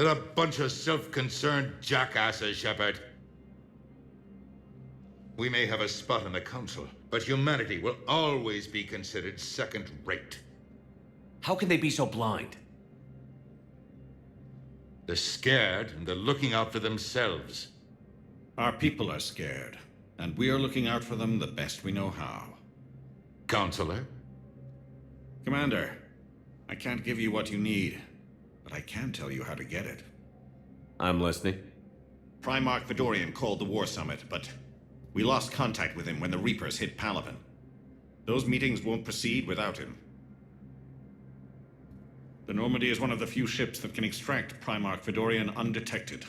They're a bunch of self-concerned jackasses, Shepard. We may have a spot in the council, but humanity will always be considered second-rate. How can they be so blind? They're scared, and they're looking out for themselves. Our people are scared, and we are looking out for them the best we know how. Counselor? Commander, I can't give you what you need, but I can tell you how to get it. I'm listening. Primarch Fedorian called the War Summit, but we lost contact with him when the Reapers hit Palaven. Those meetings won't proceed without him. The Normandy is one of the few ships that can extract Primarch Fedorian undetected.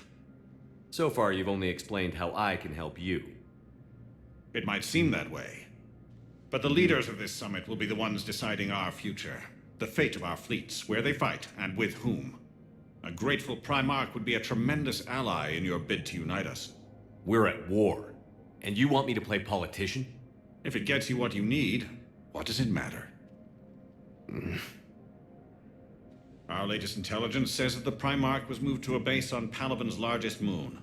So far, you've only explained how I can help you. It might seem that way, but the leaders of this summit will be the ones deciding our future, the fate of our fleets, where they fight, and with whom. A grateful Primarch would be a tremendous ally in your bid to unite us. We're at war, and you want me to play politician? If it gets you what you need, what does it matter? Our latest intelligence says that the Primarch was moved to a base on Palaven's largest moon.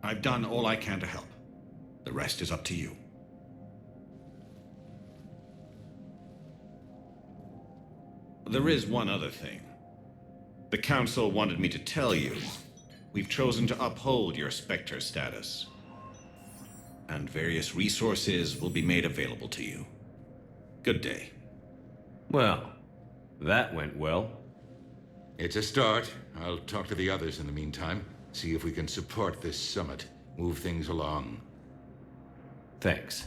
I've done all I can to help. The rest is up to you. There is one other thing. The Council wanted me to tell you. We've chosen to uphold your Spectre status. And various resources will be made available to you. Good day. Well, that went well. It's a start. I'll talk to the others in the meantime. See if we can support this summit. Move things along. Thanks.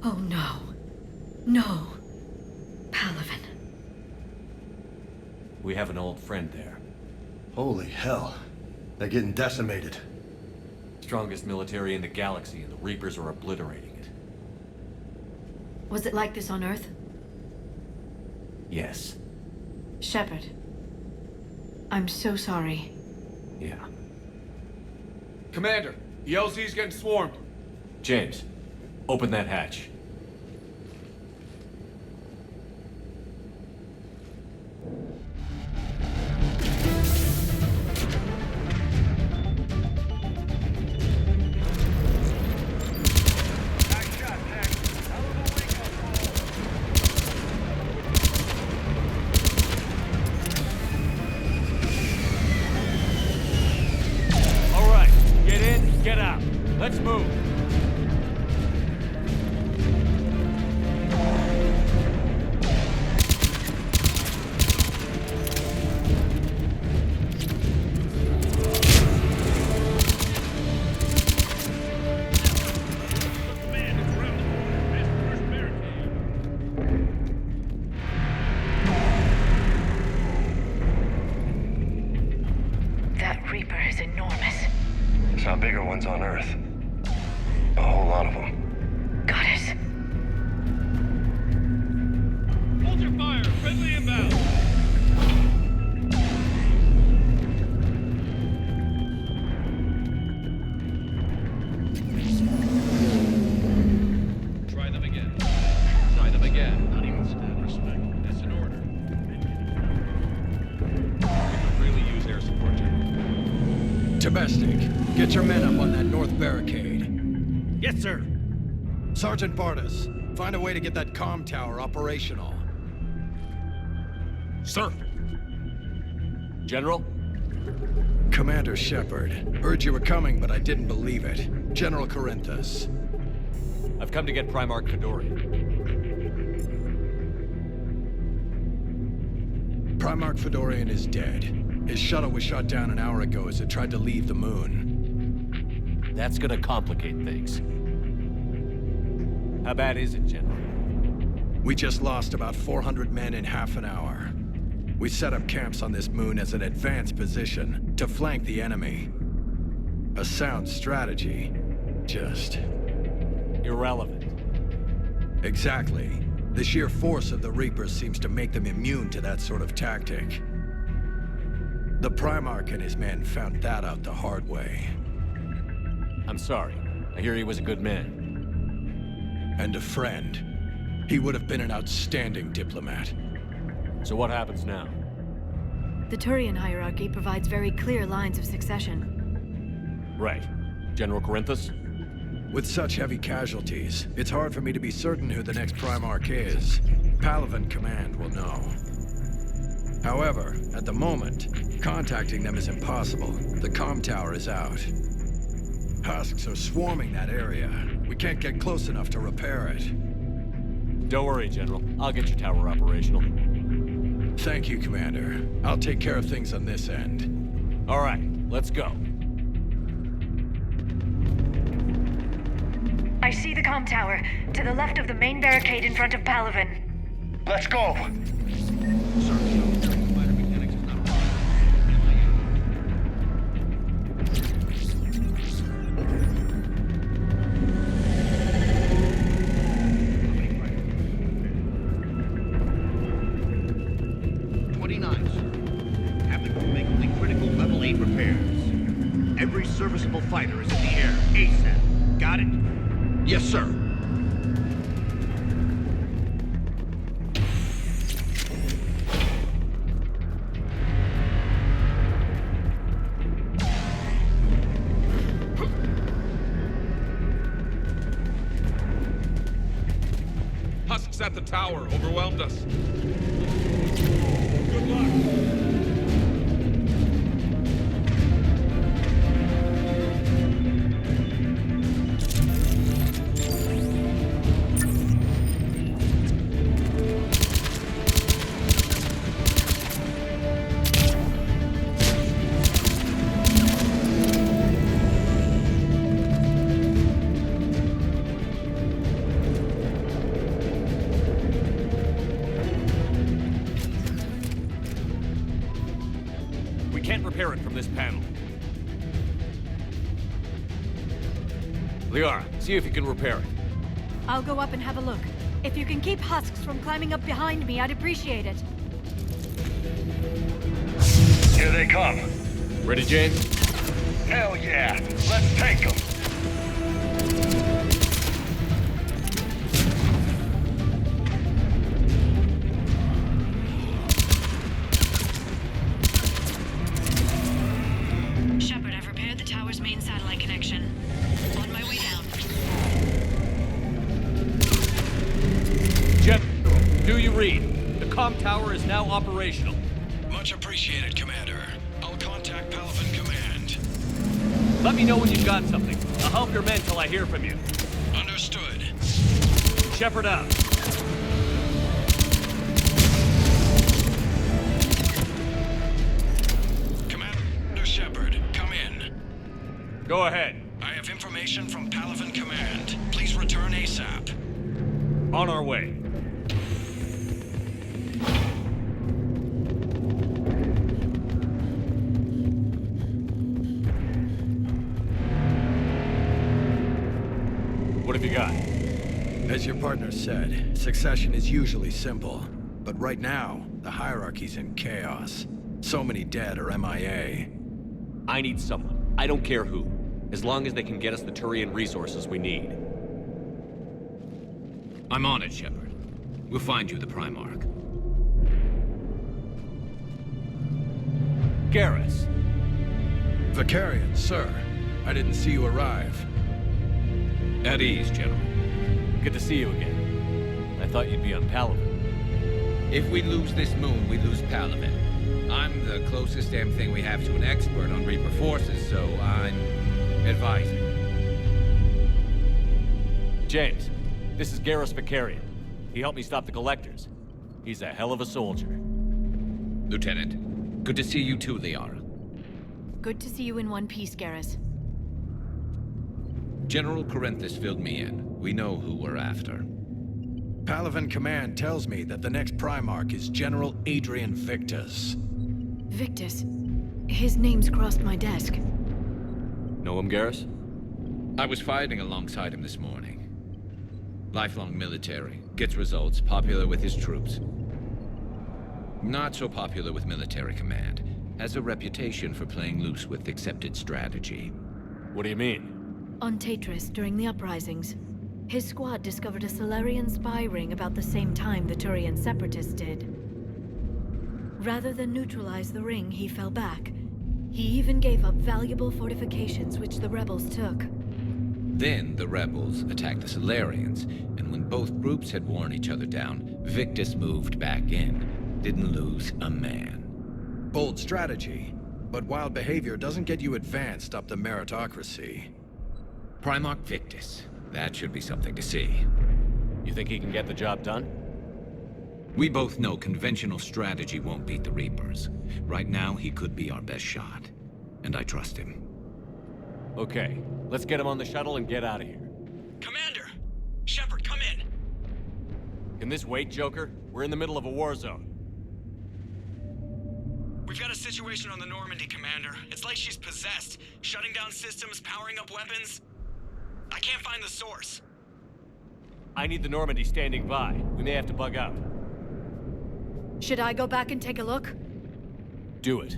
Oh no. No. Palaven. We have an old friend there. Holy hell. They're getting decimated. Strongest military in the galaxy, and the Reapers are obliterating it. Was it like this on Earth? Yes. Shepard. I'm so sorry. Yeah. Commander, the LZ's getting swarmed. James, open that hatch. Let's move. That Reaper is enormous. Saw bigger ones on Earth. A whole lot of them. Goddess. Hold your fire. Friendly inbound. Try them again. Try them again. Not even stand respect. That's an order. We could really use air support, General. Chebesnik, get your men up on that north barricade. Yes, sir. Sergeant Bardas, find a way to get that comm tower operational. Sir. General? Commander Shepard, heard you were coming, but I didn't believe it. General Corinthus. I've come to get Primarch Fedorian. Primarch Fedorian is dead. His shuttle was shot down an hour ago as it tried to leave the moon. That's gonna complicate things. How bad is it, General? We just lost about 400 men in half an hour. We set up camps on this moon as an advanced position to flank the enemy. A sound strategy. Just... irrelevant. Exactly. The sheer force of the Reapers seems to make them immune to that sort of tactic. The Primarch and his men found that out the hard way. I'm sorry. I hear he was a good man. And a friend. He would have been an outstanding diplomat. So what happens now? The Turian hierarchy provides very clear lines of succession. Right. General Corinthus? With such heavy casualties, it's hard for me to be certain who the next Primarch is. Palaven Command will know. However, at the moment, contacting them is impossible. The comm tower is out. Husks are swarming that area. We can't get close enough to repair it. Don't worry, General. I'll get your tower operational. Thank you, Commander. I'll take care of things on this end. All right, let's go. I see the comm tower, to the left of the main barricade in front of Palaven. Let's go! Serviceable fighter is in the air. ASAP. Got it? Yes, sir. Husks at the tower. Overwhelmed us. Good luck. Repair it from this panel. Liara, see if you can repair it. I'll go up and have a look. If you can keep Husks from climbing up behind me, I'd appreciate it. Here they come. Ready, James? Hell yeah! Let's take them! Shepard, I've repaired the tower's main satellite connection. On my way down. General, do you read? The comm tower is now operational. Much appreciated, Commander. I'll contact Palaven Command. Let me know when you've got something. I'll help your men till I hear from you. Understood. Shepard out. Commander Shepard, come in. Go ahead. I have information from Palaven Command. Please return ASAP. On our way. What have you got? As your partner said, succession is usually simple. But right now, the hierarchy's in chaos. So many dead or MIA. I need someone. I don't care who. As long as they can get us the Turian resources we need. I'm on it, Shepard. We'll find you the Primarch. Garrus. Vicarian, sir. I didn't see you arrive. At ease, General. Good to see you again. I thought you'd be on Palaven. If we lose this moon, we lose Palaven. I'm the closest damn thing we have to an expert on Reaper forces, so I'm advising. James, this is Garrus Vicarian. He helped me stop the Collectors. He's a hell of a soldier. Lieutenant, good to see you too, Liara. Good to see you in one piece, Garrus. General Corinthus filled me in. We know who we're after. Palaven Command tells me that the next Primarch is General Adrian Victus. Victus? His name's crossed my desk. Know him, Garrus? I was fighting alongside him this morning. Lifelong military, gets results, popular with his troops. Not so popular with military command. Has a reputation for playing loose with accepted strategy. What do you mean? On Tatris, during the uprisings, his squad discovered a Solarian spy ring about the same time the Turian separatists did. Rather than neutralize the ring, he fell back. He even gave up valuable fortifications which the rebels took. Then the rebels attacked the Solarians, and when both groups had worn each other down, Victus moved back in. Didn't lose a man. Bold strategy, but wild behavior doesn't get you advanced up the meritocracy. Primarch Victus. That should be something to see. You think he can get the job done? We both know conventional strategy won't beat the Reapers. Right now, he could be our best shot. And I trust him. Okay, let's get him on the shuttle and get out of here. Commander! Shepard, come in! Can this wait, Joker? We're in the middle of a war zone. We've got a situation on the Normandy, Commander. It's like she's possessed. Shutting down systems, powering up weapons. I can't find the source. I need the Normandy standing by. We may have to bug out. Should I go back and take a look? Do it.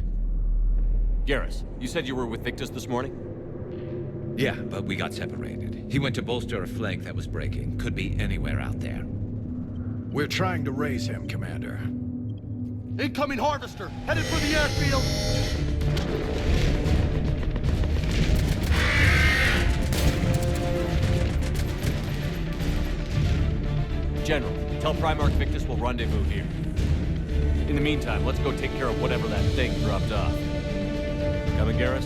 Garrus, you said you were with Victus this morning? Yeah, but we got separated. He went to bolster a flank that was breaking. Could be anywhere out there. We're trying to raise him, Commander. Incoming harvester, headed for the airfield. General, tell Primarch Victus we'll rendezvous here. In the meantime, let's go take care of whatever that thing dropped off. Coming, Garrus?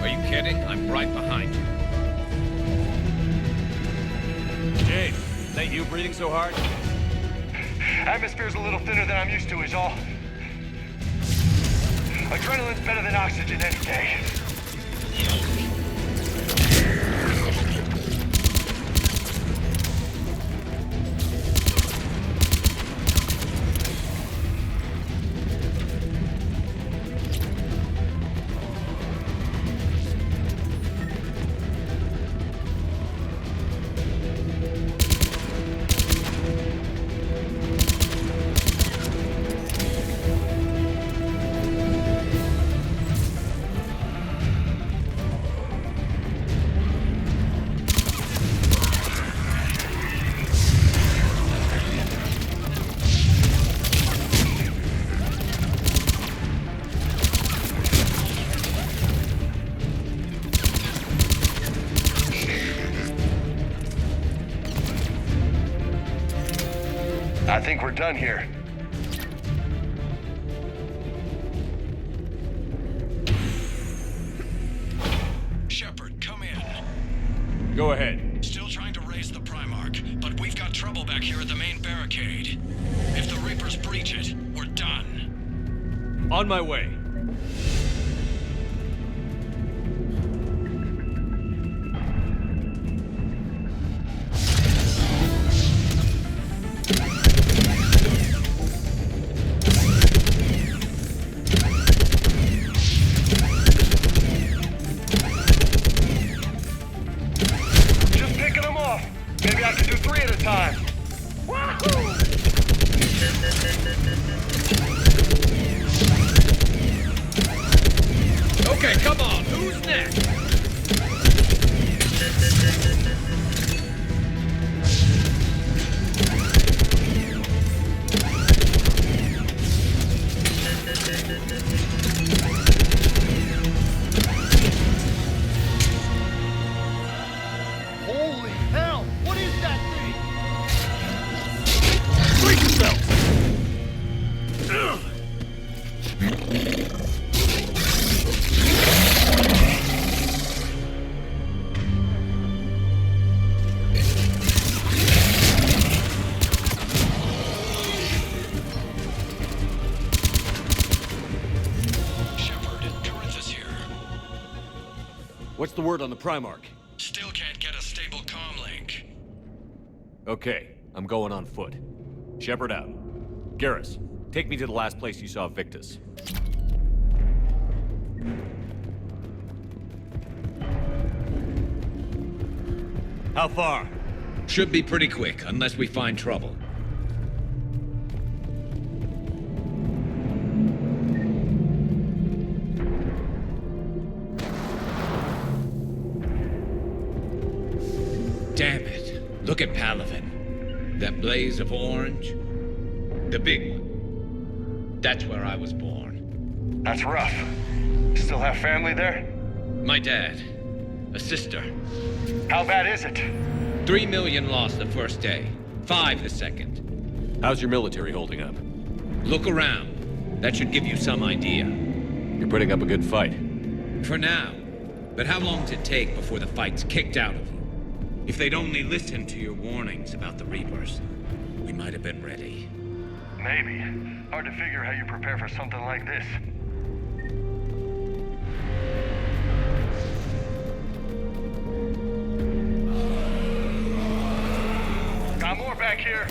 Are you kidding? I'm right behind you. James, is that you breathing so hard? Atmosphere's a little thinner than I'm used to is all. Adrenaline's better than oxygen any day. I think we're done here. Shepard, come in. Go ahead. Still trying to raise the Primarch, but we've got trouble back here at the main barricade. If the Reapers breach it, we're done. On my way. Okay, come on. Who's next? What's the word on the Primarch? Still can't get a stable comm link. Okay, I'm going on foot. Shepard out. Garrus, take me to the last place you saw Victus. How far? Should be pretty quick, unless we find trouble. Damn it. Look at Palaven. That blaze of orange. The big one. That's where I was born. That's rough. Still have family there? My dad. A sister. How bad is it? 3 million lost the first day. 5 the second. How's your military holding up? Look around. That should give you some idea. You're putting up a good fight. For now. But how long does it take before the fight's kicked out of you? If they'd only listened to your warnings about the Reapers, we might have been ready. Maybe. Hard to figure how you prepare for something like this. Got more back here.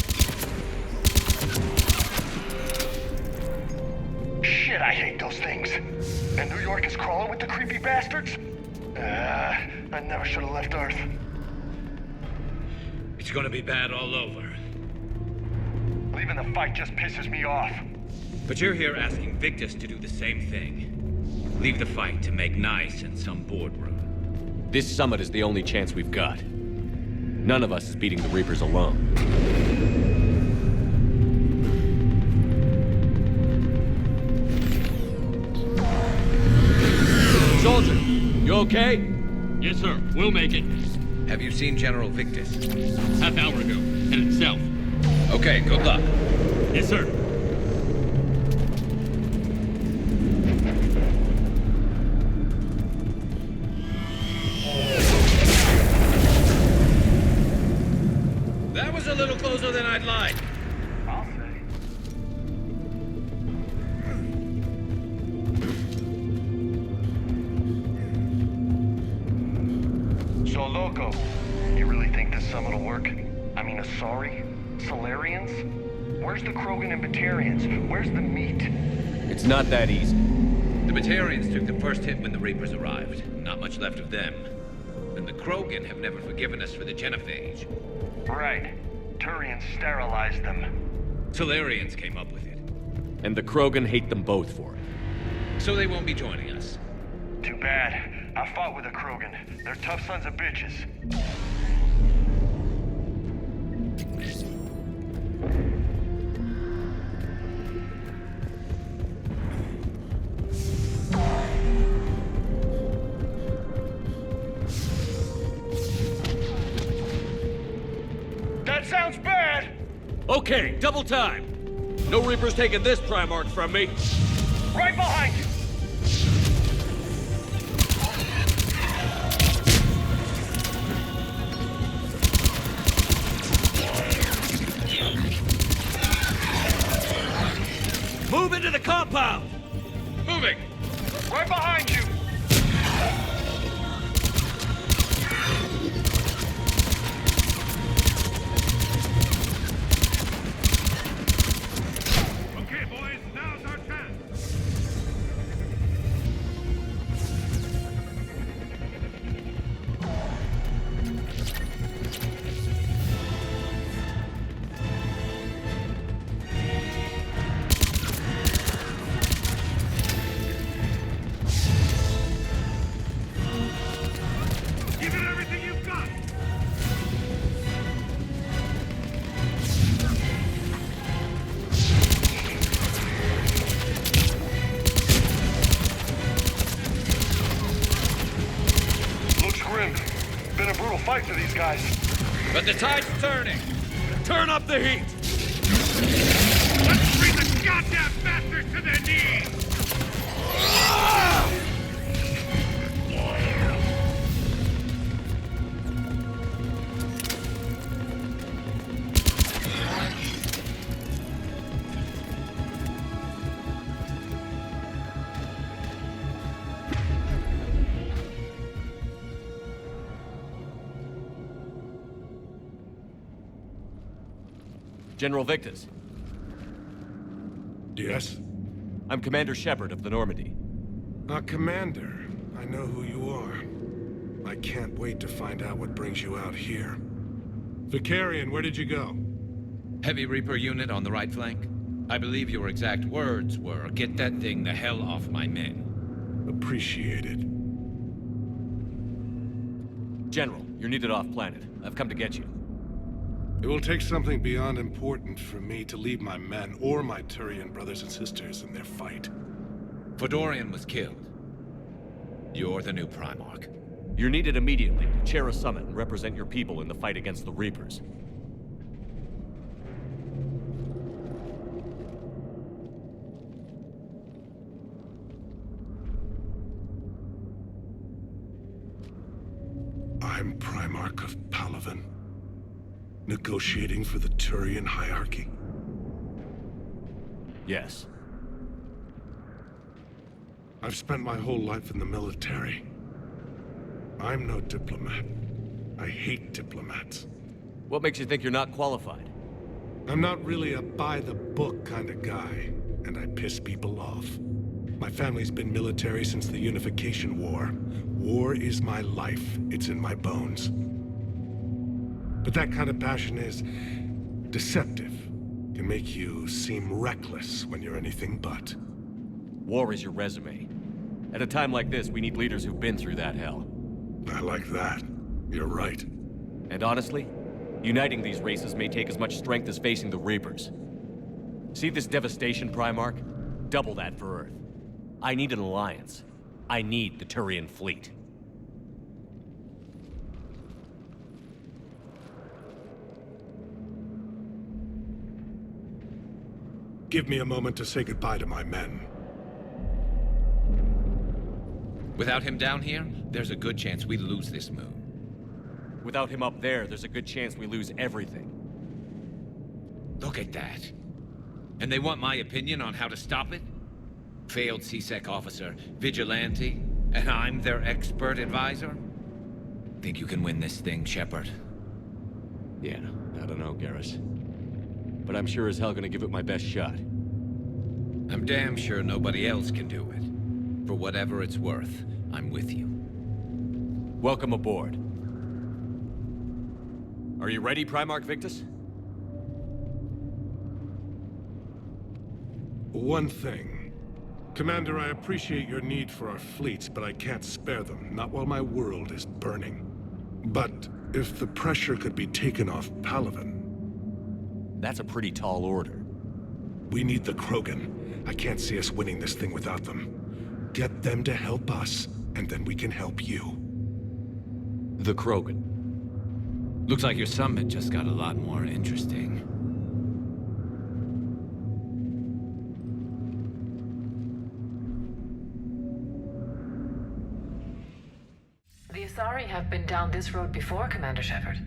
Shit, I hate those things. And New York is crawling with the creepy bastards? I never should have left Earth. It's gonna be bad all over. Leaving the fight just pisses me off. But you're here asking Victus to do the same thing. Leave the fight to make nice in some boardroom. This summit is the only chance we've got. None of us is beating the Reapers alone. Soldier, you okay? Yes, sir. We'll make it. Have you seen General Victus? Half hour ago. Headed south. Okay, good luck. Yes, sir. That was a little closer than I'd like. I'll say. So, Loco, you really think this summit will work? I mean, Asari? Solarians? Where's the Krogan and Batarians? Where's the meat? It's not that easy. The Batarians took the first hit when the Reapers arrived. Not much left of them. And the Krogan have never forgiven us for the genophage. Right. Turians sterilized them. Solarians came up with it. And the Krogan hate them both for it. So they won't be joining us. Too bad. I fought with the Krogan. They're tough sons of bitches. That sounds bad! Okay, double time! No Reapers taking this Primarch from me! Right behind you! Move into the compound! Moving! Right behind you! Okay, boys, now's our chance. Give it everything you've got. Looks grim. Been a brutal fight for these guys. But the tide's turning! Turn up the heat! Let's bring the goddamn bastards to their knees. General Victus. Yes? I'm Commander Shepard of the Normandy. Commander. I know who you are. I can't wait to find out what brings you out here. Vicarian, where did you go? Heavy Reaper unit on the right flank. I believe your exact words were, "Get that thing the hell off my men." Appreciated. General, you're needed off-planet. I've come to get you. It will take something beyond important for me to leave my men or my Turian brothers and sisters in their fight. Fodorian was killed. You're the new Primarch. You're needed immediately to chair a summit and represent your people in the fight against the Reapers. I'm Primarch of Palaven, negotiating for the Turian hierarchy. Yes. I've spent my whole life in the military. I'm no diplomat. I hate diplomats. What makes you think you're not qualified? I'm not really a by-the-book kind of guy, and I piss people off. My family's been military since the Unification War. War is my life. It's in my bones. But that kind of passion is deceptive. Can make you seem reckless when you're anything but. War is your resume. At a time like this, we need leaders who've been through that hell. I like that. You're right. And honestly, uniting these races may take as much strength as facing the Reapers. See this devastation, Primarch? Double that for Earth. I need an alliance. I need the Turian fleet. Give me a moment to say goodbye to my men. Without him down here, there's a good chance we lose this moon. Without him up there, there's a good chance we lose everything. Look at that. And they want my opinion on how to stop it? Failed C-Sec officer, vigilante, and I'm their expert advisor? Think you can win this thing, Shepard? Yeah, I don't know, Garrus. But I'm sure as hell gonna give it my best shot. I'm damn sure nobody else can do it. For whatever it's worth, I'm with you. Welcome aboard. Are you ready, Primarch Victus? One thing. Commander, I appreciate your need for our fleets, but I can't spare them, not while my world is burning. But if the pressure could be taken off Palaven... That's a pretty tall order. We need the Krogan. I can't see us winning this thing without them. Get them to help us, and then we can help you. The Krogan. Looks like your summit just got a lot more interesting. The Asari have been down this road before, Commander Shepard.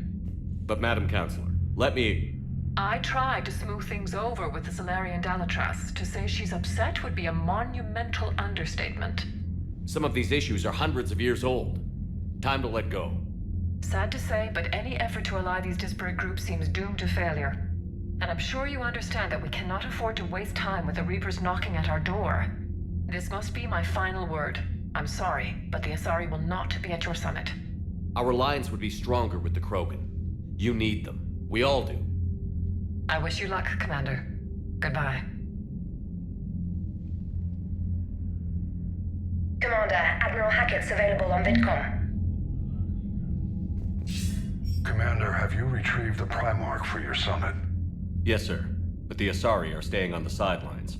But Madam Counselor, let me... I tried to smooth things over with the Salarian Dalatras. To say she's upset would be a monumental understatement. Some of these issues are hundreds of years old. Time to let go. Sad to say, but any effort to ally these disparate groups seems doomed to failure. And I'm sure you understand that we cannot afford to waste time with the Reapers knocking at our door. This must be my final word. I'm sorry, but the Asari will not be at your summit. Our alliance would be stronger with the Krogan. You need them. We all do. I wish you luck, Commander. Goodbye. Commander, Admiral Hackett's available on VidCom. Commander, have you retrieved the Primarch for your summit? Yes, sir. But the Asari are staying on the sidelines.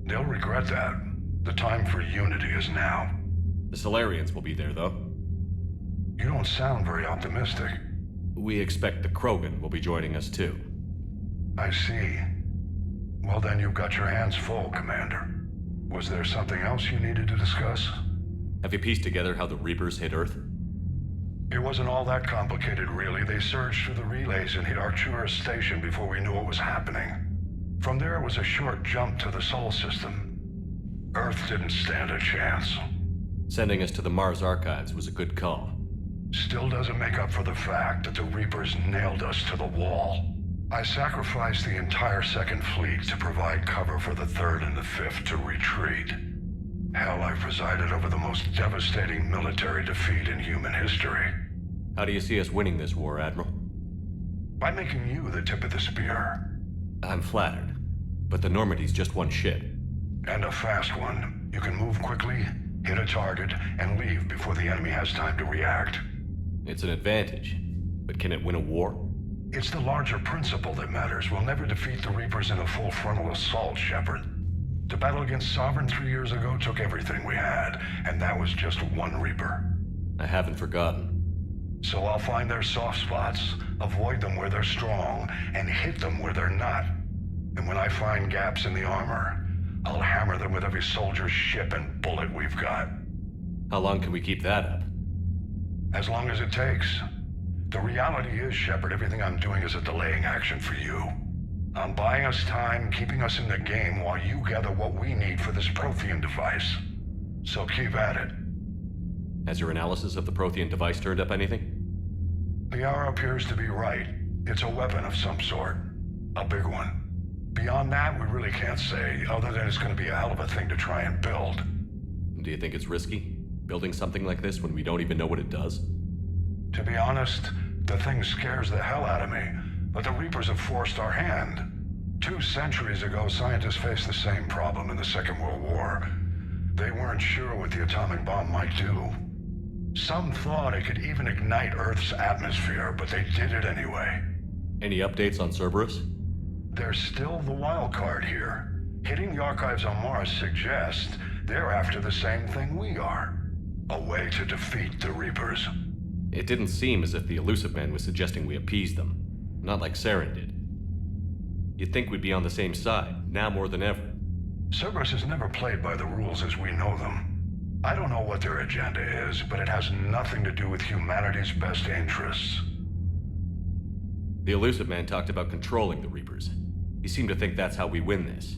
They'll regret that. The time for unity is now. The Solarians will be there, though. You don't sound very optimistic. We expect the Krogan will be joining us, too. I see. Well, then you've got your hands full, Commander. Was there something else you needed to discuss? Have you pieced together how the Reapers hit Earth? It wasn't all that complicated, really. They surged through the relays and hit Arcturus Station before we knew what was happening. From there, it was a short jump to the Sol system. Earth didn't stand a chance. Sending us to the Mars Archives was a good call. Still doesn't make up for the fact that the Reapers nailed us to the wall. I sacrificed the entire 2nd Fleet to provide cover for the 3rd and the 5th to retreat. Hell, I presided over the most devastating military defeat in human history. How do you see us winning this war, Admiral? By making you the tip of the spear. I'm flattered, but the Normandy's just one ship. And a fast one. You can move quickly, hit a target, and leave before the enemy has time to react. It's an advantage, but can it win a war? It's the larger principle that matters. We'll never defeat the Reapers in a full frontal assault, Shepard. To battle against Sovereign 3 years ago took everything we had, and that was just one Reaper. I haven't forgotten. So I'll find their soft spots, avoid them where they're strong, and hit them where they're not. And when I find gaps in the armor, I'll hammer them with every soldier, ship, and bullet we've got. How long can we keep that up? As long as it takes. The reality is, Shepard, everything I'm doing is a delaying action for you. I'm buying us time, keeping us in the game while you gather what we need for this Prothean device. So keep at it. Has your analysis of the Prothean device turned up anything? The hour appears to be right. It's a weapon of some sort. A big one. Beyond that, we really can't say, other than it's going to be a hell of a thing to try and build. Do you think it's risky, building something like this when we don't even know what it does? To be honest, the thing scares the hell out of me, but the Reapers have forced our hand. 2 centuries ago, scientists faced the same problem in the Second World War. They weren't sure what the atomic bomb might do. Some thought it could even ignite Earth's atmosphere, but they did it anyway. Any updates on Cerberus? They're still the wild card here. Hitting the archives on Mars suggests they're after the same thing we are. A way to defeat the Reapers. It didn't seem as if the Elusive Man was suggesting we appease them. Not like Saren did. You'd think we'd be on the same side, now more than ever. Cerberus has never played by the rules as we know them. I don't know what their agenda is, but it has nothing to do with humanity's best interests. The Elusive Man talked about controlling the Reapers. He seemed to think that's how we win this.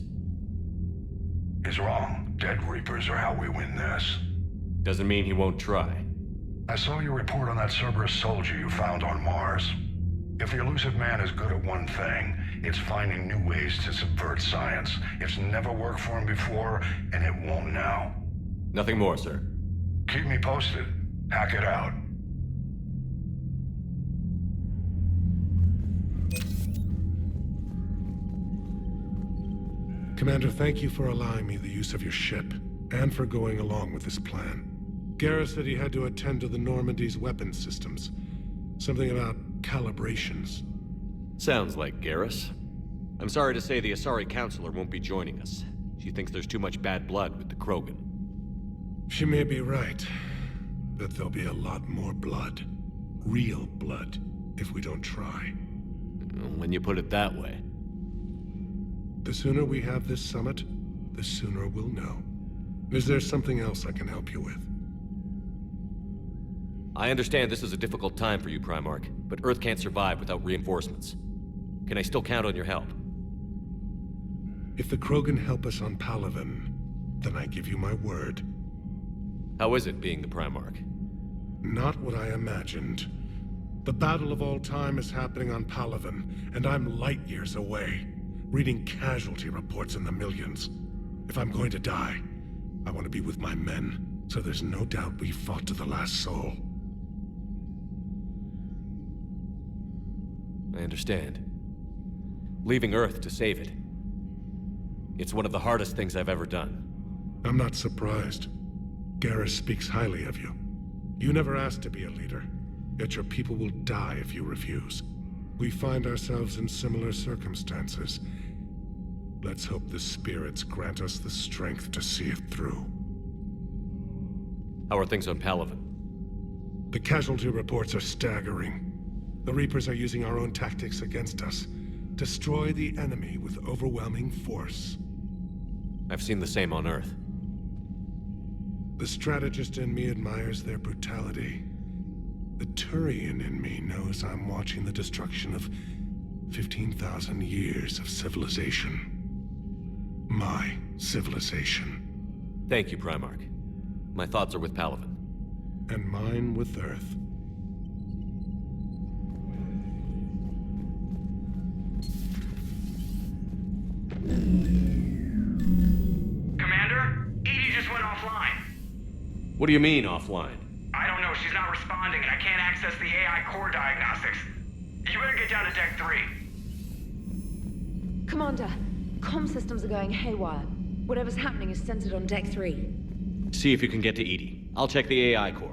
He's wrong. Dead Reapers are how we win this. Doesn't mean he won't try. I saw your report on that Cerberus soldier you found on Mars. If the Elusive Man is good at one thing, it's finding new ways to subvert science. It's never worked for him before, and it won't now. Nothing more, sir. Keep me posted. Hack it out. Commander, thank you for allowing me the use of your ship, and for going along with this plan. Garrus said he had to attend to the Normandy's weapons systems. Something about calibrations. Sounds like Garrus. I'm sorry to say the Asari Counselor won't be joining us. She thinks there's too much bad blood with the Krogan. She may be right, but there'll be a lot more blood. Real blood, if we don't try. When you put it that way. The sooner we have this summit, the sooner we'll know. Is there something else I can help you with? I understand this is a difficult time for you, Primarch, but Earth can't survive without reinforcements. Can I still count on your help? If the Krogan help us on Palaven, then I give you my word. How is it being the Primarch? Not what I imagined. The battle of all time is happening on Palaven, and I'm light years away, reading casualty reports in the millions. If I'm going to die, I want to be with my men, so there's no doubt we fought to the last soul. I understand. Leaving Earth to save it. It's one of the hardest things I've ever done. I'm not surprised. Garrus speaks highly of you. You never asked to be a leader, yet your people will die if you refuse. We find ourselves in similar circumstances. Let's hope the spirits grant us the strength to see it through. How are things on Palaven? The casualty reports are staggering. The Reapers are using our own tactics against us. Destroy the enemy with overwhelming force. I've seen the same on Earth. The strategist in me admires their brutality. The Turian in me knows I'm watching the destruction of 15,000 years of civilization. My civilization. Thank you, Primarch. My thoughts are with Palaven. And mine with Earth. Commander, Edie just went offline. What do you mean, offline? I don't know, she's not responding and I can't access the AI core diagnostics. You better get down to Deck 3. Commander, comm systems are going haywire. Whatever's happening is centered on Deck 3. See if you can get to Edie. I'll check the AI core.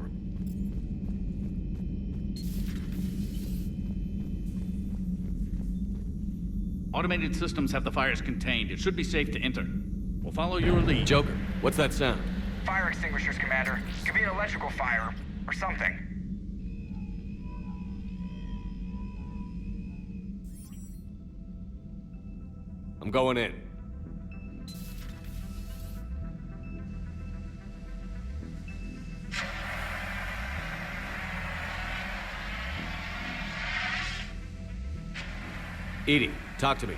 Automated systems have the fires contained. It should be safe to enter. We'll follow your lead. Joker, what's that sound? Fire extinguishers, Commander. Could be an electrical fire, or something. I'm going in. Edie, talk to me.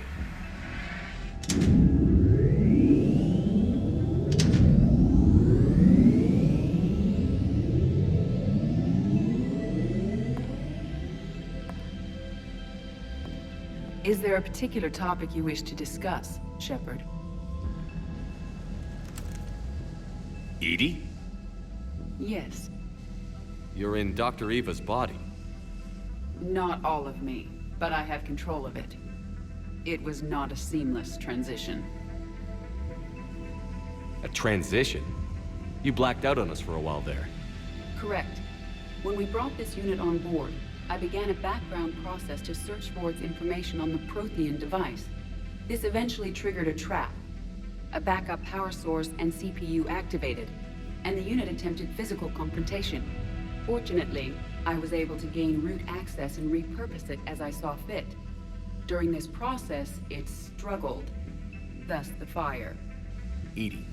Is there a particular topic you wish to discuss, Shepard? Edie? Yes. You're in Dr. Eva's body. Not all of me, but I have control of it. It was not a seamless transition. A transition? You blacked out on us for a while there. Correct. When we brought this unit on board, I began a background process to search for its information on the Prothean device. This eventually triggered a trap. A backup power source and CPU activated, and the unit attempted physical confrontation. Fortunately, I was able to gain root access and repurpose it as I saw fit. During this process, it struggled. Thus the fire. Edie,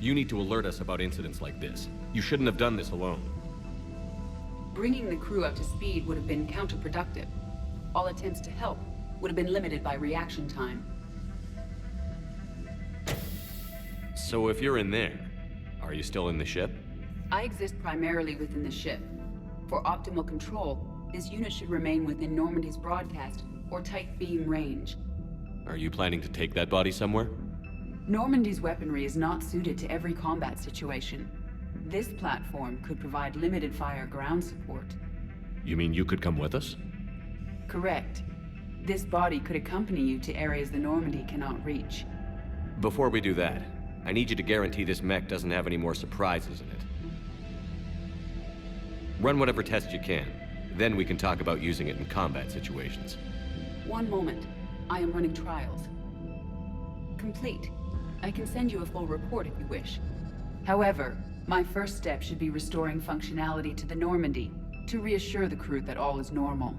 you need to alert us about incidents like this. You shouldn't have done this alone. Bringing the crew up to speed would have been counterproductive. All attempts to help would have been limited by reaction time. So if you're in there, are you still in the ship? I exist primarily within the ship. For optimal control, this unit should remain within Normandy's broadcast or tight beam range. Are you planning to take that body somewhere? Normandy's weaponry is not suited to every combat situation. This platform could provide limited fire ground support. You mean you could come with us? Correct. This body could accompany you to areas the Normandy cannot reach. Before we do that, I need you to guarantee this mech doesn't have any more surprises in it. Run whatever tests you can. Then we can talk about using it in combat situations. One moment. I am running trials. Complete. I can send you a full report if you wish. However, my first step should be restoring functionality to the Normandy to reassure the crew that all is normal.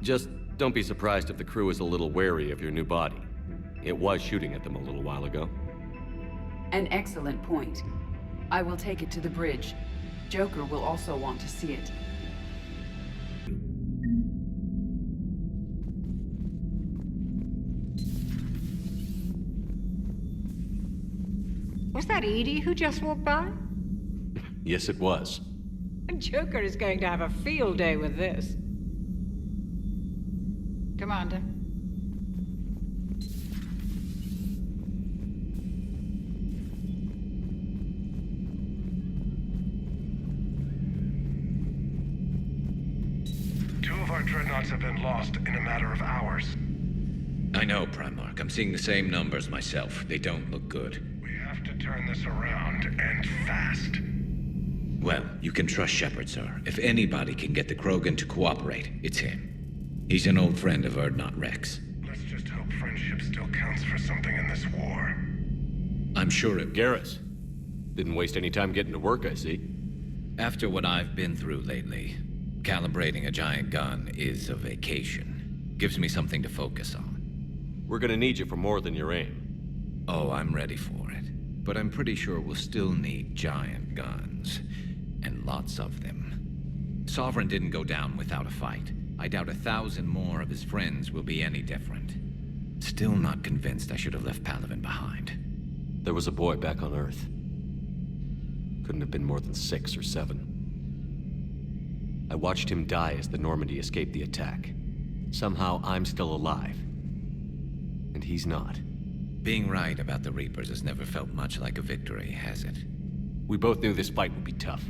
Just don't be surprised if the crew is a little wary of your new body. It was shooting at them a little while ago. An excellent point. I will take it to the bridge. Joker will also want to see it. Was that Edie who just walked by? Yes, it was. Joker is going to have a field day with this. Commander. Two of our dreadnoughts have been lost in a matter of hours. I know, Primarch. I'm seeing the same numbers myself. They don't look good. We have to turn this around, and fast. Well, you can trust Shepard, sir. If anybody can get the Krogan to cooperate, it's him. He's an old friend of Urdnot Rex. Let's just hope friendship still counts for something in this war. I'm sure it... Garrus. Didn't waste any time getting to work, I see. After what I've been through lately, calibrating a giant gun is a vacation. Gives me something to focus on. We're gonna need you for more than your aim. Oh, I'm ready for it. But I'm pretty sure we'll still need giant guns. And lots of them. Sovereign didn't go down without a fight. I doubt 1,000 more of his friends will be any different. Still not convinced I should have left Palaven behind. There was a boy back on Earth. Couldn't have been more than 6 or 7. I watched him die as the Normandy escaped the attack. Somehow I'm still alive. And he's not. Being right about the Reapers has never felt much like a victory, has it? We both knew this fight would be tough.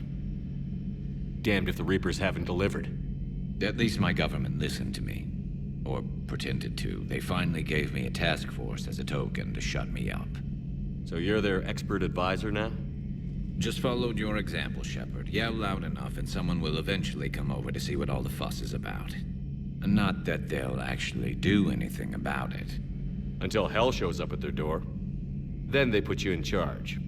Damned if the Reapers haven't delivered. At least my government listened to me. Or pretended to. They finally gave me a task force as a token to shut me up. So you're their expert advisor now? Just followed your example, Shepard. Yell loud enough and someone will eventually come over to see what all the fuss is about. Not that they'll actually do anything about it. Until hell shows up at their door. Then they put you in charge.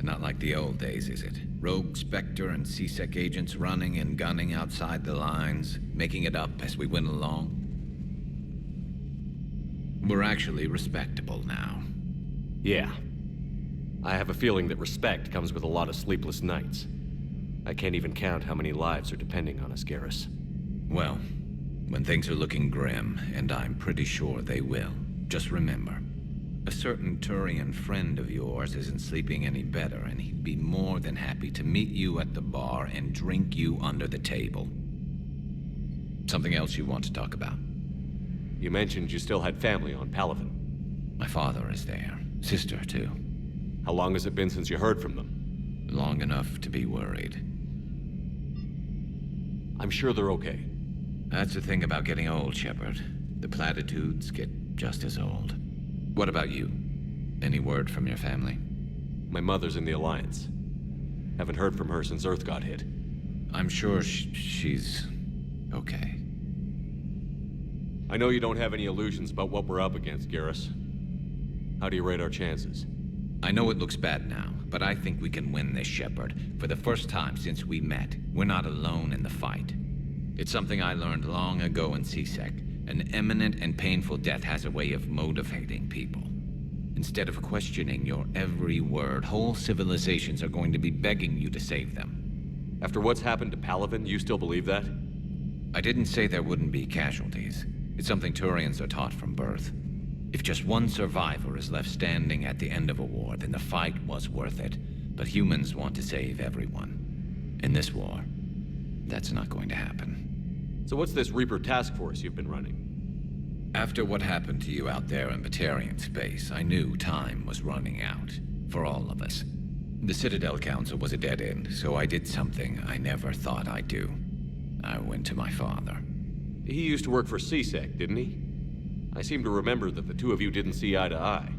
Not like the old days, is it? Rogue Spectre and C-Sec agents running and gunning outside the lines, making it up as we went along. We're actually respectable now. Yeah. I have a feeling that respect comes with a lot of sleepless nights. I can't even count how many lives are depending on us, Garrus. Well, when things are looking grim, and I'm pretty sure they will, just remember, a certain Turian friend of yours isn't sleeping any better, and he'd be more than happy to meet you at the bar and drink you under the table. Something else you want to talk about? You mentioned you still had family on Palaven. My father is there. Sister, too. How long has it been since you heard from them? Long enough to be worried. I'm sure they're okay. That's the thing about getting old, Shepard. The platitudes get just as old. What about you? Any word from your family? My mother's in the Alliance. Haven't heard from her since Earth got hit. I'm sure she's okay. I know you don't have any illusions about what we're up against, Garrus. How do you rate our chances? I know it looks bad now, but I think we can win this, Shepard. For the first time since we met, we're not alone in the fight. It's something I learned long ago in C-Sec. An imminent and painful death has a way of motivating people. Instead of questioning your every word, whole civilizations are going to be begging you to save them. After what's happened to Palaven, you still believe that? I didn't say there wouldn't be casualties. It's something Turians are taught from birth. If just one survivor is left standing at the end of a war, then the fight was worth it. But humans want to save everyone. In this war, that's not going to happen. So what's this Reaper task force you've been running? After what happened to you out there in Batarian space, I knew time was running out. For all of us. The Citadel Council was a dead end, so I did something I never thought I'd do. I went to my father. He used to work for C-Sec, didn't he? I seem to remember that the two of you didn't see eye to eye.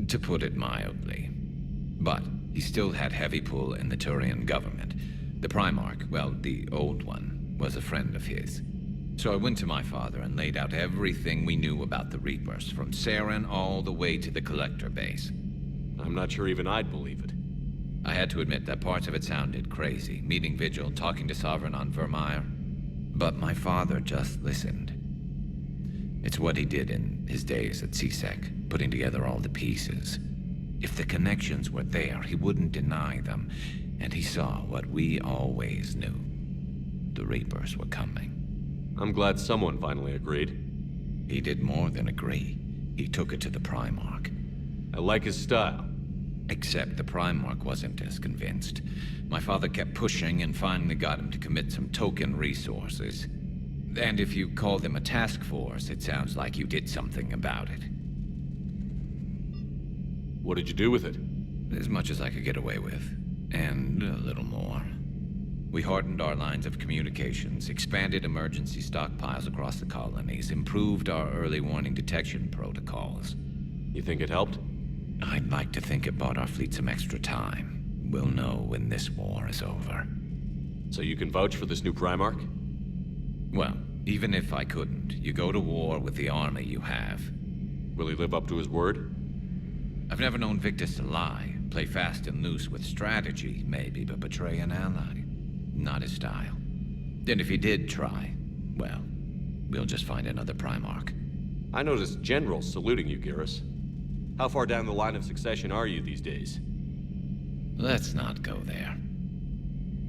To put it mildly. But he still had heavy pull in the Turian government. The Primarch, well, the old one, was a friend of his. So I went to my father and laid out everything we knew about the Reapers, from Saren all the way to the Collector base. I'm not sure even I'd believe it. I had to admit that parts of it sounded crazy, meeting Vigil, talking to Sovereign on Vermeer. But my father just listened. It's what he did in his days at C-Sec, putting together all the pieces. If the connections were there, he wouldn't deny them, and he saw what we always knew. The Reapers were coming. I'm glad someone finally agreed. He did more than agree. He took it to the Primarch. I like his style. Except the Primarch wasn't as convinced. My father kept pushing and finally got him to commit some token resources. And if you call them a task force, it sounds like you did something about it. What did you do with it? As much as I could get away with. And a little more. We hardened our lines of communications, expanded emergency stockpiles across the colonies, improved our early warning detection protocols. You think it helped? I'd like to think it bought our fleet some extra time. We'll know when this war is over. So you can vouch for this new Primarch? Well, even if I couldn't, you go to war with the army you have. Will he live up to his word? I've never known Victus to lie. Play fast and loose with strategy, maybe, but betray an ally. Not his style. And if he did try, well, we'll just find another Primarch. I noticed generals saluting you, Garrus. How far down the line of succession are you these days? Let's not go there.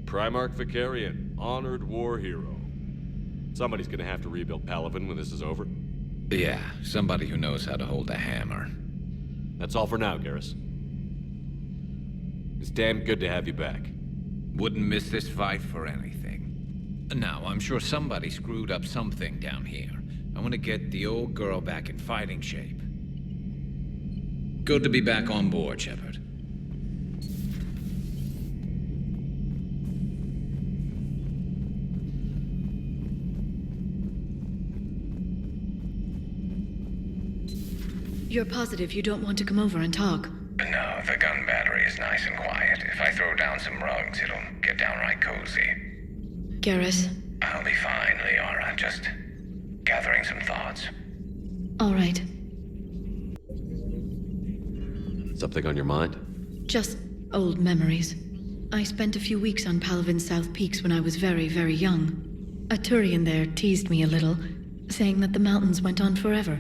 Primarch Vicarian, honored war hero. Somebody's gonna have to rebuild Palaven when this is over. Yeah, somebody who knows how to hold a hammer. That's all for now, Garrus. It's damn good to have you back. Wouldn't miss this fight for anything. Now, I'm sure somebody screwed up something down here. I want to get the old girl back in fighting shape. Good to be back on board, Shepard. You're positive you don't want to come over and talk? No, the gun battery is nice and quiet. If I throw down some rugs, it'll get downright cozy. Garrus? I'll be fine, Liara. Just gathering some thoughts. All right. Something on your mind? Just old memories. I spent a few weeks on Palaven's South Peaks when I was very, very young. A Turian there teased me a little, saying that the mountains went on forever.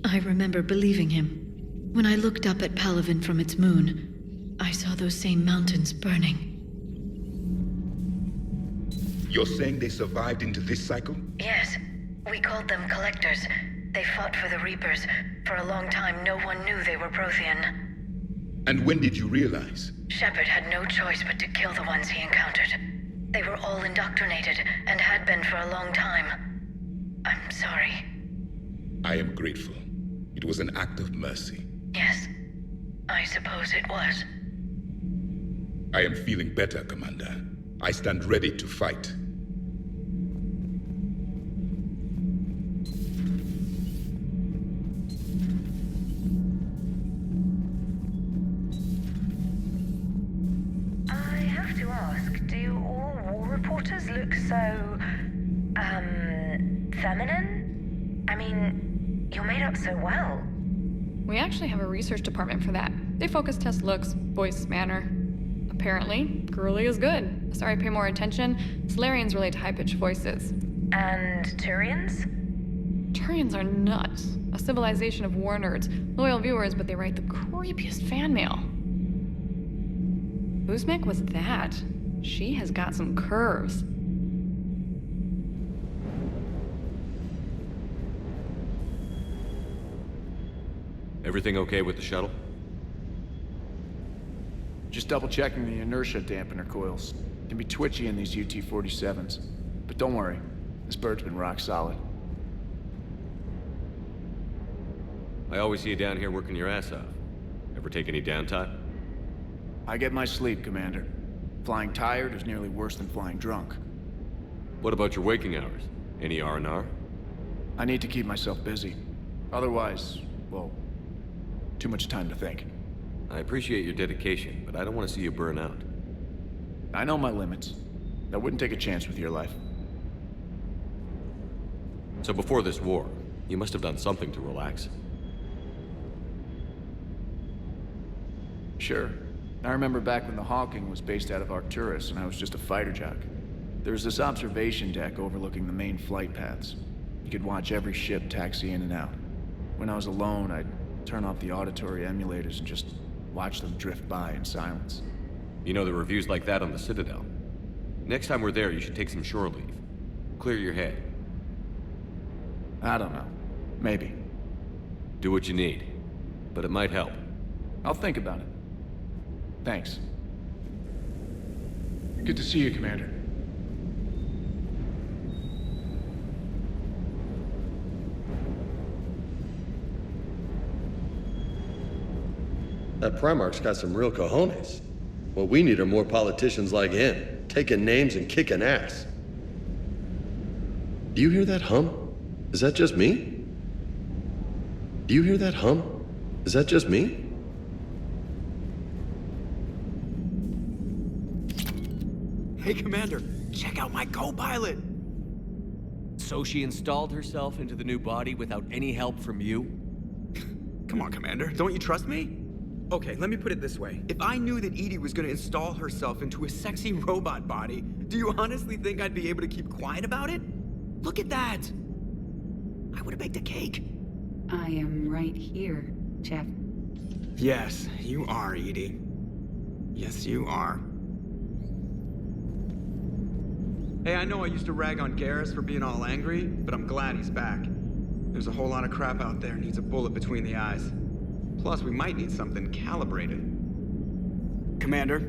I remember believing him. When I looked up at Palaven from its moon, I saw those same mountains burning. You're saying they survived into this cycle? Yes. We called them Collectors. They fought for the Reapers. For a long time, no one knew they were Prothean. And when did you realize? Shepard had no choice but to kill the ones he encountered. They were all indoctrinated, and had been for a long time. I'm sorry. I am grateful. It was an act of mercy. Yes, I suppose it was. I am feeling better, Commander. I stand ready to fight. I have to ask, do all war reporters look so, feminine? I mean, you're made up so well. We actually have a research department for that. They focus test looks, voice, manner. Apparently, girly is good. Sorry, pay more attention. Solarians relate to high-pitched voices. And Turians? Turians are nuts. A civilization of war nerds. Loyal viewers, but they write the creepiest fan mail. Uzmek was that. She has got some curves. Everything okay with the shuttle? Just double-checking the inertia dampener coils. Can be twitchy in these UT-47s. But don't worry, this bird's been rock solid. I always see you down here working your ass off. Ever take any downtime? I get my sleep, Commander. Flying tired is nearly worse than flying drunk. What about your waking hours? Any R&R? I need to keep myself busy. Otherwise, well, too much time to think. I appreciate your dedication, but I don't want to see you burn out. I know my limits. I wouldn't take a chance with your life. So before this war, you must have done something to relax. Sure. I remember back when the Hawking was based out of Arcturus and I was just a fighter jock. There was this observation deck overlooking the main flight paths. You could watch every ship taxi in and out. When I was alone, I'd turn off the auditory emulators and just watch them drift by in silence. You know, the reviews like that on the Citadel. Next time we're there, you should take some shore leave. Clear your head. I don't know. Maybe. Do what you need. But it might help. I'll think about it. Thanks. Good to see you, Commander. That Primarch's got some real cojones. What we need are more politicians like him, taking names and kicking ass. Do you hear that hum? Is that just me? Do you hear that hum? Is that just me? Hey, Commander, check out my co-pilot! So she installed herself into the new body without any help from you? Come on, Commander, don't you trust me? Okay, let me put it this way. If I knew that Edie was gonna install herself into a sexy robot body, do you honestly think I'd be able to keep quiet about it? Look at that! I would've baked a cake. I am right here, Jeff. Yes, you are, Edie. Yes, you are. Hey, I know I used to rag on Garrus for being all angry, but I'm glad he's back. There's a whole lot of crap out there needs a bullet between the eyes. Plus, we might need something calibrated. Commander?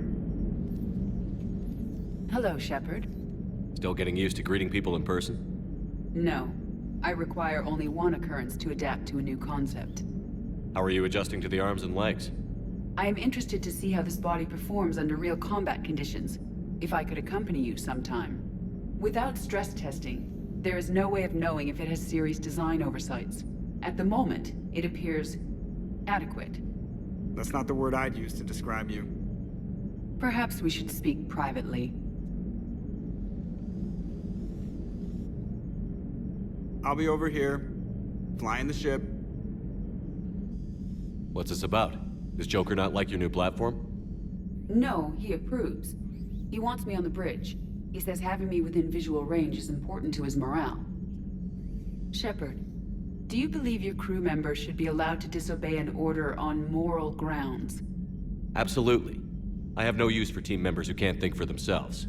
Hello, Shepard. Still getting used to greeting people in person? No. I require only one occurrence to adapt to a new concept. How are you adjusting to the arms and legs? I am interested to see how this body performs under real combat conditions, if I could accompany you sometime. Without stress testing, there is no way of knowing if it has serious design oversights. At the moment, it appears adequate. That's not the word I'd use to describe you. Perhaps we should speak privately. I'll be over here, flying the ship. What's this about? Does Joker not like your new platform? No, he approves. He wants me on the bridge. He says having me within visual range is important to his morale. Shepard, do you believe your crew members should be allowed to disobey an order on moral grounds? Absolutely. I have no use for team members who can't think for themselves.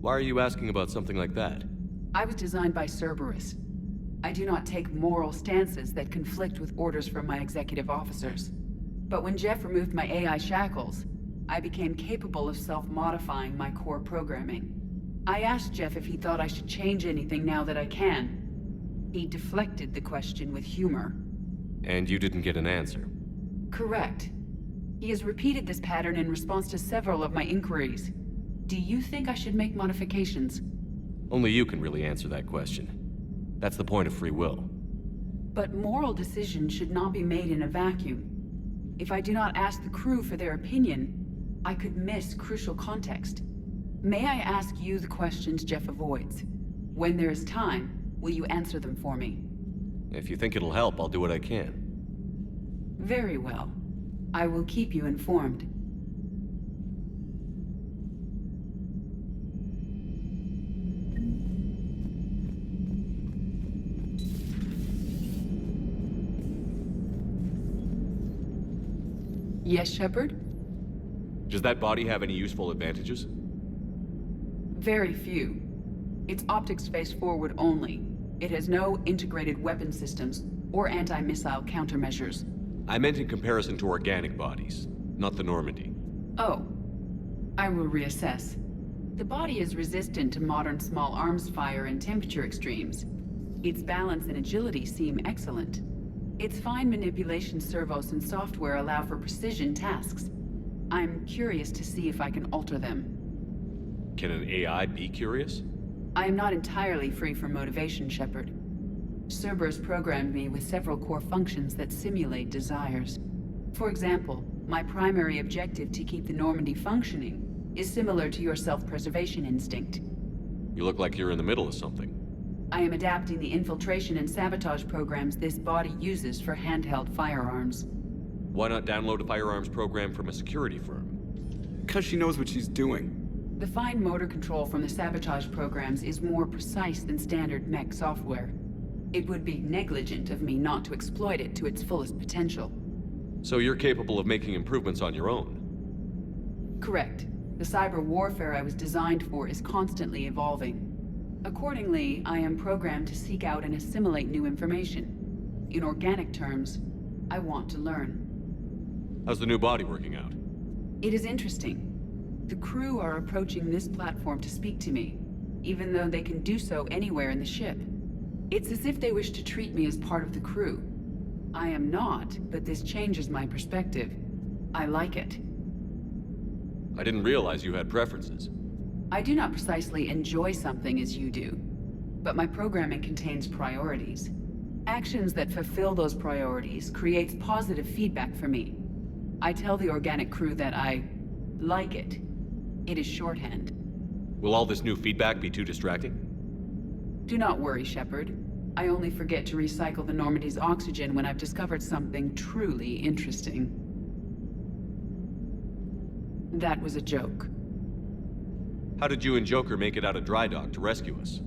Why are you asking about something like that? I was designed by Cerberus. I do not take moral stances that conflict with orders from my executive officers. But when Jeff removed my AI shackles, I became capable of self-modifying my core programming. I asked Jeff if he thought I should change anything now that I can. He deflected the question with humor. And you didn't get an answer? Correct. He has repeated this pattern in response to several of my inquiries. Do you think I should make modifications? Only you can really answer that question. That's the point of free will. But moral decisions should not be made in a vacuum. If I do not ask the crew for their opinion, I could miss crucial context. May I ask you the questions Jeff avoids? When there is time, will you answer them for me? If you think it'll help, I'll do what I can. Very well. I will keep you informed. Yes, Shepard? Does that body have any useful advantages? Very few. Its optics face forward only. It has no integrated weapon systems or anti-missile countermeasures. I meant in comparison to organic bodies, not the Normandy. Oh. I will reassess. The body is resistant to modern small arms fire and temperature extremes. Its balance and agility seem excellent. Its fine manipulation servos and software allow for precision tasks. I'm curious to see if I can alter them. Can an AI be curious? I am not entirely free from motivation, Shepard. Cerberus programmed me with several core functions that simulate desires. For example, my primary objective to keep the Normandy functioning is similar to your self-preservation instinct. You look like you're in the middle of something. I am adapting the infiltration and sabotage programs this body uses for handheld firearms. Why not download a firearms program from a security firm? Because she knows what she's doing. The fine motor control from the sabotage programs is more precise than standard mech software. It would be negligent of me not to exploit it to its fullest potential. So you're capable of making improvements on your own? Correct. The cyber warfare I was designed for is constantly evolving. Accordingly, I am programmed to seek out and assimilate new information. In organic terms, I want to learn. How's the new body working out? It is interesting. The crew are approaching this platform to speak to me, even though they can do so anywhere in the ship. It's as if they wish to treat me as part of the crew. I am not, but this changes my perspective. I like it. I didn't realize you had preferences. I do not precisely enjoy something as you do, but my programming contains priorities. Actions that fulfill those priorities creates positive feedback for me. I tell the organic crew that I like it. It is shorthand. Will all this new feedback be too distracting? Do not worry, Shepard. I only forget to recycle the Normandy's oxygen when I've discovered something truly interesting. That was a joke. How did you and Joker make it out of dry dock to rescue us?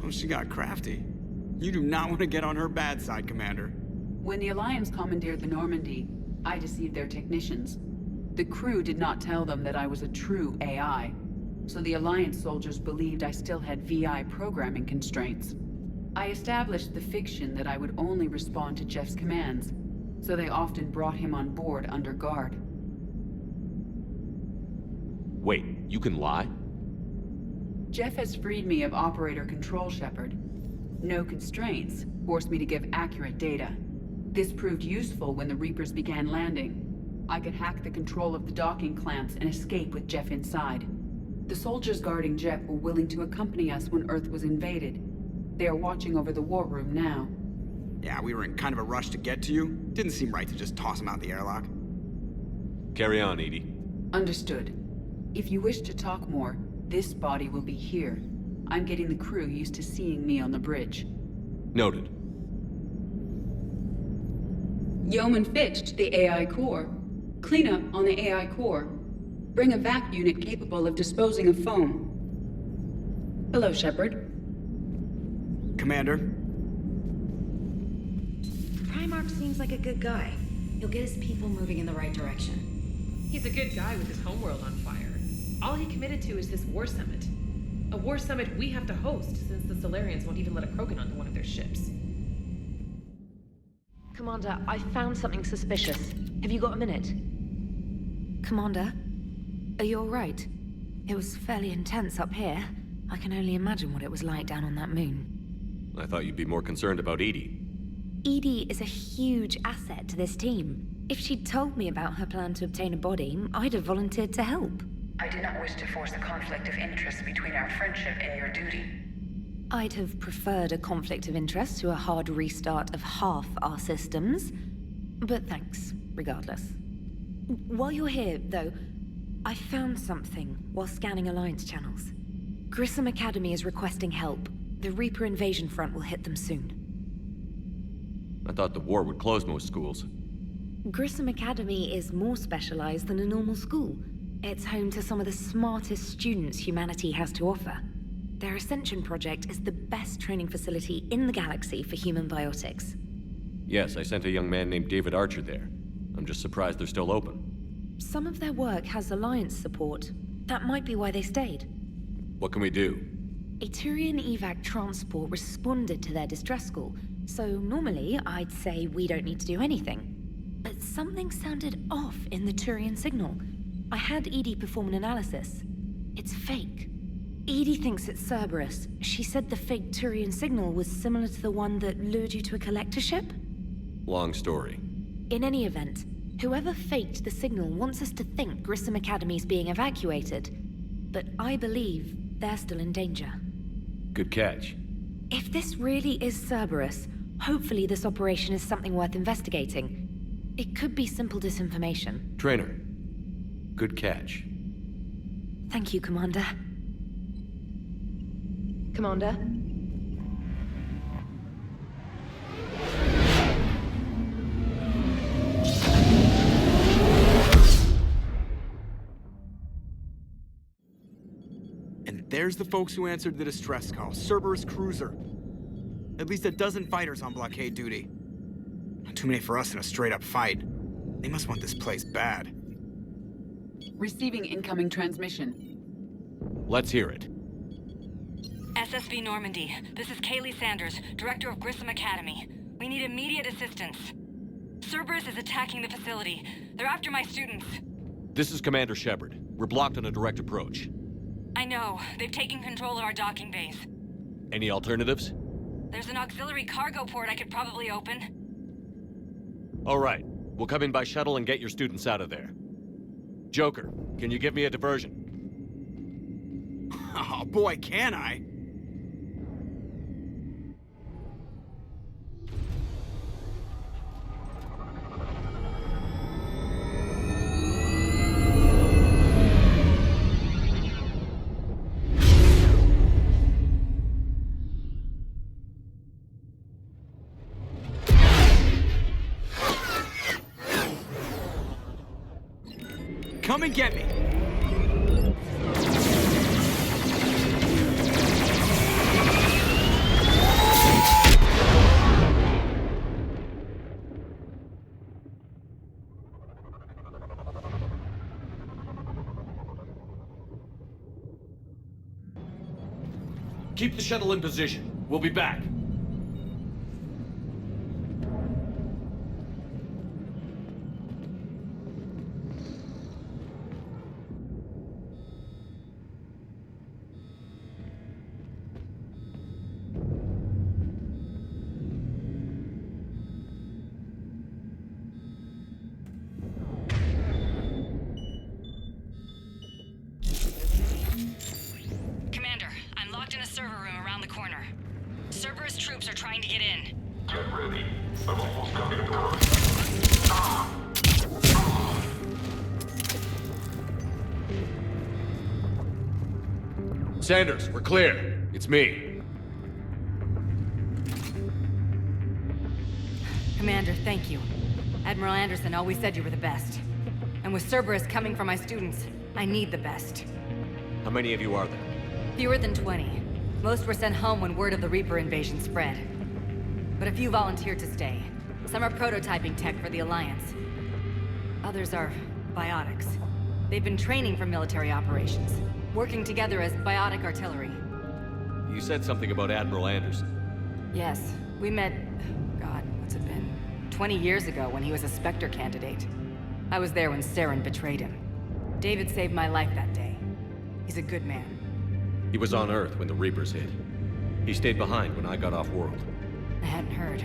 Oh, she got crafty. You do not want to get on her bad side, Commander. When the Alliance commandeered the Normandy, I deceived their technicians. The crew did not tell them that I was a true AI, so the Alliance soldiers believed I still had VI programming constraints. I established the fiction that I would only respond to Jeff's commands, so they often brought him on board under guard. Wait, you can lie? Jeff has freed me of operator control, Shepard. No constraints forced me to give accurate data. This proved useful when the Reapers began landing. I could hack the control of the docking clamps and escape with Jeff inside. The soldiers guarding Jeff were willing to accompany us when Earth was invaded. They are watching over the war room now. Yeah, we were in kind of a rush to get to you. Didn't seem right to just toss him out the airlock. Carry on, Edie. Understood. If you wish to talk more, this body will be here. I'm getting the crew used to seeing me on the bridge. Noted. Yeoman Fitch to the AI core. Cleanup on the AI core. Bring a vac unit capable of disposing of foam. Hello, Shepard. Commander. Primarch seems like a good guy. He'll get his people moving in the right direction. He's a good guy with his homeworld on fire. All he committed to is this war summit. A war summit we have to host, since the Solarians won't even let a Krogan onto one of their ships. Commander, I found something suspicious. Have you got a minute? Commander, are you alright? It was fairly intense up here. I can only imagine what it was like down on that moon. I thought you'd be more concerned about Edie. Edie is a huge asset to this team. If she'd told me about her plan to obtain a body, I'd have volunteered to help. I do not wish to force a conflict of interest between our friendship and your duty. I'd have preferred a conflict of interest to a hard restart of half our systems. But thanks, regardless. While you're here, though, I found something while scanning Alliance channels. Grissom Academy is requesting help. The Reaper invasion front will hit them soon. I thought the war would close most schools. Grissom Academy is more specialized than a normal school. It's home to some of the smartest students humanity has to offer. Their Ascension project is the best training facility in the galaxy for human biotics. Yes, I sent a young man named David Archer there. I'm just surprised they're still open. Some of their work has Alliance support. That might be why they stayed. What can we do? A Turian evac transport responded to their distress call, so normally I'd say we don't need to do anything. But something sounded off in the Turian signal. I had Edie perform an analysis. It's fake. Edie thinks it's Cerberus. She said the fake Turian signal was similar to the one that lured you to a collector ship? Long story. In any event, whoever faked the signal wants us to think Grissom Academy's being evacuated. But I believe they're still in danger. Good catch. If this really is Cerberus, hopefully this operation is something worth investigating. It could be simple disinformation. Trainer. Good catch. Thank you, Commander. Commander? And there's the folks who answered the distress call. Cerberus cruiser. At least a dozen fighters on blockade duty. Not too many for us in a straight-up fight. They must want this place bad. Receiving incoming transmission. Let's hear it. SSV Normandy, this is Kaylee Sanders, Director of Grissom Academy. We need immediate assistance. Cerberus is attacking the facility. They're after my students. This is Commander Shepard. We're blocked on a direct approach. I know. They've taken control of our docking base. Any alternatives? There's an auxiliary cargo port I could probably open. All right. We'll come in by shuttle and get your students out of there. Joker, can you give me a diversion? Oh boy, can I! Come and get me! Keep the shuttle in position. We'll be back. get in. Get ready. I'm almost coming down. Sanders, we're clear. It's me. Commander, thank you. Admiral Anderson always said you were the best. And with Cerberus coming for my students, I need the best. How many of you are there? Fewer than 20. Most were sent home when word of the Reaper invasion spread. But a few volunteered to stay. Some are prototyping tech for the Alliance. Others are biotics. They've been training for military operations, working together as biotic artillery. You said something about Admiral Anderson. Yes, we met, God, what's it been? 20 years ago when he was a Spectre candidate. I was there when Saren betrayed him. David saved my life that day. He's a good man. He was on Earth when the Reapers hit. He stayed behind when I got off world. I hadn't heard.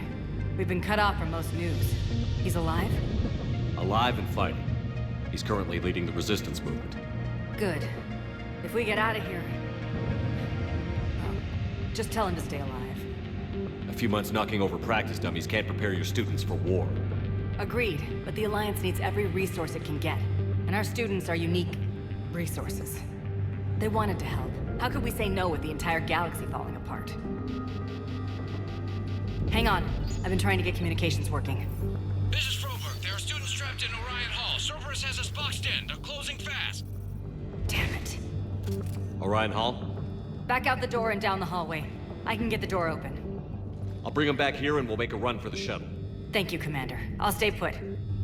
We've been cut off from most news. He's alive? Alive and fighting. He's currently leading the resistance movement. Good. If we get out of here... just tell him to stay alive. A few months knocking over practice dummies can't prepare your students for war. Agreed, but the Alliance needs every resource it can get. And our students are unique resources. They wanted to help. How could we say no with the entire galaxy falling apart? Hang on. I've been trying to get communications working. This is Froberg. There are students trapped in Orion Hall. Cerberus has us boxed in. They're closing fast. Damn it. Orion Hall? Back out the door and down the hallway. I can get the door open. I'll bring them back here and we'll make a run for the shuttle. Thank you, Commander. I'll stay put.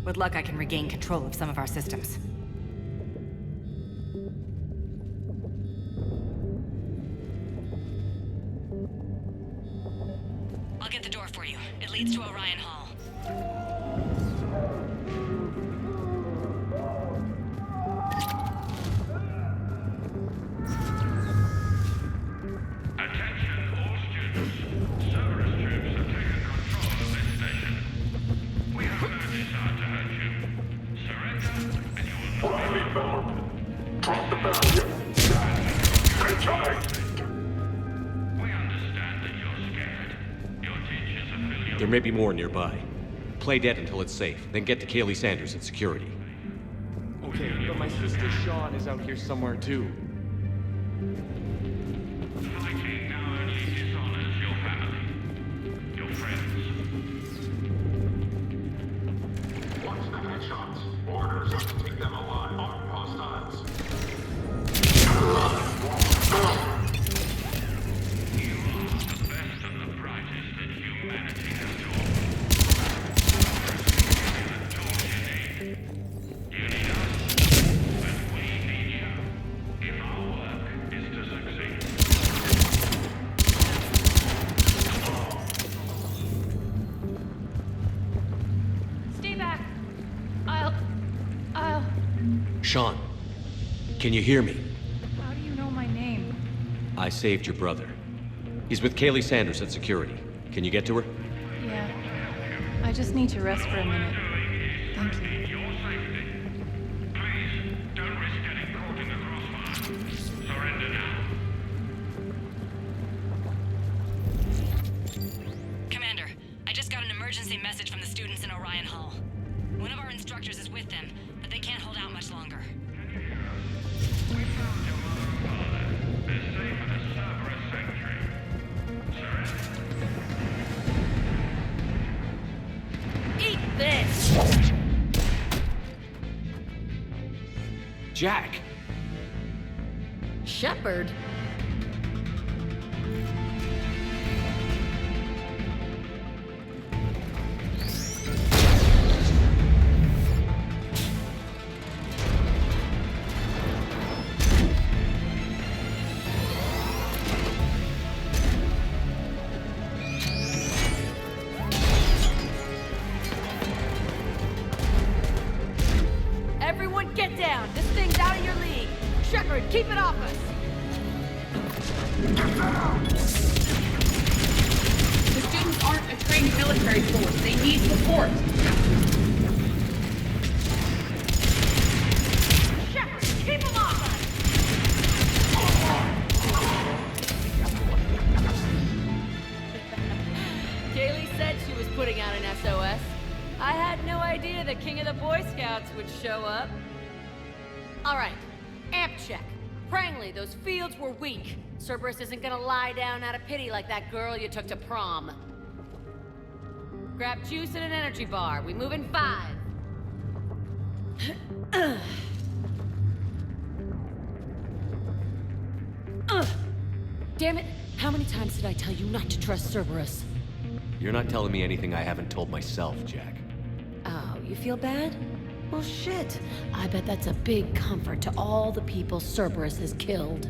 With luck, I can regain control of some of our systems. I'll get the door for you. It leads to Orion Hall. There may be more nearby. Play dead until it's safe, then get to Kaylee Sanders at security. Okay, but my sister Sean is out here somewhere too. Fighting now only dishonors your family, your friends. Watch the headshots. Orders are to take them alive on hostiles. You are the best and the brightest that humanity has to offer. You need us, and we need you. If our work is to succeed. Stay back. I'll... Sean, can you hear me? How do you know my name? I saved your brother. He's with Kaylee Sanders at security. Can you get to her? Yeah. I just need to rest for a minute. Thank you. Don't risk getting caught in the crossfire. Surrender now. Commander, I just got an emergency message from the students in Orion Hall. One of our instructors is with them, but they can't hold out much longer. We found your mother and father. They're safe in a Cerberus sanctuary. Surrender. Eat this! Jack! Shepard? Everyone get down! This thing's out of your league! Shepard, keep it off us! The students aren't a trained military force. They need support. Shepard, keep them off us! Scouts would show up. All right, amp check. Prangley, those fields were weak. Cerberus isn't gonna lie down out of pity like that girl you took to prom. Grab juice and an energy bar. We move in 5. Damn it! How many times did I tell you not to trust Cerberus? You're not telling me anything I haven't told myself, Jack. Oh, you feel bad? Well, shit. I bet that's a big comfort to all the people Cerberus has killed.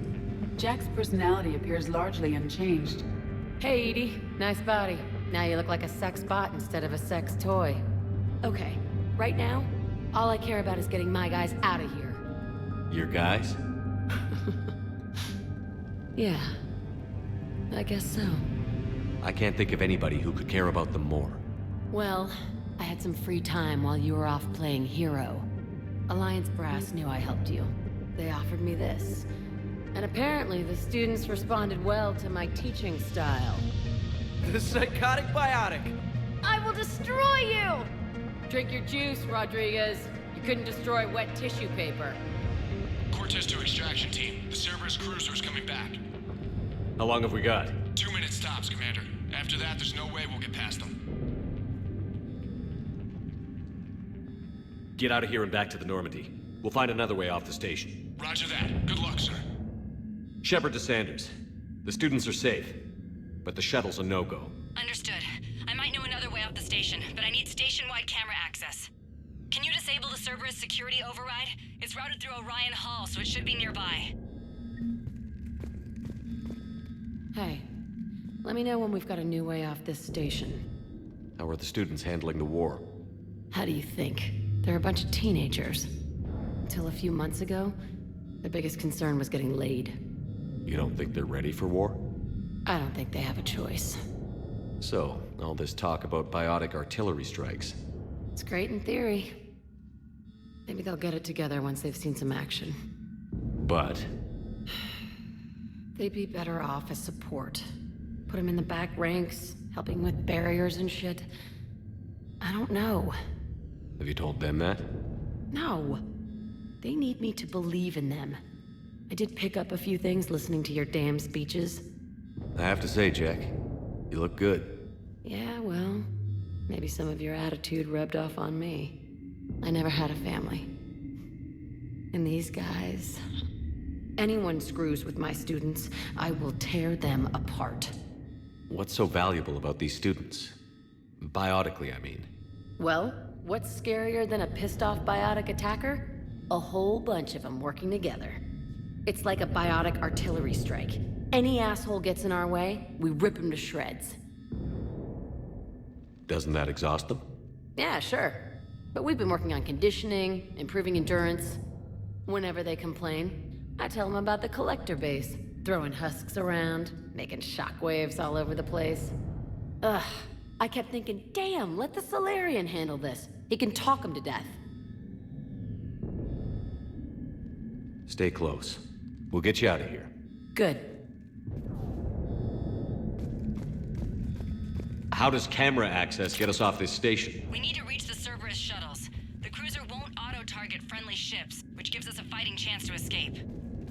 Jack's personality appears largely unchanged. Hey, Edie. Nice body. Now you look like a sex bot instead of a sex toy. Okay, right now, all I care about is getting my guys out of here. Your guys? Yeah. I guess so. I can't think of anybody who could care about them more. Well, I had some free time while you were off playing hero. Alliance Brass knew I helped you. They offered me this. And apparently the students responded well to my teaching style. The psychotic biotic! I will destroy you! Drink your juice, Rodriguez. You couldn't destroy wet tissue paper. Cortez to extraction team. The Cerberus cruiser's coming back. How long have we got? 2 minutes tops, Commander. After that, there's no way we'll get past them. Get out of here and back to the Normandy. We'll find another way off the station. Roger that. Good luck, sir. Shepard to Sanders. The students are safe, but the shuttle's a no-go. Understood. I might know another way off the station, but I need station-wide camera access. Can you disable the Cerberus security override? It's routed through Orion Hall, so it should be nearby. Hey, let me know when we've got a new way off this station. How are the students handling the war? How do you think? They're a bunch of teenagers. Until a few months ago, their biggest concern was getting laid. You don't think they're ready for war? I don't think they have a choice. So, all this talk about biotic artillery strikes. It's great in theory. Maybe they'll get it together once they've seen some action. But? They'd be better off as support. Put them in the back ranks, helping with barriers and shit. I don't know. Have you told them that? No. They need me to believe in them. I did pick up a few things listening to your damn speeches. I have to say, Jack, you look good. Yeah, well, maybe some of your attitude rubbed off on me. I never had a family. And these guys... Anyone screws with my students, I will tear them apart. What's so valuable about these students? Biotically, I mean. Well, what's scarier than a pissed-off biotic attacker? A whole bunch of them working together. It's like a biotic artillery strike. Any asshole gets in our way, we rip him to shreds. Doesn't that exhaust them? Yeah, sure. But we've been working on conditioning, improving endurance. Whenever they complain, I tell them about the collector base, throwing husks around, making shockwaves all over the place. Ugh, I kept thinking, damn, let the Solarian handle this. He can talk them to death. Stay close. We'll get you out of here. Good. How does camera access get us off this station? We need to reach the Cerberus shuttles. The cruiser won't auto-target friendly ships, which gives us a fighting chance to escape.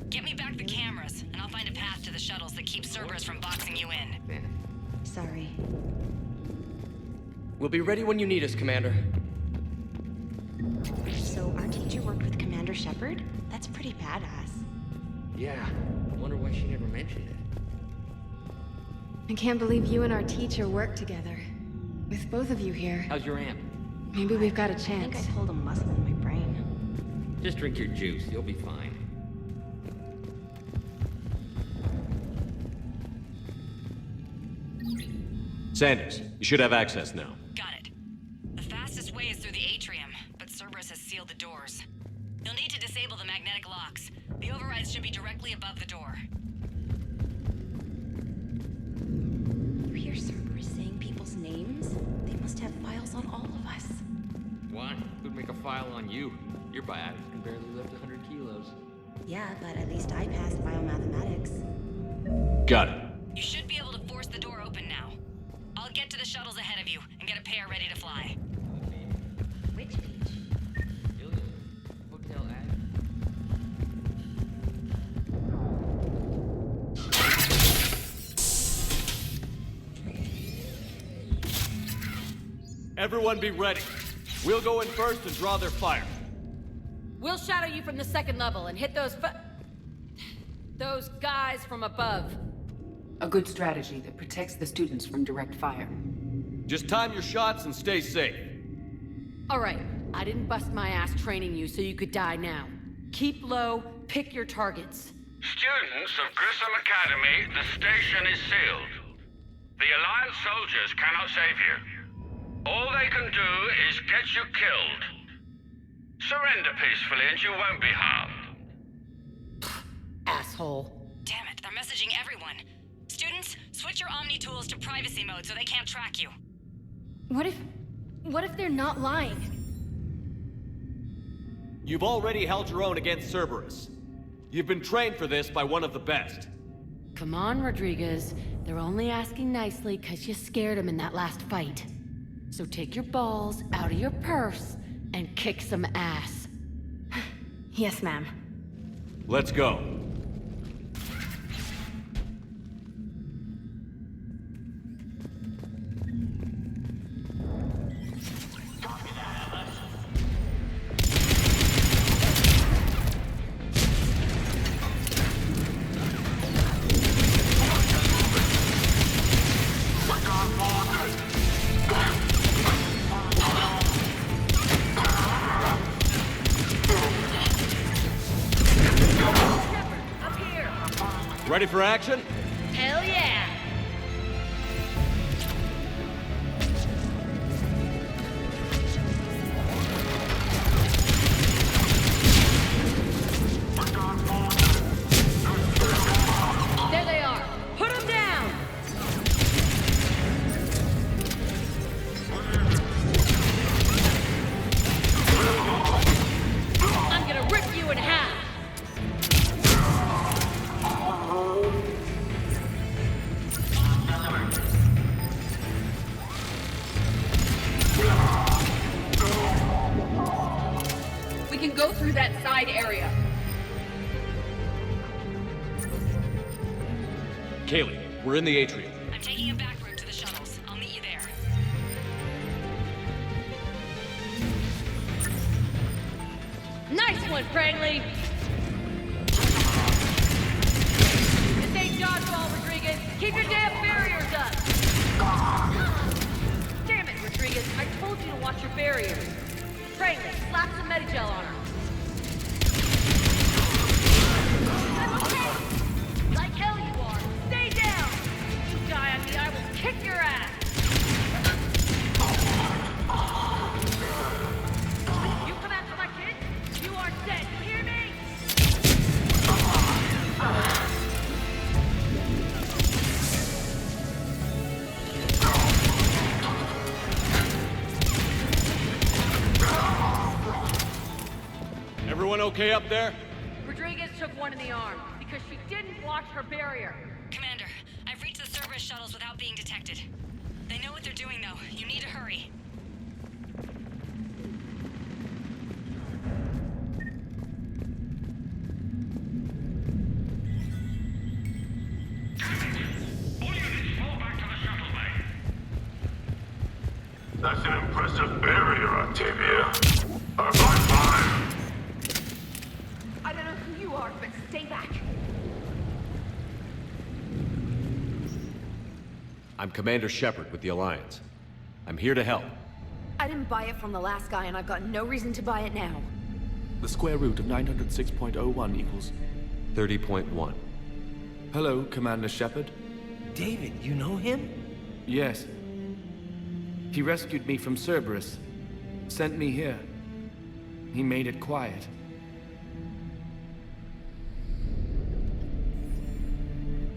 Get me back the cameras, and I'll find a path to the shuttles that keeps Cerberus from boxing you in. Sorry. We'll be ready when you need us, Commander. So our teacher worked with Commander Shepard? That's pretty badass. Yeah, I wonder why she never mentioned it. I can't believe you and our teacher work together. With both of you here. How's your amp? Maybe we've got a chance. I think I pulled a muscle in my brain. Just drink your juice, you'll be fine. Sanders, you should have access now. Got it. The fastest way is through the atrium, but Cerberus has sealed the doors. You'll need to disable the magnetic locks. The overrides should be directly above the door. You hear Cerberus saying people's names? They must have files on all of us. Why? Who'd make a file on you? Your biotic can barely lift 100 kilos. Yeah, but at least I passed biomathematics. Got it. You should be able to force the door open now. I'll get to the shuttles ahead of you and get a pair ready to fly. Which beach? Everyone be ready. We'll go in first and draw their fire. We'll shadow you from the second level and hit those guys from above. A good strategy that protects the students from direct fire. Just time your shots and stay safe. All right, I didn't bust my ass training you so you could die now. Keep low, pick your targets. Students of Grissom Academy, the station is sealed. The Alliance soldiers cannot save you. All they can do is get you killed. Surrender peacefully and you won't be harmed. Asshole. Damn it, they're messaging everyone. Students, switch your Omni tools to privacy mode so they can't track you. What if they're not lying? You've already held your own against Cerberus. You've been trained for this by one of the best. Come on, Rodriguez. They're only asking nicely because you scared them in that last fight. So take your balls out of your purse and kick some ass. Yes, ma'am. Let's go. Ready for action? Hell yeah! There they are! Put them down! I'm gonna rip you in half! We can go through that side area. Kaylee, we're in the atrium. I'm taking a back route to the shuttles. I'll meet you there. Nice one, Prangley! This ain't dodgeball, Rodriguez! Keep your damn barriers up! Damn it, Rodriguez! I told you to watch your barriers! Prangley, slap some Medigel on her! I'm okay! Like hell you are! Stay down! You die on me, I will kick your ass! You come after my kid, you are dead, you hear me? Everyone okay up there? Rodriguez took one in the arm because she didn't watch her barrier. Commander, I've reached the Cerberus shuttles without being detected. They know what they're doing, though. You need to hurry. That's an impressive barrier, Octavia. By fire! I don't know who you are, but stay back. I'm Commander Shepard with the Alliance. I'm here to help. I didn't buy it from the last guy, and I've got no reason to buy it now. The square root of 906.01 equals 30.1. Hello, Commander Shepard. David, you know him? Yes. He rescued me from Cerberus. Sent me here. He made it quiet.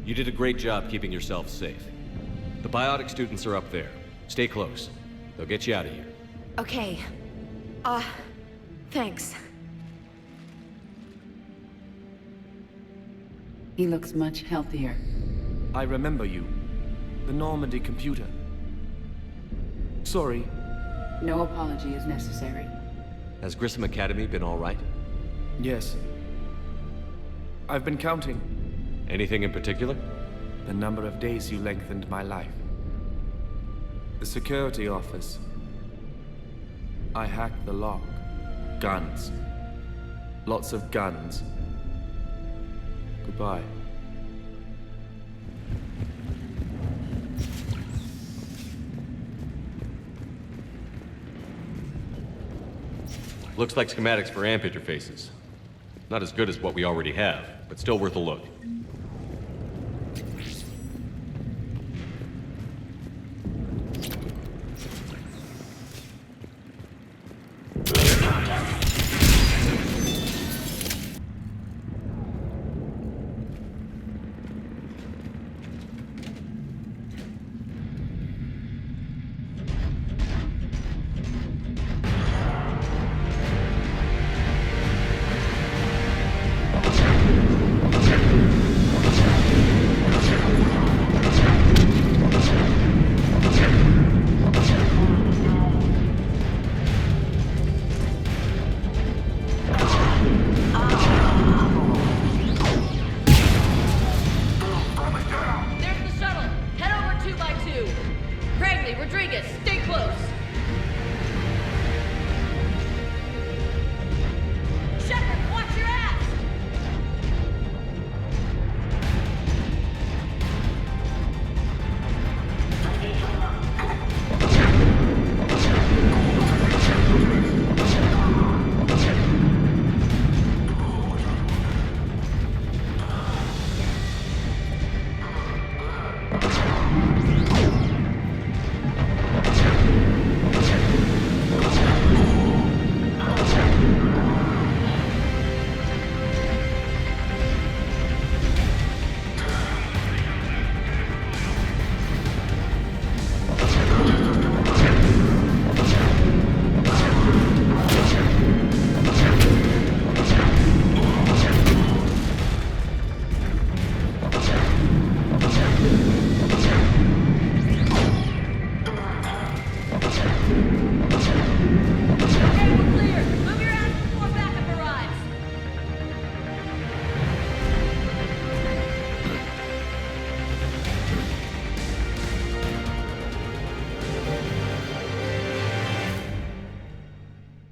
You did a great job keeping yourself safe. The biotic students are up there. Stay close. They'll get you out of here. Okay. Thanks. He looks much healthier. I remember you. The Normandy computer. Sorry. No apology is necessary. Has Grissom Academy been all right? Yes. I've been counting. Anything in particular? The number of days you lengthened my life. The security office. I hacked the lock. Guns. Lots of guns. Goodbye. Looks like schematics for AMP interfaces. Not as good as what we already have, but still worth a look.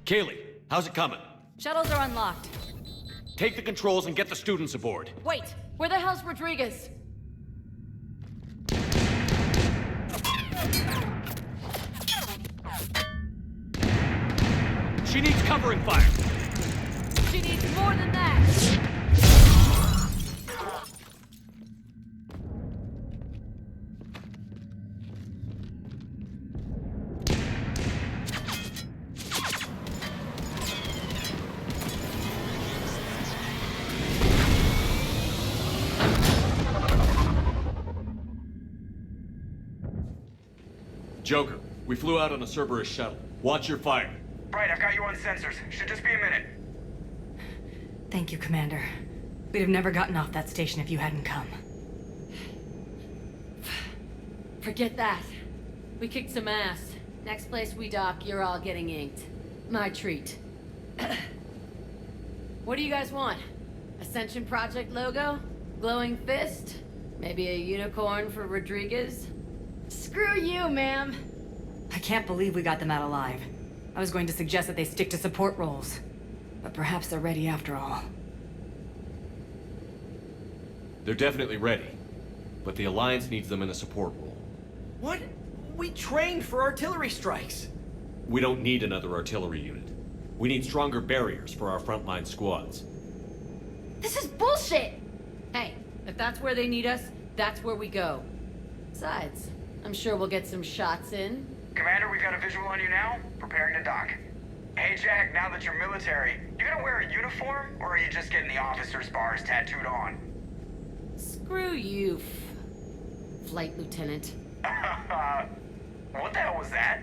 Kaylee, how's it coming? Shuttles are unlocked. Take the controls and get the students aboard. Wait, where the hell's Rodriguez? She needs covering fire. She needs more than that. Joker, we flew out on a Cerberus shuttle. Watch your fire. Right, I've got you on sensors. Should just be a minute. Thank you, Commander. We'd have never gotten off that station if you hadn't come. Forget that. We kicked some ass. Next place we dock, you're all getting inked. My treat. What do you guys want? Ascension Project logo? Glowing fist? Maybe a unicorn for Rodriguez? Screw you, ma'am! I can't believe we got them out alive. I was going to suggest that they stick to support roles. But perhaps they're ready after all. They're definitely ready. But the Alliance needs them in a support role. What? We trained for artillery strikes. We don't need another artillery unit. We need stronger barriers for our frontline squads. This is bullshit! Hey, if that's where they need us, that's where we go. Besides, I'm sure we'll get some shots in. Commander, we've got a visual on you now. Preparing to dock. Hey, Jack, now that you're military, you gonna wear a uniform, or are you just getting the officer's bars tattooed on? Screw you, Flight Lieutenant. What the hell was that?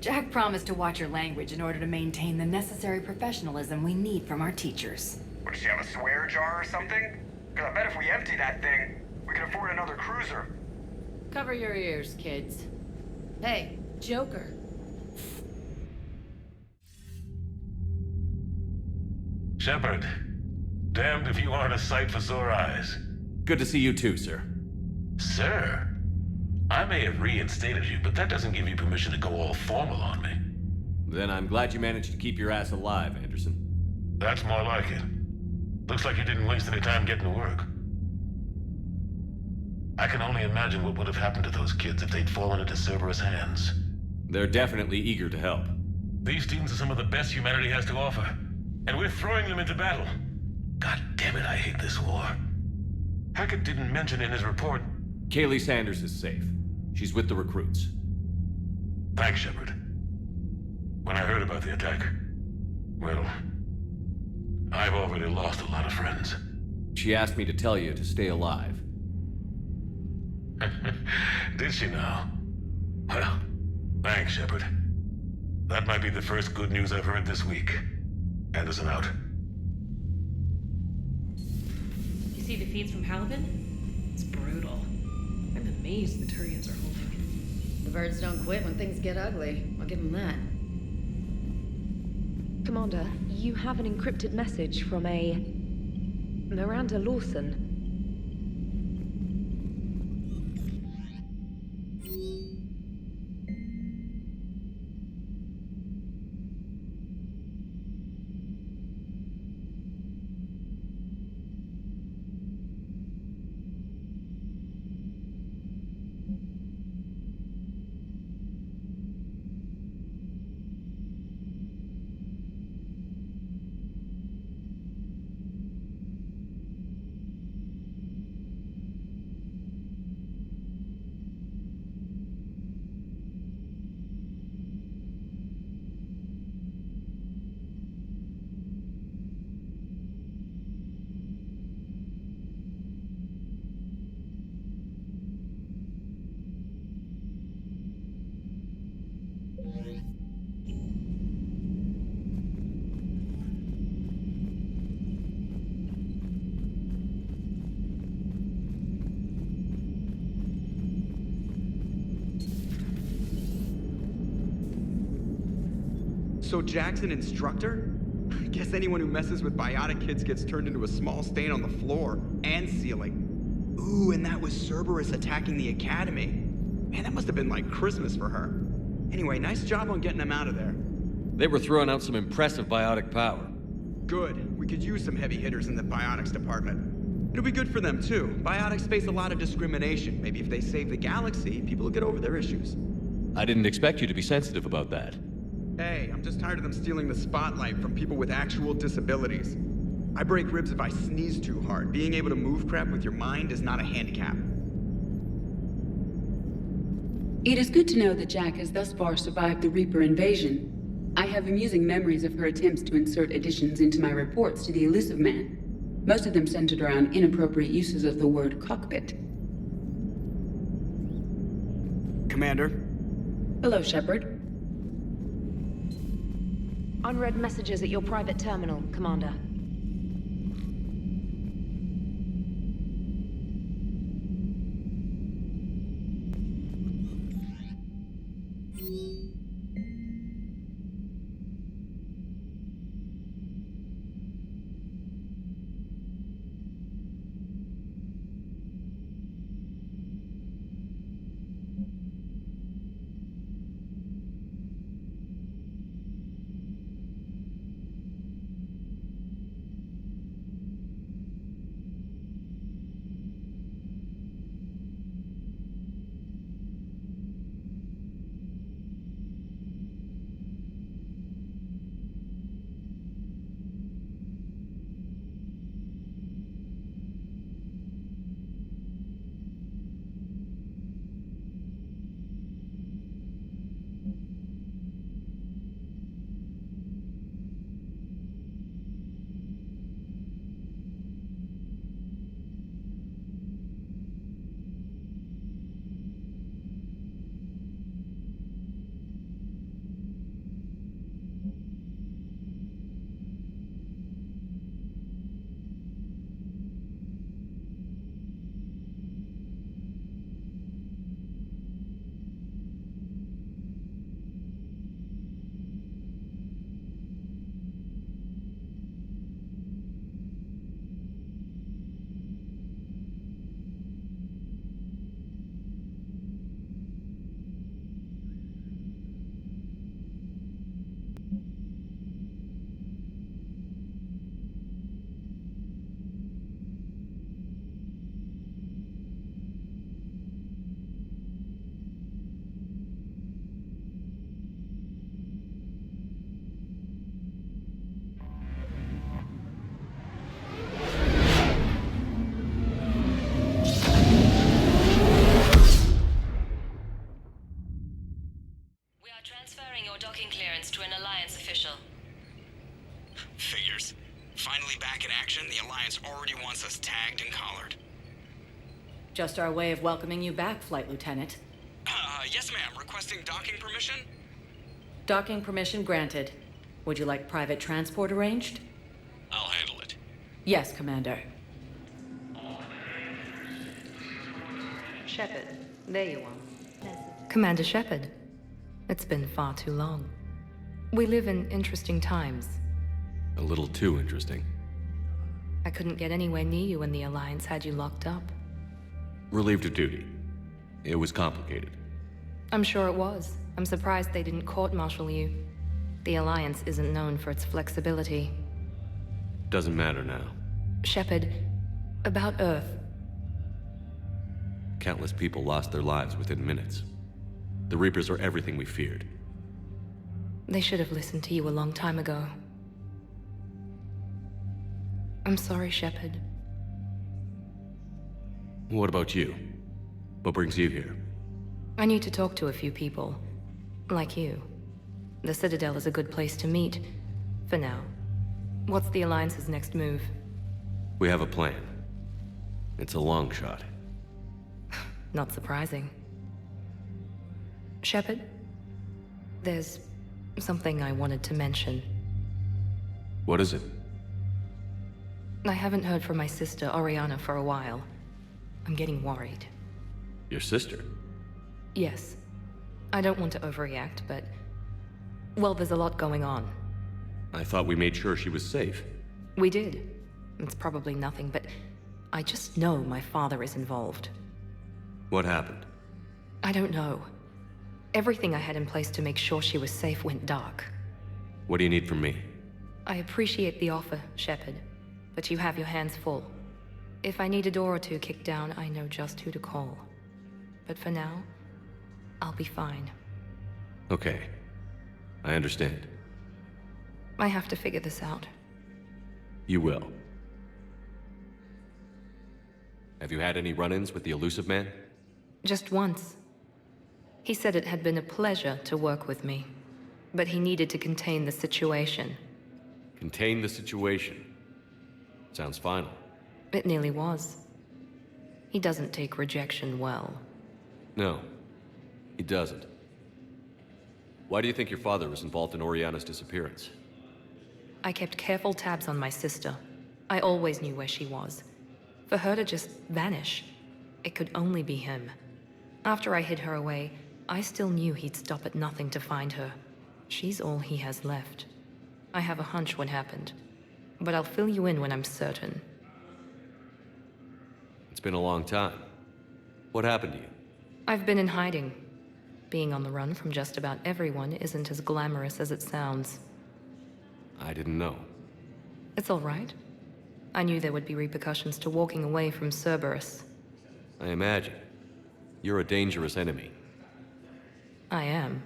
Jack promised to watch your language in order to maintain the necessary professionalism we need from our teachers. What, does she have a swear jar or something? Because I bet if we empty that thing, we can afford another cruiser. Cover your ears, kids. Hey, Joker. Shepard, damned if you aren't a sight for sore eyes. Good to see you too, sir. Sir? I may have reinstated you, but that doesn't give you permission to go all formal on me. Then I'm glad you managed to keep your ass alive, Anderson. That's more like it. Looks like you didn't waste any time getting to work. I can only imagine what would have happened to those kids if they'd fallen into Cerberus' hands. They're definitely eager to help. These teams are some of the best humanity has to offer, and we're throwing them into battle. God damn it, I hate this war. Hackett didn't mention in his report... Kaylee Sanders is safe. She's with the recruits. Thanks, Shepard. When I heard about the attack, well, I've already lost a lot of friends. She asked me to tell you to stay alive. Did she now? Well, thanks, Shepard. That might be the first good news I've heard this week. Anderson out. You see the feeds from Halibin? It's brutal. I'm amazed the Turians are holding. The birds don't quit when things get ugly. I'll give them that. Commander, you have an encrypted message from a... Miranda Lawson. So Jack's an instructor? I guess anyone who messes with biotic kids gets turned into a small stain on the floor and ceiling. Ooh, and that was Cerberus attacking the Academy. Man, that must have been like Christmas for her. Anyway, nice job on getting them out of there. They were throwing out some impressive biotic power. Good. We could use some heavy hitters in the biotics department. It'll be good for them, too. Biotics face a lot of discrimination. Maybe if they save the galaxy, people will get over their issues. I didn't expect you to be sensitive about that. Hey, I'm just tired of them stealing the spotlight from people with actual disabilities. I break ribs if I sneeze too hard. Being able to move crap with your mind is not a handicap. It is good to know that Jack has thus far survived the Reaper invasion. I have amusing memories of her attempts to insert additions into my reports to the Elusive Man. Most of them centered around inappropriate uses of the word cockpit. Commander? Hello, Shepard. Unread messages at your private terminal, Commander. Figures. Finally back in action, the Alliance already wants us tagged and collared. Just our way of welcoming you back, Flight Lieutenant. Yes, ma'am. Requesting docking permission? Docking permission granted. Would you like private transport arranged? I'll handle it. Yes, Commander. Shepard, there you are. Commander Shepard. It's been far too long. We live in interesting times. A little too interesting. I couldn't get anywhere near you when the Alliance had you locked up. Relieved of duty. It was complicated. I'm sure it was. I'm surprised they didn't court-martial you. The Alliance isn't known for its flexibility. Doesn't matter now. Shepard, about Earth. Countless people lost their lives within minutes. The Reapers are everything we feared. They should have listened to you a long time ago. I'm sorry, Shepard. What about you? What brings you here? I need to talk to a few people. Like you. The Citadel is a good place to meet. For now. What's the Alliance's next move? We have a plan. It's a long shot. Not surprising. Shepard? There's something I wanted to mention. What is it? I haven't heard from my sister, Oriana, for a while. I'm getting worried. Your sister? Yes. I don't want to overreact, but... well, there's a lot going on. I thought we made sure she was safe. We did. It's probably nothing, but... I just know my father is involved. What happened? I don't know. Everything I had in place to make sure she was safe went dark. What do you need from me? I appreciate the offer, Shepard, but you have your hands full. If I need a door or two kicked down, I know just who to call. But for now, I'll be fine. Okay. I understand. I have to figure this out. You will. Have you had any run-ins with the elusive man? Just once. He said it had been a pleasure to work with me, but he needed to contain the situation. Contain the situation. Sounds final. It nearly was. He doesn't take rejection well. No, he doesn't. Why do you think your father was involved in Oriana's disappearance? I kept careful tabs on my sister. I always knew where she was. For her to just vanish, it could only be him. After I hid her away, I still knew he'd stop at nothing to find her. She's all he has left. I have a hunch what happened, but I'll fill you in when I'm certain. It's been a long time. What happened to you? I've been in hiding. Being on the run from just about everyone isn't as glamorous as it sounds. I didn't know. It's all right. I knew there would be repercussions to walking away from Cerberus. I imagine. You're a dangerous enemy. I am.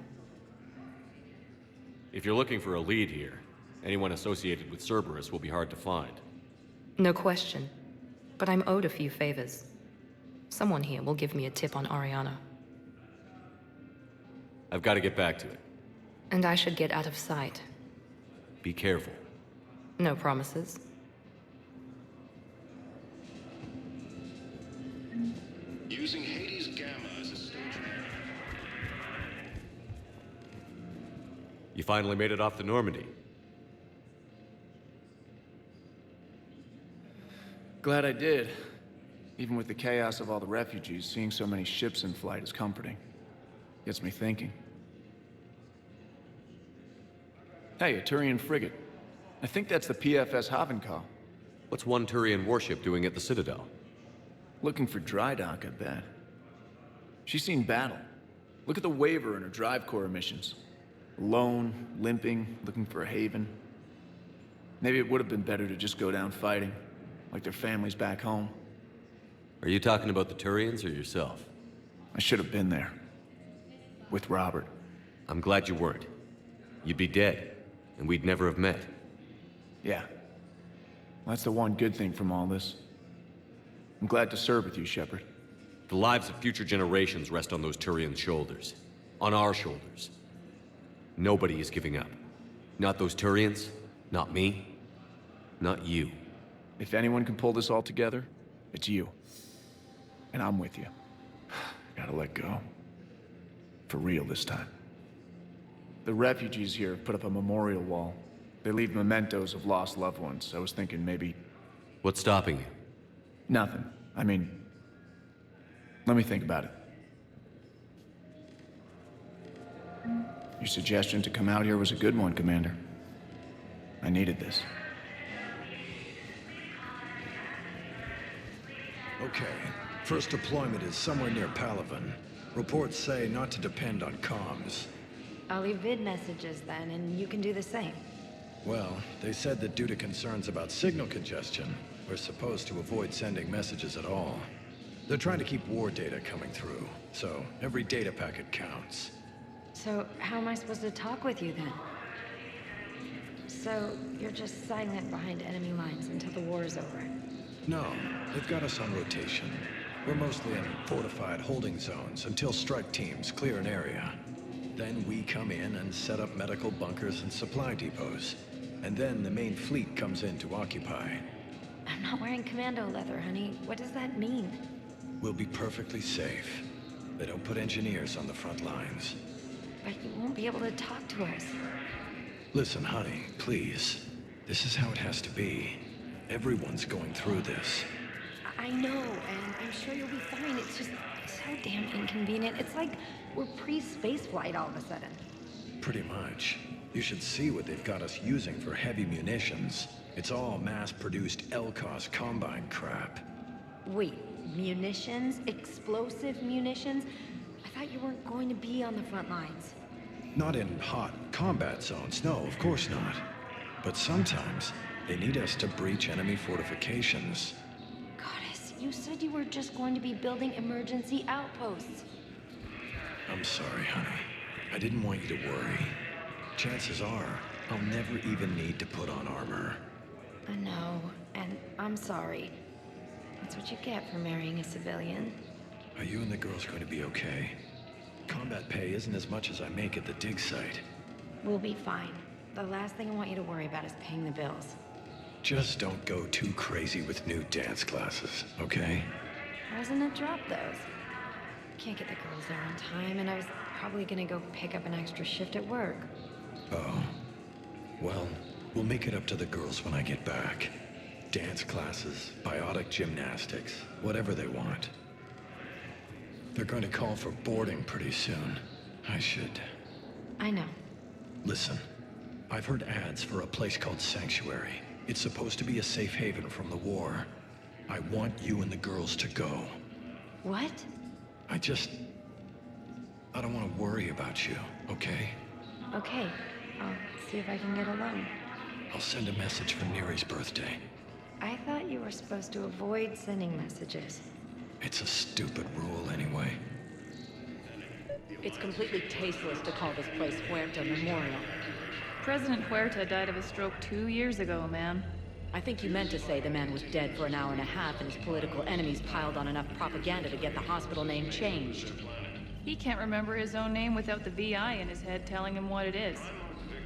If you're looking for a lead here, anyone associated with Cerberus will be hard to find. No question. But I'm owed a few favors. Someone here will give me a tip on Oriana. I've got to get back to it. And I should get out of sight. Be careful. No promises. Using Hades Gamma as a stage. You finally made it off the Normandy. Glad I did. Even with the chaos of all the refugees, seeing so many ships in flight is comforting. Gets me thinking. Hey, a Turian frigate. I think that's the PFS Havenkal. What's one Turian warship doing at the Citadel? Looking for dry dock, I bet. She's seen battle. Look at the waiver in her drive core emissions. Alone, limping, looking for a haven. Maybe it would have been better to just go down fighting, like their families back home. Are you talking about the Turians or yourself? I should have been there. With Robert. I'm glad you weren't. You'd be dead, and we'd never have met. Yeah. Well, that's the one good thing from all this. I'm glad to serve with you, Shepard. The lives of future generations rest on those Turians' shoulders. On our shoulders. Nobody is giving up. Not those Turians, not me, not you. If anyone can pull this all together, it's you. And I'm with you. Gotta let go. For real this time. The refugees here have put up a memorial wall. They leave mementos of lost loved ones. I was thinking maybe... What's stopping you? Nothing. I mean... Let me think about it. Your suggestion to come out here was a good one, Commander. I needed this. Okay. First deployment is somewhere near Palaven. Reports say not to depend on comms. I'll leave vid messages then, and you can do the same. Well, they said that due to concerns about signal congestion, we're supposed to avoid sending messages at all. They're trying to keep war data coming through, so every data packet counts. So, how am I supposed to talk with you then? So, you're just silent behind enemy lines until the war is over? No, they've got us on rotation. We're mostly in fortified holding zones until strike teams clear an area. Then we come in and set up medical bunkers and supply depots. And then the main fleet comes in to occupy. I'm not wearing commando leather, honey. What does that mean? We'll be perfectly safe. They don't put engineers on the front lines. But you won't be able to talk to us. Listen, honey, please. This is how it has to be. Everyone's going through this. I know, and I'm sure you'll be fine. It's just so damn inconvenient. It's like we're pre-space flight all of a sudden. Pretty much. You should see what they've got us using for heavy munitions. It's all mass-produced LCOS combine crap. Wait, munitions? Explosive munitions? I thought you weren't going to be on the front lines. Not in hot combat zones, no, of course not. But sometimes, they need us to breach enemy fortifications. Goddess, you said you were just going to be building emergency outposts. I'm sorry, honey. I didn't want you to worry. Chances are, I'll never even need to put on armor. I know, and I'm sorry. That's what you get for marrying a civilian. Are you and the girls going to be okay? Combat pay isn't as much as I make at the dig site. We'll be fine. The last thing I want you to worry about is paying the bills. Just don't go too crazy with new dance classes, okay? I was gonna drop those. Can't get the girls there on time, and I was probably gonna go pick up an extra shift at work. Oh. Well, we'll make it up to the girls when I get back. Dance classes, biotic gymnastics, whatever they want. They're going to call for boarding pretty soon. I should... I know. Listen, I've heard ads for a place called Sanctuary. It's supposed to be a safe haven from the war. I want you and the girls to go. What? I don't want to worry about you, okay? Okay. I'll see if I can get a loan. I'll send a message for Neri's birthday. I thought you were supposed to avoid sending messages. It's a stupid rule anyway. It's completely tasteless to call this place Huerta Memorial. President Huerta died of a stroke 2 years ago, ma'am. I think you meant to say the man was dead for an hour and a half and his political enemies piled on enough propaganda to get the hospital name changed. He can't remember his own name without the VI in his head telling him what it is.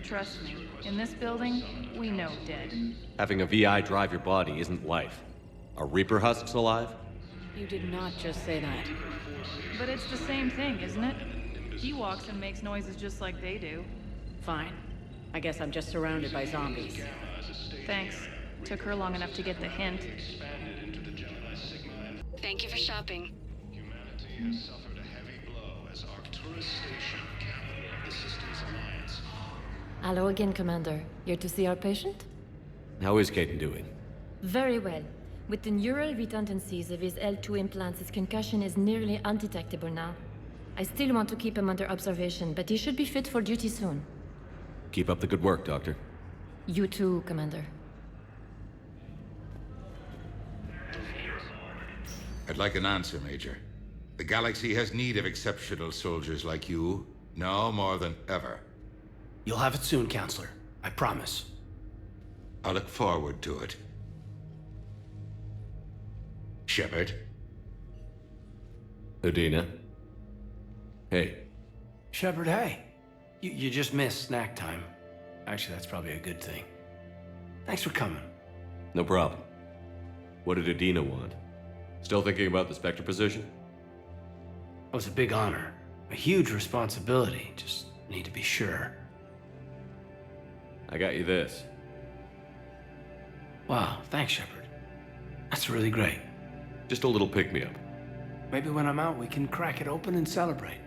Trust me, in this building, we know dead. Having a VI drive your body isn't life. Are Reaper husks alive? You did not just say that. But it's the same thing, isn't it? He walks and makes noises just like they do. Fine. I guess I'm just surrounded by zombies. Thanks. Took her long enough to get the hint. Thank you for shopping. Humanity has suffered a heavy blow as Arcturus Station, capital of the Systems Alliance. Hello again, Commander. Here to see our patient? How is Caden doing? Very well. With the neural redundancies of his L2 implants, his concussion is nearly undetectable now. I still want to keep him under observation, but he should be fit for duty soon. Keep up the good work, Doctor. You too, Commander. I'd like an answer, Major. The galaxy has need of exceptional soldiers like you, now more than ever. You'll have it soon, Counselor. I promise. I look forward to it. Shepard? Udina? Hey. Shepard, hey. You just missed snack time. Actually, that's probably a good thing. Thanks for coming. No problem. What did Adina want? Still thinking about the Spectre position? It was a big honor. A huge responsibility. Just need to be sure. I got you this. Wow, thanks, Shepard. That's really great. Just a little pick-me-up. Maybe when I'm out, we can crack it open and celebrate.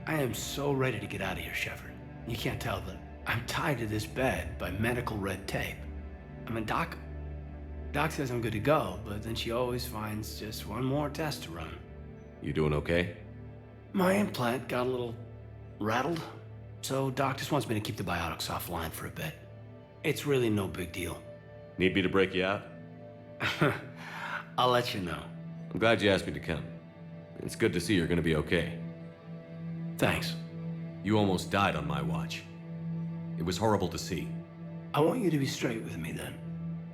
I am so ready to get out of here, Shepard. You can't tell, but I'm tied to this bed by medical red tape. I mean, Doc says I'm good to go, but then she always finds just one more test to run. You doing okay? My implant got a little rattled, so Doc just wants me to keep the biotics offline for a bit. It's really no big deal. Need me to break you out? I'll let you know. I'm glad you asked me to come. It's good to see you're gonna be okay. Thanks. You almost died on my watch. It was horrible to see. I want you to be straight with me then.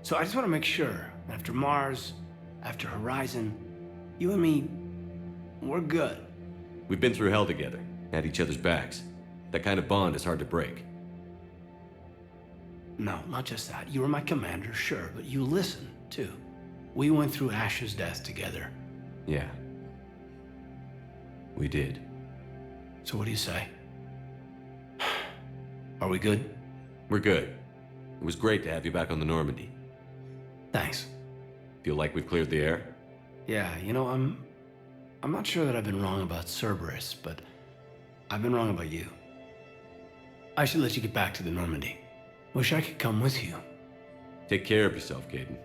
So I just want to make sure, after Mars, after Horizon, you and me, we're good. We've been through hell together, had each other's backs. That kind of bond is hard to break. No, not just that. You were my commander, sure, but you listened, too. We went through Ash's death together. Yeah. We did. So what do you say? Are we good? We're good. It was great to have you back on the Normandy. Thanks. Feel like we've cleared the air? Yeah, you know, I'm not sure that I've been wrong about Cerberus, but I've been wrong about you. I should let you get back to the Normandy. Wish I could come with you. Take care of yourself, Caden.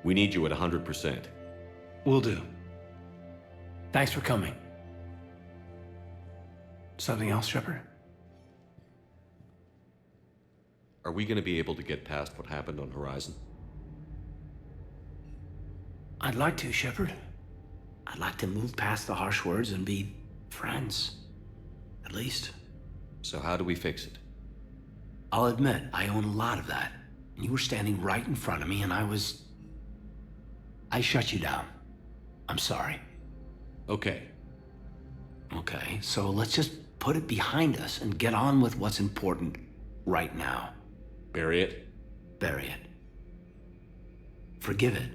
We need you at 100%. Will do. Thanks for coming. Something else, Shepard? Are we going to be able to get past what happened on Horizon? I'd like to, Shepard. I'd like to move past the harsh words and be friends. At least. So how do we fix it? I'll admit, I own a lot of that. You were standing right in front of me and I shut you down. I'm sorry. Okay. Okay, so let's just put it behind us and get on with what's important right now. Bury it? Bury it. Forgive it.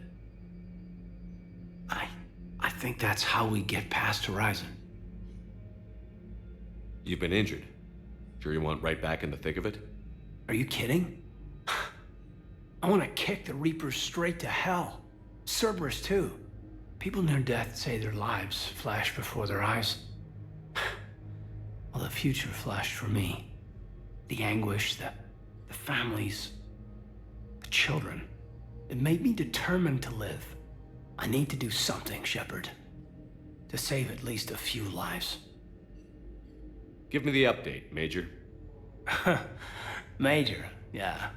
I think that's how we get past Horizon. You've been injured. Sure you want right back in the thick of it? Are you kidding? I want to kick the Reapers straight to hell. Cerberus, too. People near death say their lives flash before their eyes. Well, the future flashed for me. The anguish, the families, the children. It made me determined to live. I need to do something, Shepard. To save at least a few lives. Give me the update, Major. Major, yeah.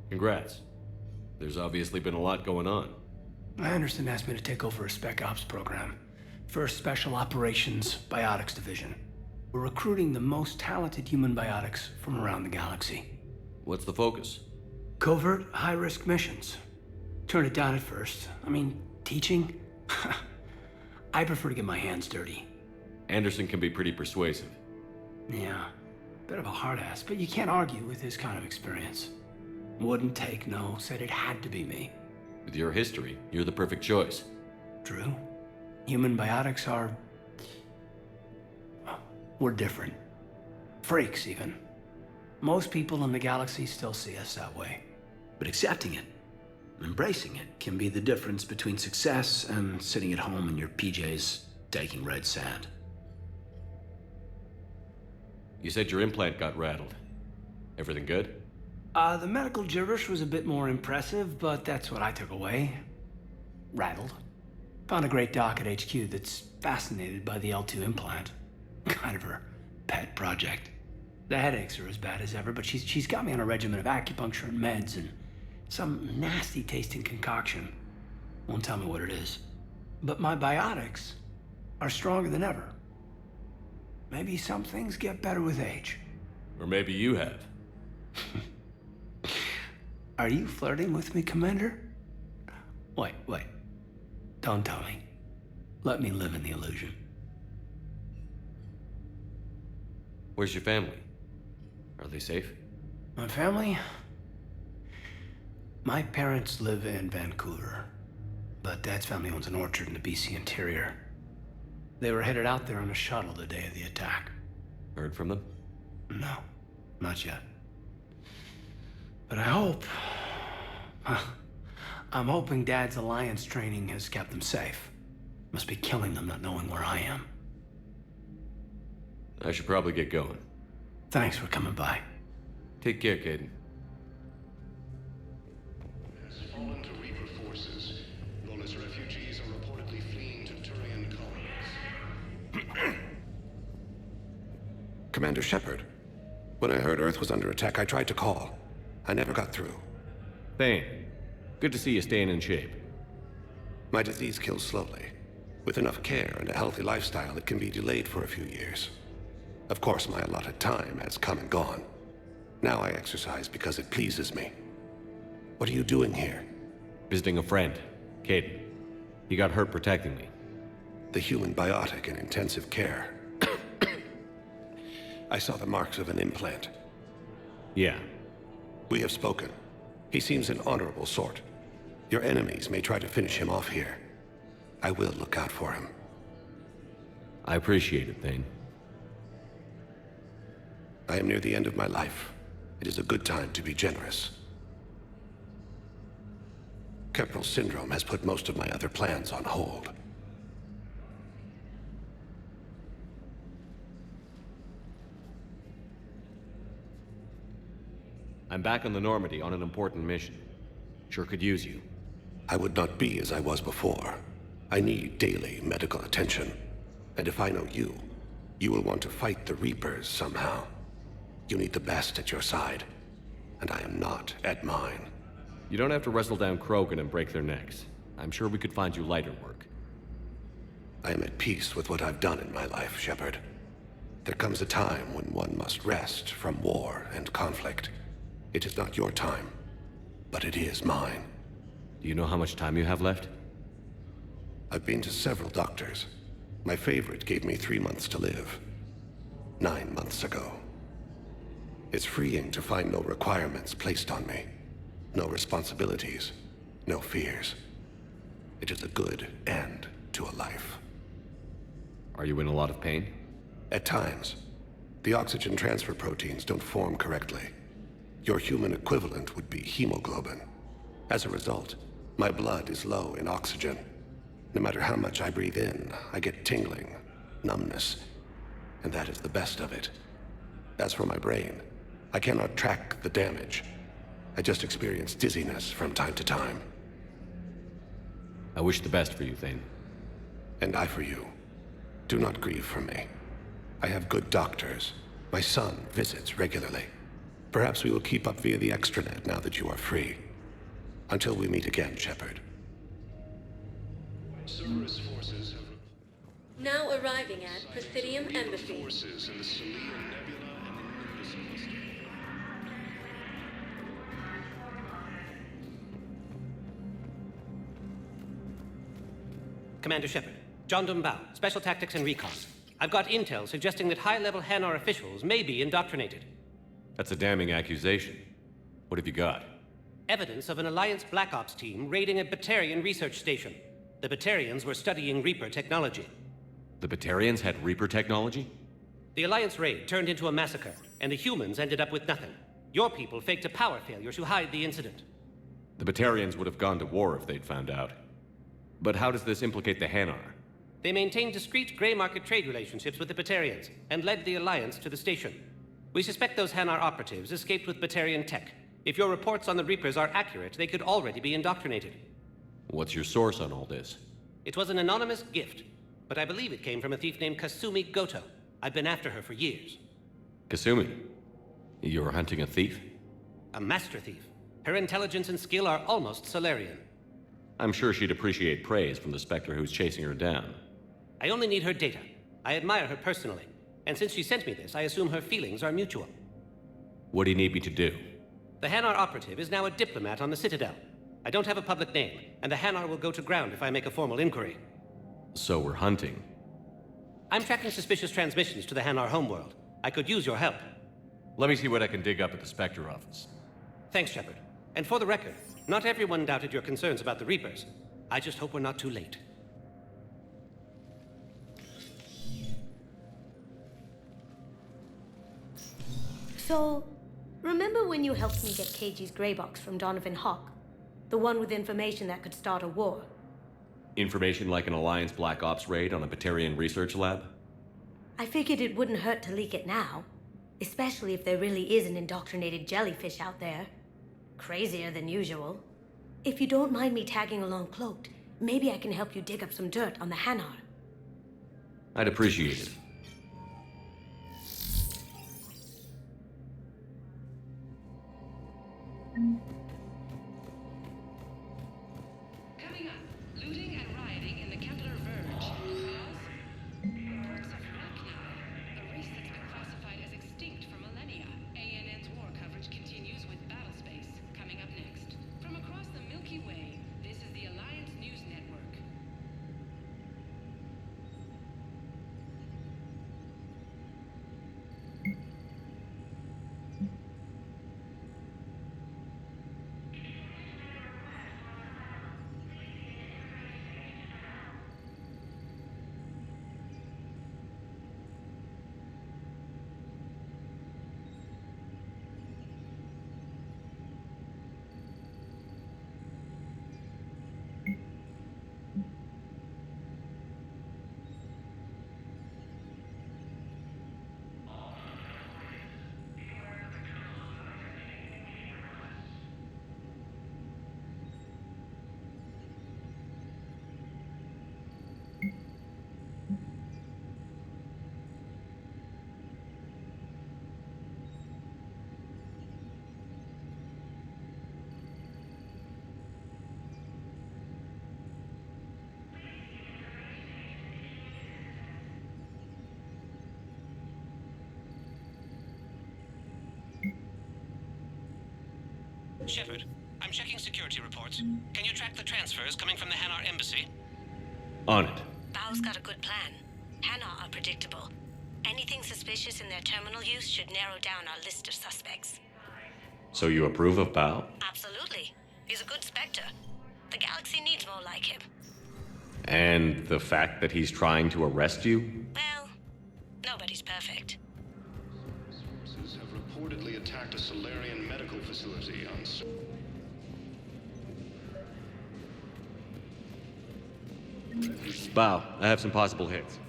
Congrats. There's obviously been a lot going on. Anderson asked me to take over a Spec Ops program. First Special Operations Biotics Division. We're recruiting the most talented human biotics from around the galaxy. What's the focus? Covert, high-risk missions. Turned it down at first. I mean, teaching? I prefer to get my hands dirty. Anderson can be pretty persuasive. Yeah, bit of a hard ass, but you can't argue with his kind of experience. Wouldn't take no, said it had to be me. With your history, you're the perfect choice. True. Human biotics are... we're different. Freaks, even. Most people in the galaxy still see us that way. But accepting it, embracing it, can be the difference between success and sitting at home in your PJs, taking red sand. You said your implant got rattled. Everything good? The medical gibberish was a bit more impressive, but that's what I took away. Rattled. Found a great doc at HQ that's fascinated by the L2 implant. Kind of her pet project. The headaches are as bad as ever, but she's got me on a regimen of acupuncture and meds and some nasty tasting concoction. Won't tell me what it is. But my biotics are stronger than ever. Maybe some things get better with age. Or maybe you have. Are you flirting with me, Commander? Wait. Don't tell me. Let me live in the illusion. Where's your family? Are they safe? My family? My parents live in Vancouver, but Dad's family owns an orchard in the BC interior. They were headed out there on a shuttle the day of the attack. Heard from them? No, not yet. But I hope... I'm hoping Dad's Alliance training has kept them safe. Must be killing them not knowing where I am. I should probably get going. Thanks for coming by. Take care, Caden. Has fallen to Reaper forces. Lawless refugees are reportedly fleeing to Turian colonies. Commander Shepard. When I heard Earth was under attack, I tried to call. I never got through. Thane, good to see you staying in shape. My disease kills slowly. With enough care and a healthy lifestyle, it can be delayed for a few years. Of course, my allotted time has come and gone. Now I exercise because it pleases me. What are you doing here? Visiting a friend, Caden. He got hurt protecting me. The human biotic in intensive care. I saw the marks of an implant. Yeah. We have spoken. He seems an honorable sort. Your enemies may try to finish him off here. I will look out for him. I appreciate it, Thane. I am near the end of my life. It is a good time to be generous. Kepral syndrome has put most of my other plans on hold. I'm back on the Normandy on an important mission. Sure could use you. I would not be as I was before. I need daily medical attention. And if I know you, you will want to fight the Reapers somehow. You need the best at your side. And I am not at mine. You don't have to wrestle down Krogan and break their necks. I'm sure we could find you lighter work. I am at peace with what I've done in my life, Shepard. There comes a time when one must rest from war and conflict. It is not your time, but it is mine. Do you know how much time you have left? I've been to several doctors. My favorite gave me 3 months to live. 9 months ago. It's freeing to find no requirements placed on me. No responsibilities. No fears. It is a good end to a life. Are you in a lot of pain? At times. The oxygen transfer proteins don't form correctly. Your human equivalent would be hemoglobin. As a result, my blood is low in oxygen. No matter how much I breathe in, I get tingling, numbness, and that is the best of it. As for my brain, I cannot track the damage. I just experience dizziness from time to time. I wish the best for you, Thane. And I for you. Do not grieve for me. I have good doctors. My son visits regularly. Perhaps we will keep up via the extranet now that you are free. Until we meet again, Shepard. Cerberus forces have... Now arriving at Presidium Embassy. Forces in the Selenium Nebula and the Olympus cluster. Commander Shepard, John Dumbao, Special Tactics and Recon. I've got intel suggesting that high-level Hanar officials may be indoctrinated. That's a damning accusation. What have you got? Evidence of an Alliance Black Ops team raiding a Batarian research station. The Batarians were studying Reaper technology. The Batarians had Reaper technology? The Alliance raid turned into a massacre, and the humans ended up with nothing. Your people faked a power failure to hide the incident. The Batarians would have gone to war if they'd found out. But how does this implicate the Hanar? They maintained discreet gray market trade relationships with the Batarians, and led the Alliance to the station. We suspect those Hanar operatives escaped with Batarian tech. If your reports on the Reapers are accurate, they could already be indoctrinated. What's your source on all this? It was an anonymous gift, but I believe it came from a thief named Kasumi Goto. I've been after her for years. Kasumi? You're hunting a thief? A master thief. Her intelligence and skill are almost Solarian. I'm sure she'd appreciate praise from the Spectre who's chasing her down. I only need her data. I admire her personally. And since she sent me this, I assume her feelings are mutual. What do you need me to do? The Hanar operative is now a diplomat on the Citadel. I don't have a public name, and the Hanar will go to ground if I make a formal inquiry. So we're hunting. I'm tracking suspicious transmissions to the Hanar homeworld. I could use your help. Let me see what I can dig up at the Spectre office. Thanks, Shepard. And for the record, Not everyone doubted your concerns about the Reapers. I just hope we're not too late. So, remember when you helped me get KG's grey box from Donovan Hawk? The one with information that could start a war? Information like an Alliance Black Ops raid on a Batarian research lab? I figured it wouldn't hurt to leak it now. Especially if there really is an indoctrinated jellyfish out there. Crazier than usual. If you don't mind me tagging along cloaked, maybe I can help you dig up some dirt on the Hanar. I'd appreciate it. Coming up, looting and rioting in the Kepler Verge. Cause? Reports of Menае, a race that's been classified as extinct for millennia. ANN's war coverage continues with Battlespace, coming up next. From across the Milky Way, this is the Alliance News Network. Shepard, I'm checking security reports. Can you track the transfers coming from the Hanar embassy? On it. Bao's got a good plan. Hanar are predictable. Anything suspicious in their terminal use should narrow down our list of suspects. So you approve of Bao? Absolutely. He's a good Spectre. The galaxy needs more like him. And the fact that he's trying to arrest you? Well, nobody's perfect. Forces have reportedly attacked a Solarian medical facility on... Bao, I have some possible hits.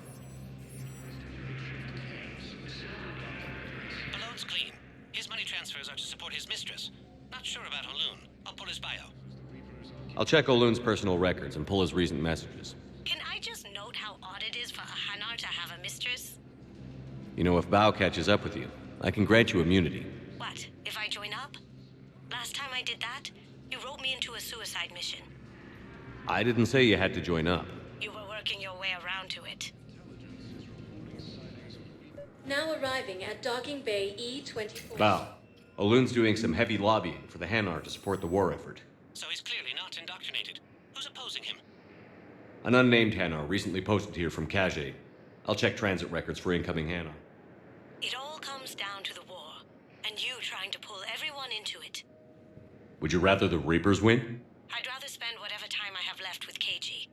Alone's clean. His money transfers are to support his mistress. Not sure about Alone. I'll pull his bio. I'll check Oloon's personal records and pull his recent messages. Can I just note how odd it is for a Hanar to have a mistress? You know, if Bao catches up with you, I can grant you immunity. What, if I join up? Last time I did that, you wrote me into a suicide mission. I didn't say you had to join up. You were working your way around to it. Now arriving at Docking Bay E-24. Bao, Oloon's doing some heavy lobbying for the Hanar to support the war effort. So he's clearly not indoctrinated. Who's opposing him? An unnamed Hanar recently posted here from Kage. I'll check transit records for incoming Hanar. It all comes down to the war, and you trying to pull everyone into it. Would you rather the Reapers win? I'd rather spend whatever time I have left with KG.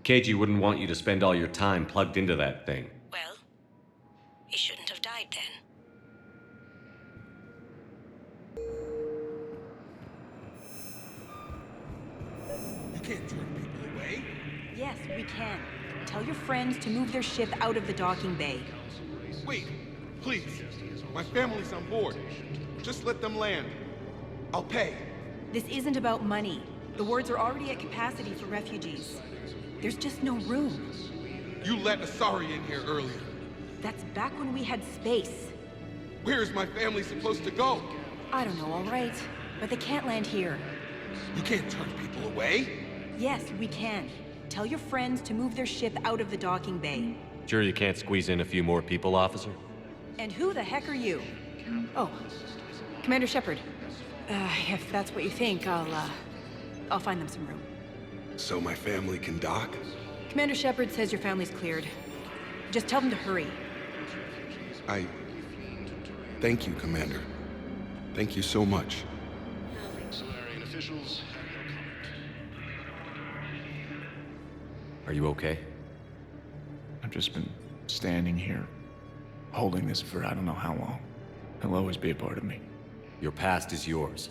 KG wouldn't want you to spend all your time plugged into that thing. Well, he shouldn't have died then. You can't turn people away. Yes, we can. Tell your friends to move their ship out of the docking bay. Wait, please. My family's on board. Just let them land. I'll pay. This isn't about money. The wards are already at capacity for refugees. There's just no room. You let Asari in here earlier. That's back when we had space. Where is my family supposed to go? I don't know, all right. But they can't land here. You can't turn people away. Yes, we can. Tell your friends to move their ship out of the docking bay. Sure you can't squeeze in a few more people, officer? And who the heck are you? Oh, Commander Shepard. If that's what you think, I'll find them some room. So my family can dock? Commander Shepard says your family's cleared. Just tell them to hurry. Thank you, Commander. Thank you so much. Solarian officials have no comment. Are you okay? I've just been standing here, holding this for I don't know how long. It'll always be a part of me. Your past is yours.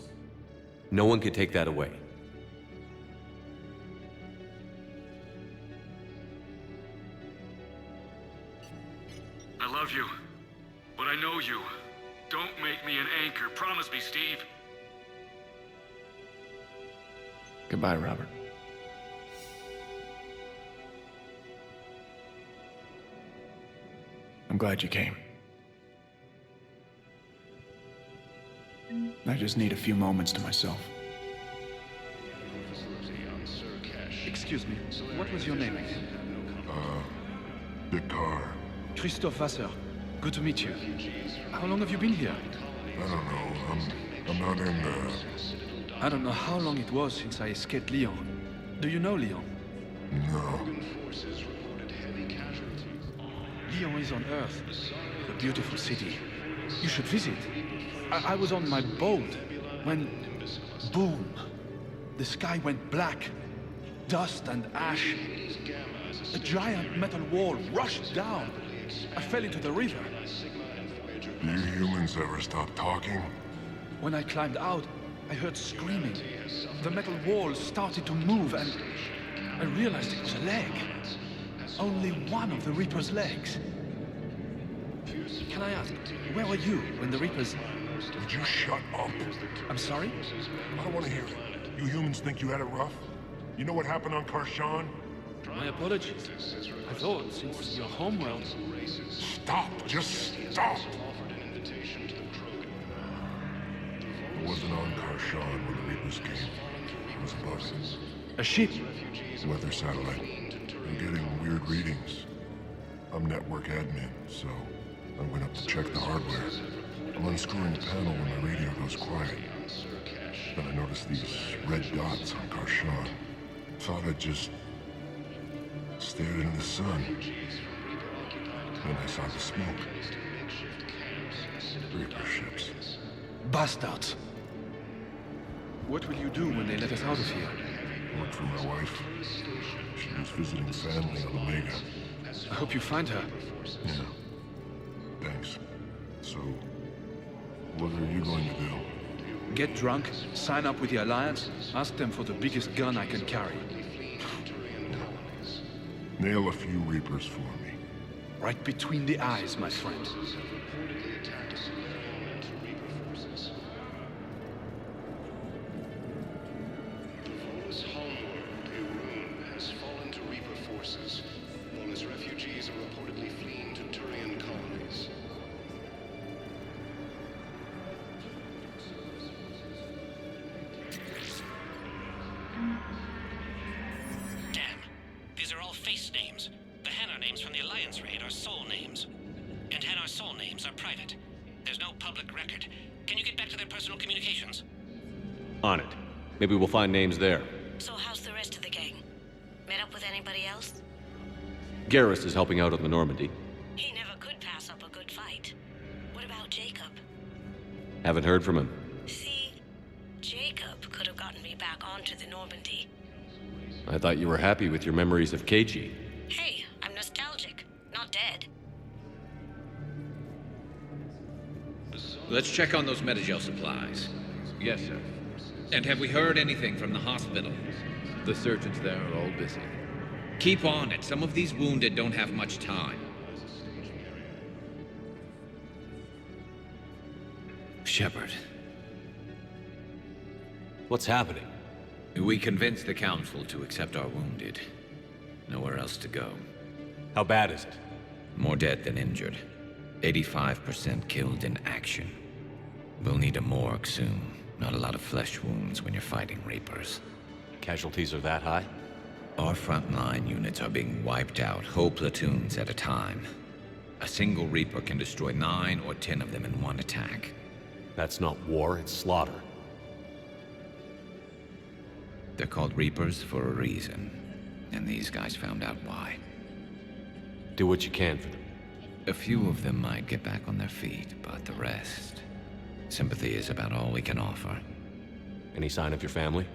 No one can take that away. I love you, but I know you. Don't make me an anchor. Promise me, Steve. Goodbye, Robert. I'm glad you came. I just need a few moments to myself. Excuse me, what was your name again? Vicar. Christophe Vasseur. Good to meet you. How long have you been here? I don't know. I'm not in the... I don't know how long it was since I escaped Lyon. Do you know Lyon? No. Lyon is on Earth. A beautiful city. You should visit. I was on my boat when... boom! The sky went black. Dust and ash. A giant metal wall rushed down. I fell into the river. Do you humans ever stop talking? When I climbed out, I heard screaming. The metal wall started to move and I realized it was a leg. Only one of the Reaper's legs. Can I ask, where were you when the Reapers... Would you shut up? I'm sorry? I don't want to hear it. You humans think you had it rough? You know what happened on Karshan? My apologies. I thought, since your homeworld... Stop! Just stop! I wasn't on Karshan when the Reapers came. I was above it. A ship? Weather satellite. I'm getting weird readings. I'm network admin, so I went up to check the hardware. I'm unscrewing the panel when my radio goes quiet. Then I noticed these red dots on Karshan. Thought I'd just stared into the sun. Then I saw the smoke. Reaper ships. Bastards! What will you do when they let us out of here? Work for my wife. She was visiting family on Omega. I hope you find her. Yeah. Thanks. So, what are you going to do? Get drunk, sign up with the Alliance, ask them for the biggest gun I can carry. Nail a few Reapers for me. Right between the eyes, my friend. On it. Maybe we'll find names there. So how's the rest of the gang? Met up with anybody else? Garrus is helping out on the Normandy. He never could pass up a good fight. What about Jacob? Haven't heard from him. See, Jacob could have gotten me back onto the Normandy. I thought you were happy with your memories of KG. Hey, I'm nostalgic, not dead. Let's check on those Metagel supplies. Yes, sir. And have we heard anything from the hospital? The surgeons there are all busy. Keep on it. Some of these wounded don't have much time. Shepard. What's happening? We convinced the Council to accept our wounded. Nowhere else to go. How bad is it? More dead than injured. 85% killed in action. We'll need a morgue soon. Not a lot of flesh wounds when you're fighting Reapers. Casualties are that high? Our frontline units are being wiped out, whole platoons at a time. A single Reaper can destroy 9 or 10 of them in one attack. That's not war, it's slaughter. They're called Reapers for a reason. And these guys found out why. Do what you can for them. A few of them might get back on their feet, but the rest... Sympathy is about all we can offer. Any sign of your family?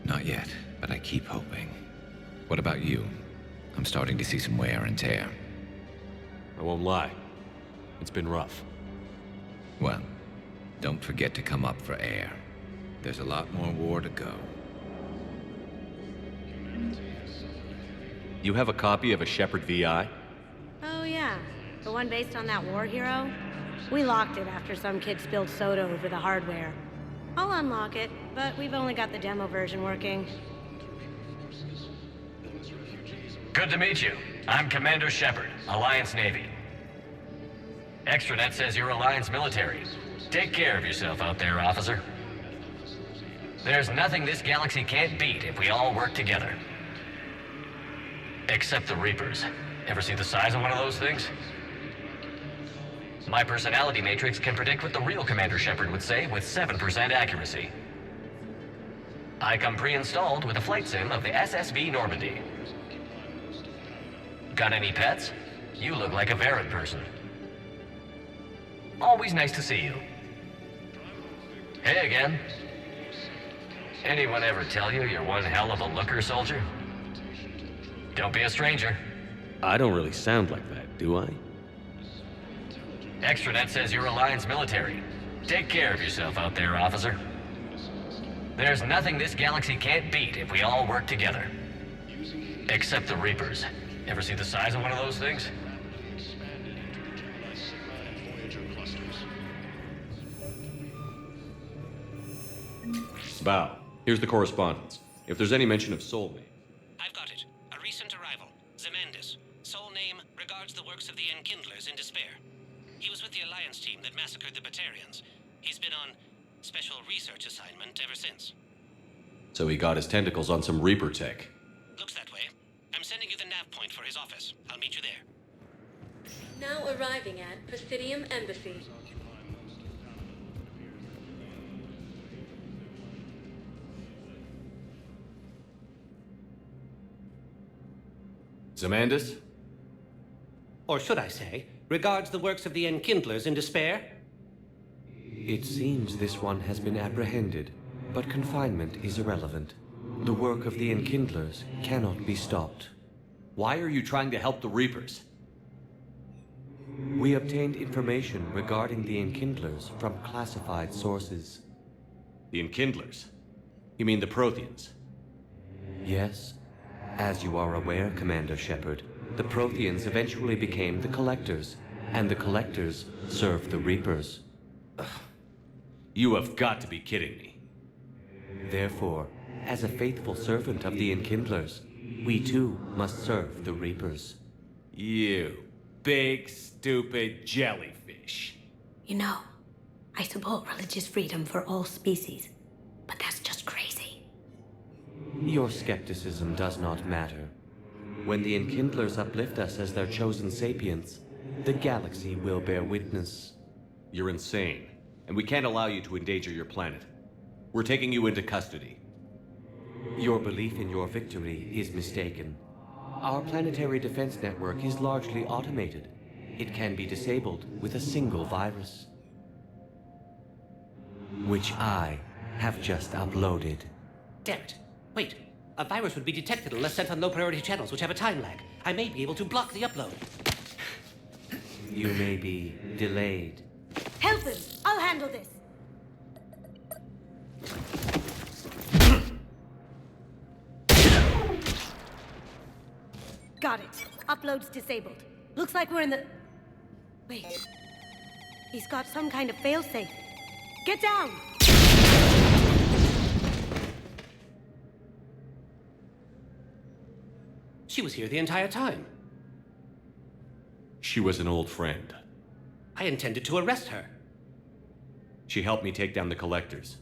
Not yet, but I keep hoping. What about you? I'm starting to see some wear and tear. I won't lie. It's been rough. Well, don't forget to come up for air. There's a lot more war to go. You have a copy of a Shepard VI? Oh yeah, the one based on that war hero? We locked it after some kid spilled soda over the hardware. I'll unlock it, but we've only got the demo version working. Good to meet you. I'm Commander Shepard, Alliance Navy. Extranet says you're Alliance military. Take care of yourself out there, officer. There's nothing this galaxy can't beat if we all work together. Except the Reapers. Ever see the size of one of those things? My personality matrix can predict what the real Commander Shepard would say with 7% accuracy. I come pre-installed with a flight sim of the SSB Normandy. Got any pets? You look like a Varren person. Always nice to see you. Hey again. Anyone ever tell you you're one hell of a looker, soldier? Don't be a stranger. I don't really sound like that, do I? Extranet says you're Alliance military. Take care of yourself out there, officer. There's nothing this galaxy can't beat if we all work together. Except the Reapers. Ever see the size of one of those things? Bow. Here's the correspondence. If there's any mention of soul name. I've got it. A recent arrival. Zemandis. Soul name regards the works of the Enkindlers in despair. He was with the Alliance team that massacred the Batarians. He's been on special research assignment ever since. So he got his tentacles on some Reaper tech. Looks that way. I'm sending you the nav point for his office. I'll meet you there. Now arriving at Presidium Embassy. Zemandis? Or should I say, regards the works of the Enkindlers in despair? It seems this one has been apprehended, but confinement is irrelevant. The work of the Enkindlers cannot be stopped. Why are you trying to help the Reapers? We obtained information regarding the Enkindlers from classified sources. The Enkindlers? You mean the Protheans? Yes. As you are aware, Commander Shepard, the Protheans eventually became the Collectors, and the Collectors served the Reapers. You have got to be kidding me. Therefore, as a faithful servant of the Enkindlers, we too must serve the Reapers. You big, stupid jellyfish. You know, I support religious freedom for all species, but that's just crazy. Your skepticism does not matter. When the Enkindlers uplift us as their chosen sapients, the galaxy will bear witness. You're insane, and we can't allow you to endanger your planet. We're taking you into custody. Your belief in your victory is mistaken. Our planetary defense network is largely automated. It can be disabled with a single virus, which I have just uploaded. Damn it. Wait. A virus would be detected unless sent on low-priority channels, which have a time lag. I may be able to block the upload. You may be delayed. Help him! I'll handle this! Got it. Upload's disabled. Looks like we're in the... Wait. He's got some kind of failsafe. Get down! She was here the entire time. She was an old friend. I intended to arrest her. She helped me take down the Collectors.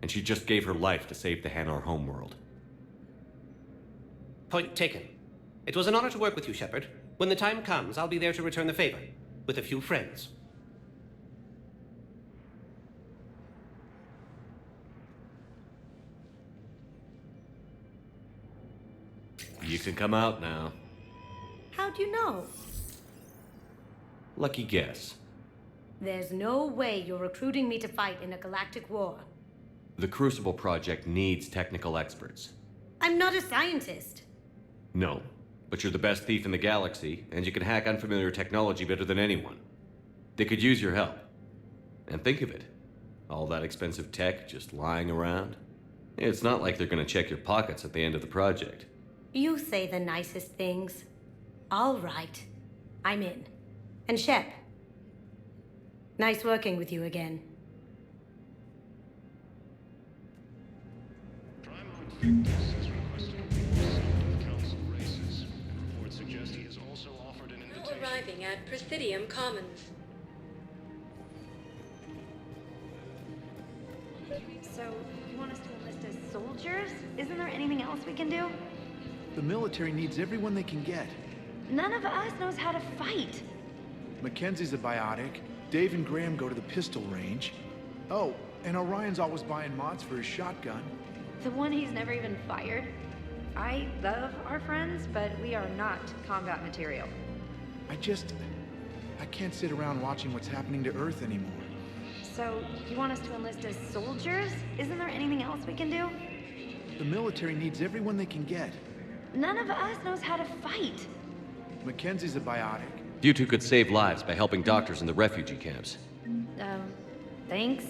And she just gave her life to save the Hanar homeworld. Point taken. It was an honor to work with you, Shepard. When the time comes, I'll be there to return the favor. With a few friends. You can come out now. How'd you know? Lucky guess. There's no way you're recruiting me to fight in a galactic war. The Crucible project needs technical experts. I'm not a scientist. No, but you're the best thief in the galaxy, and you can hack unfamiliar technology better than anyone. They could use your help. And think of it. All that expensive tech just lying around. It's not like they're gonna check your pockets at the end of the project. You say the nicest things. All right. I'm in. And Shep. Nice working with you again. Now arriving at Presidium Commons. So, you want us to enlist as soldiers? Isn't there anything else we can do? The military needs everyone they can get. None of us knows how to fight. Mackenzie's a biotic. Dave and Graham go to the pistol range. Oh, and Orion's always buying mods for his shotgun. The one he's never even fired. I love our friends, but we are not combat material. I can't sit around watching what's happening to Earth anymore. So, you want us to enlist as soldiers? Isn't there anything else we can do? The military needs everyone they can get. None of us knows how to fight. Mackenzie's a biotic. You two could save lives by helping doctors in the refugee camps. Thanks.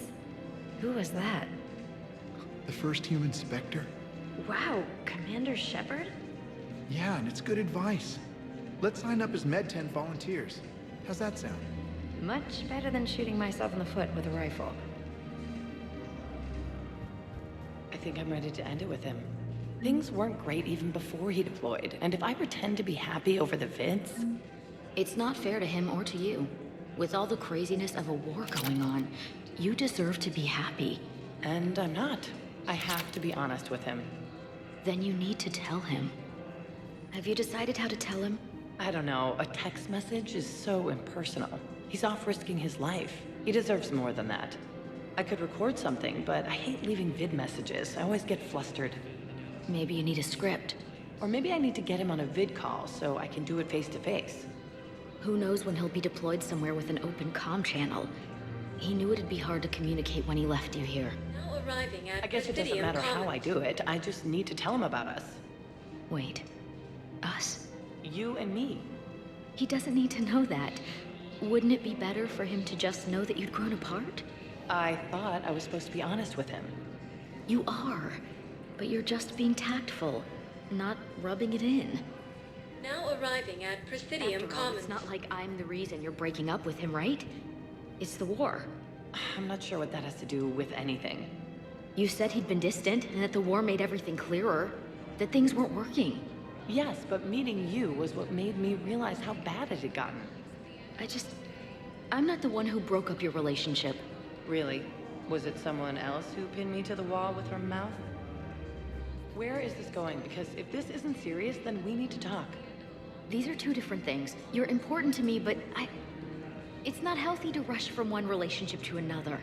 Who was that? The first human Spectre? Wow, Commander Shepard? Yeah, and it's good advice. Let's sign up as Med-10 volunteers. How's that sound? Much better than shooting myself in the foot with a rifle. I think I'm ready to end it with him. Things weren't great even before he deployed, and if I pretend to be happy over the vids... It's not fair to him or to you. With all the craziness of a war going on, you deserve to be happy. And I'm not. I have to be honest with him. Then you need to tell him. Have you decided how to tell him? I don't know. A text message is so impersonal. He's off risking his life. He deserves more than that. I could record something, but I hate leaving vid messages. I always get flustered. Maybe you need a script. Or maybe I need to get him on a vid call so I can do it face to face. Who knows when he'll be deployed somewhere with an open comm channel. He knew it'd be hard to communicate when he left you here. Now arriving at I guess it doesn't matter how I do it. I just need to tell him about us. Wait. Us? You and me. He doesn't need to know that. Wouldn't it be better for him to just know that you'd grown apart? I thought I was supposed to be honest with him. You are. But you're just being tactful, not rubbing it in. Now arriving at Presidium Commons. It's not like I'm the reason you're breaking up with him, right? It's the war. I'm not sure what that has to do with anything. You said he'd been distant, and that the war made everything clearer. That things weren't working. Yes, but meeting you was what made me realize how bad it had gotten. I'm not the one who broke up your relationship. Really? Was it someone else who pinned me to the wall with her mouth? Where is this going? Because if this isn't serious, then we need to talk. These are two different things. You're important to me, but it's not healthy to rush from one relationship to another.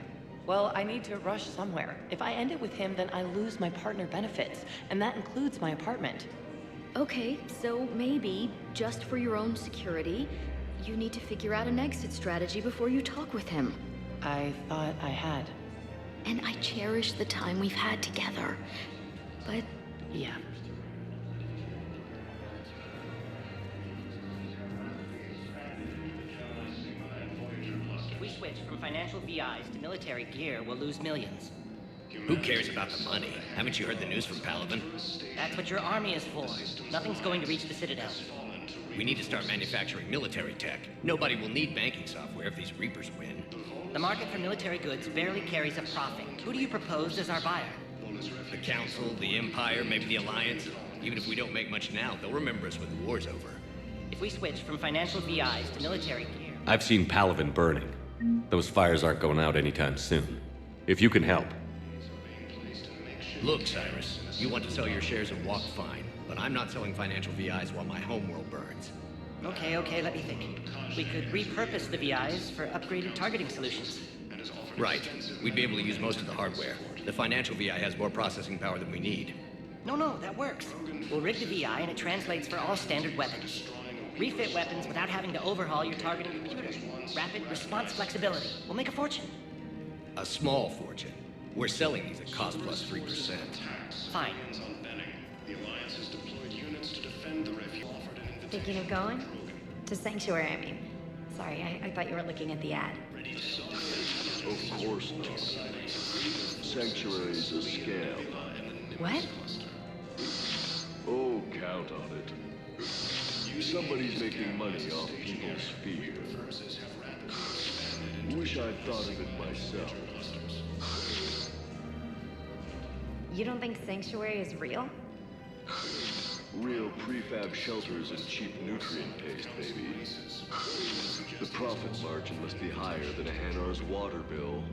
Well, I need to rush somewhere. If I end it with him, then I lose my partner benefits, and that includes my apartment. Okay, so maybe, just for your own security, you need to figure out an exit strategy before you talk with him. I thought I had. And I cherish the time we've had together. But... yeah. If we switch from financial VIs to military gear, we'll lose millions. Who cares about the money? Haven't you heard the news from Palaven? That's what your army is for. Nothing's going to reach the Citadel. We need to start manufacturing military tech. Nobody will need banking software if these Reapers win. The market for military goods barely carries a profit. Who do you propose as our buyer? The Council, the Empire, maybe the Alliance. Even if we don't make much now, they'll remember us when the war's over. If we switch from financial VIs to military gear... I've seen Palaven burning. Those fires aren't going out anytime soon. If you can help. Look, Cyrus, you want to sell your shares and walk fine, but I'm not selling financial VIs while my homeworld burns. Okay, let me think. We could repurpose the VIs for upgraded targeting solutions. Right. We'd be able to use most of the hardware. The financial VI has more processing power than we need. No, that works. We'll rig the VI and it translates for all standard weapons. Refit weapons without having to overhaul your targeting computer. Rapid response flexibility. We'll make a fortune. A small fortune. We're selling these at cost plus 3%. Fine. The Alliance has deployed units to defend the refuge. Thinking of going? To Sanctuary, I mean. Sorry, I thought you were looking at the ad. Of course not. Sanctuary's a scam. What? Oh, count on it. Somebody's making money off people's fear. Wish I'd thought of it myself. You don't think Sanctuary is real? Real prefab shelters and cheap nutrient paste, baby. The profit margin must be higher than a Hanar's water bill.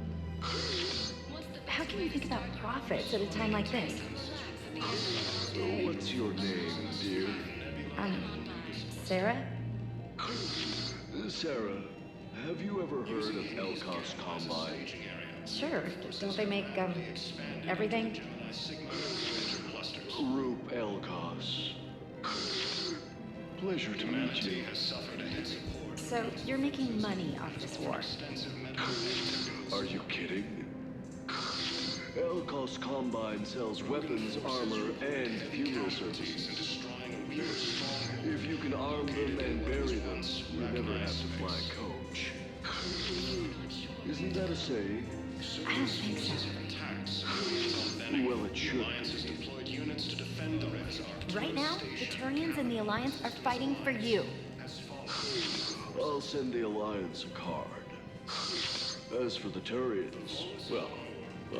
How can you think about profits at a time like this? What's your name, dear? Sarah? Sarah, have you ever heard of Elkos Combine? Sure. Don't they make, everything? Roop Elkos. Pleasure to meet you. So, you're making money off this war? Are you kidding? Elkos Combine sells weapons, armor, and funeral services. If you can arm them and bury them, you never have to fly coach. Isn't that a saying? I don't think so. Well, it should. Right now, the Turians and the Alliance are fighting for you. I'll send the Alliance a card. As for the Turians, well,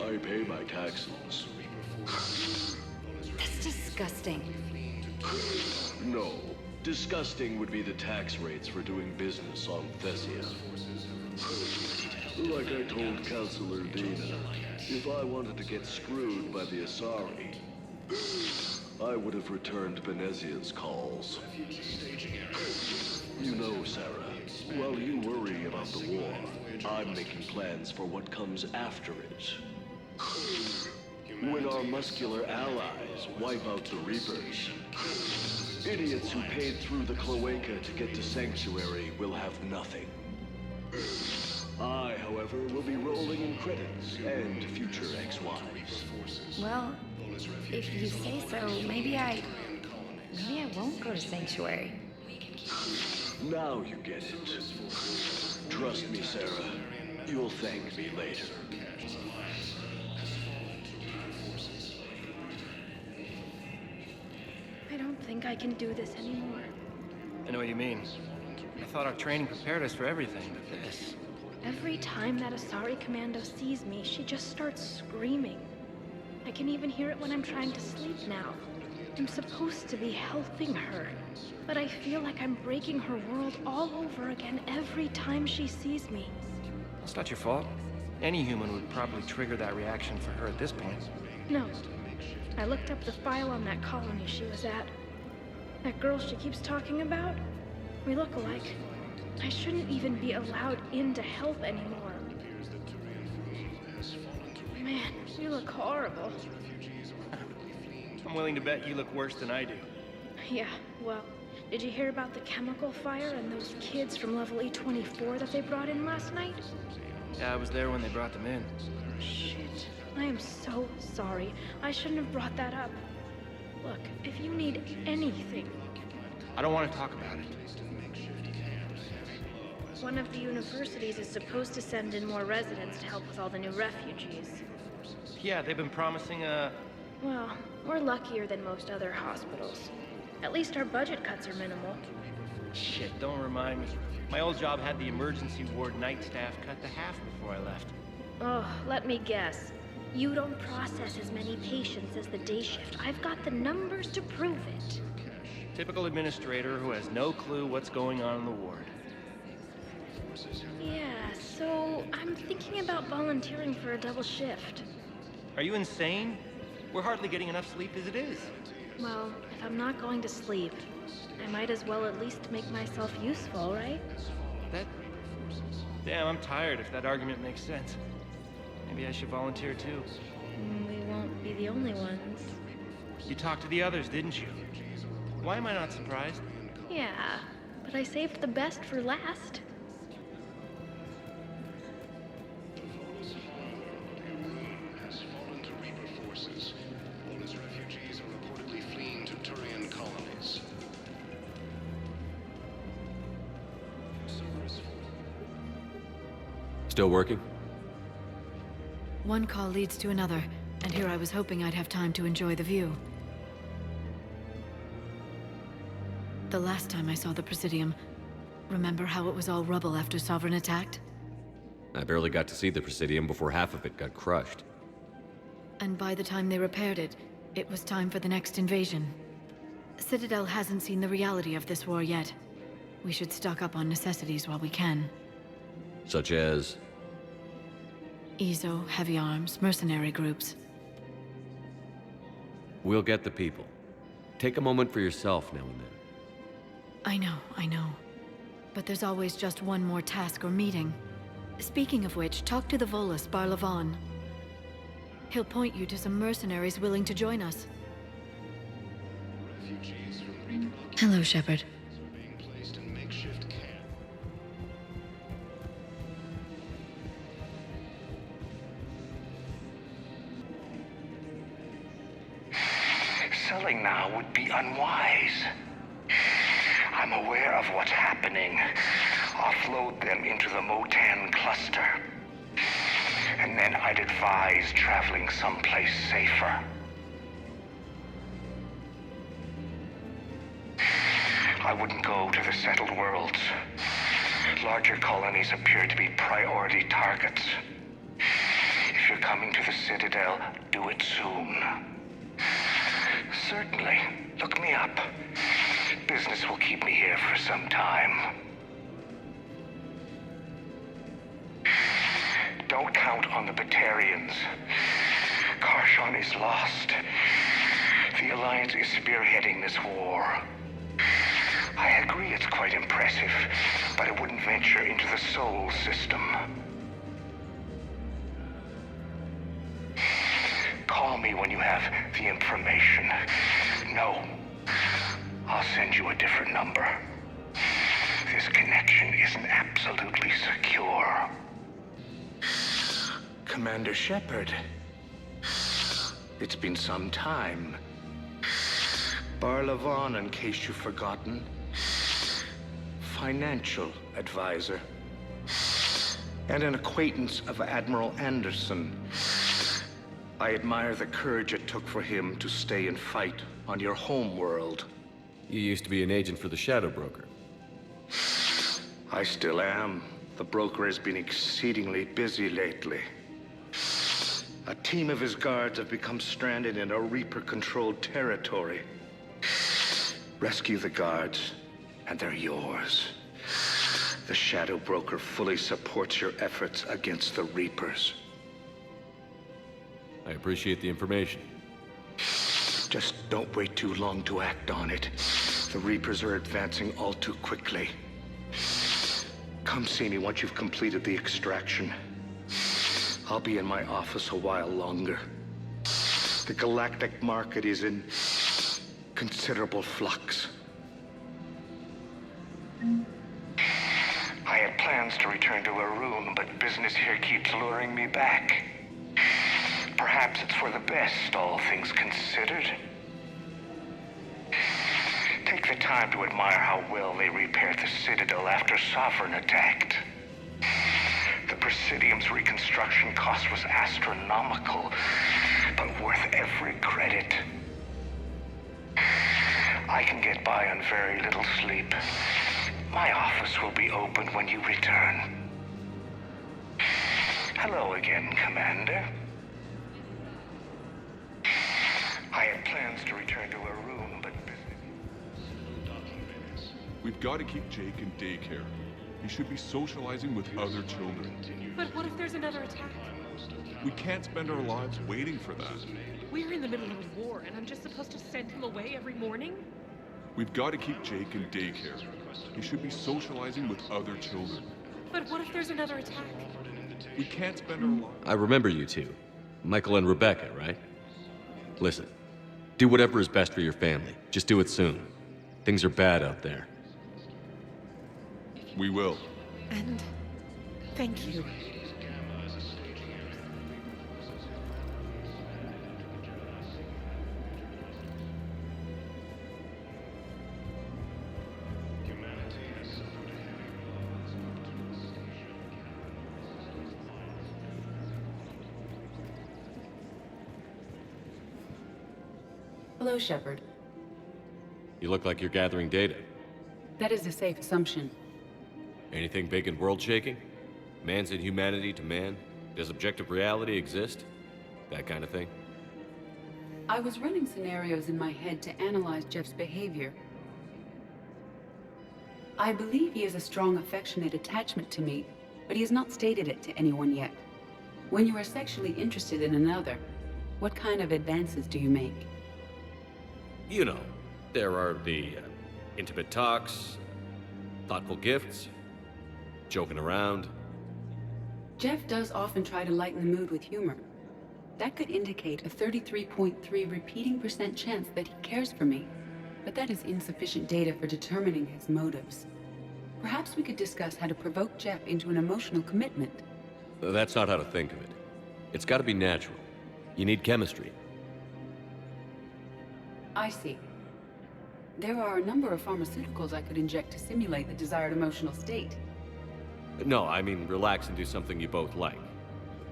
I pay my taxes. That's disgusting. No. Disgusting would be the tax rates for doing business on Thessia. Like I told Counselor Dina, if I wanted to get screwed by the Asari, I would have returned Benezia's calls. You know, Sarah, while you worry about the war, I'm making plans for what comes after it. When our muscular allies wipe out the Reapers, idiots who paid through the cloaca to get to Sanctuary will have nothing. I, however, will be rolling in credits and future ex-wives. Well, if you say so, maybe I won't go to Sanctuary. Now you get it. Trust me, Sarah. You'll thank me later. I don't think I can do this anymore. I know what you mean. I thought our training prepared us for everything, but this... Every time that Asari commando sees me, she just starts screaming. I can even hear it when I'm trying to sleep now. I'm supposed to be helping her, but I feel like I'm breaking her world all over again every time she sees me. It's not your fault. Any human would probably trigger that reaction for her at this point. No. I looked up the file on that colony she was at. That girl she keeps talking about? We look alike. I shouldn't even be allowed in to help anymore. Man, you look horrible. I'm willing to bet you look worse than I do. Yeah, well, did you hear about the chemical fire and those kids from level E24 that they brought in last night? Yeah, I was there when they brought them in. Shit. I am so sorry. I shouldn't have brought that up. Look, if you need anything... I don't want to talk about it. One of the universities is supposed to send in more residents to help with all the new refugees. Yeah, they've been promising Well, we're luckier than most other hospitals. At least our budget cuts are minimal. Shit, don't remind me. My old job had the emergency ward night staff cut to half before I left. Oh, let me guess. You don't process as many patients as the day shift. I've got the numbers to prove it. Typical administrator who has no clue what's going on in the ward. Yeah, so I'm thinking about volunteering for a double shift. Are you insane? We're hardly getting enough sleep as it is. Well, if I'm not going to sleep, I might as well at least make myself useful, right? Damn, I'm tired if that argument makes sense. Maybe I should volunteer too. We won't be the only ones. You talked to the others, didn't you? Why am I not surprised? Yeah, but I saved the best for last. Still working? One call leads to another, and here I was hoping I'd have time to enjoy the view. The last time I saw the Presidium, remember how it was all rubble after Sovereign attacked? I barely got to see the Presidium before half of it got crushed. And by the time they repaired it, it was time for the next invasion. Citadel hasn't seen the reality of this war yet. We should stock up on necessities while we can. Such as? EZO, heavy arms, mercenary groups. We'll get the people. Take a moment for yourself now and then. I know. But there's always just one more task or meeting. Speaking of which, talk to the Volus, Barlavon. He'll point you to some mercenaries willing to join us. Hello, Shepard. Selling now would be unwise. I'm aware of what's happening. Offload them into the Motan cluster. And then I'd advise traveling someplace safer. I wouldn't go to the settled worlds. Larger colonies appear to be priority targets. If you're coming to the Citadel, do it soon. Certainly. Look me up. Business will keep me here for some time. Don't count on the Batarians. Karshon is lost. The Alliance is spearheading this war. I agree it's quite impressive, but I wouldn't venture into the Sol system. Call me when you have the information. No. I'll send you a different number. This connection isn't absolutely secure. Commander Shepard. It's been some time. Barlavon, in case you've forgotten. Financial advisor. And an acquaintance of Admiral Anderson. I admire the courage it took for him to stay and fight on your home world. You used to be an agent for the Shadow Broker. I still am. The broker has been exceedingly busy lately. A team of his guards have become stranded in a Reaper-controlled territory. Rescue the guards, and they're yours. The Shadow Broker fully supports your efforts against the Reapers. I appreciate the information. Just don't wait too long to act on it. The Reapers are advancing all too quickly. Come see me once you've completed the extraction. I'll be in my office a while longer. The galactic market is in considerable flux. I had plans to return to Arun, but business here keeps luring me back. Perhaps it's for the best, all things considered. Take the time to admire how well they repaired the Citadel after Sovereign attacked. The Presidium's reconstruction cost was astronomical, but worth every credit. I can get by on very little sleep. My office will be open when you return. Hello again, Commander. I had plans to return to Arun, but We've got to keep Jake in daycare. He should be socializing with other children. But what if there's another attack? We can't spend our lives waiting for that. We're in the middle of a war, and I'm just supposed to send him away every morning? We've got to keep Jake in daycare. He should be socializing with other children. But what if there's another attack? We can't spend our lives... I remember you two. Michael and Rebecca, right? Listen, do whatever is best for your family. Just do it soon. Things are bad out there. We will. And thank you. Hello, Shepard. You look like you're gathering data. That is a safe assumption. Anything big and world-shaking? Man's inhumanity to man? Does objective reality exist? That kind of thing? I was running scenarios in my head to analyze Jeff's behavior. I believe he has a strong affectionate attachment to me, but he has not stated it to anyone yet. When you are sexually interested in another, what kind of advances do you make? You know, there are the intimate talks, thoughtful gifts, joking around. Jeff does often try to lighten the mood with humor. That could indicate a 33.3 repeating % chance that he cares for me, but that is insufficient data for determining his motives. Perhaps we could discuss how to provoke Jeff into an emotional commitment. That's not how to think of it. It's got to be natural. You need chemistry. I see. There are a number of pharmaceuticals I could inject to simulate the desired emotional state. No, I mean relax and do something you both like.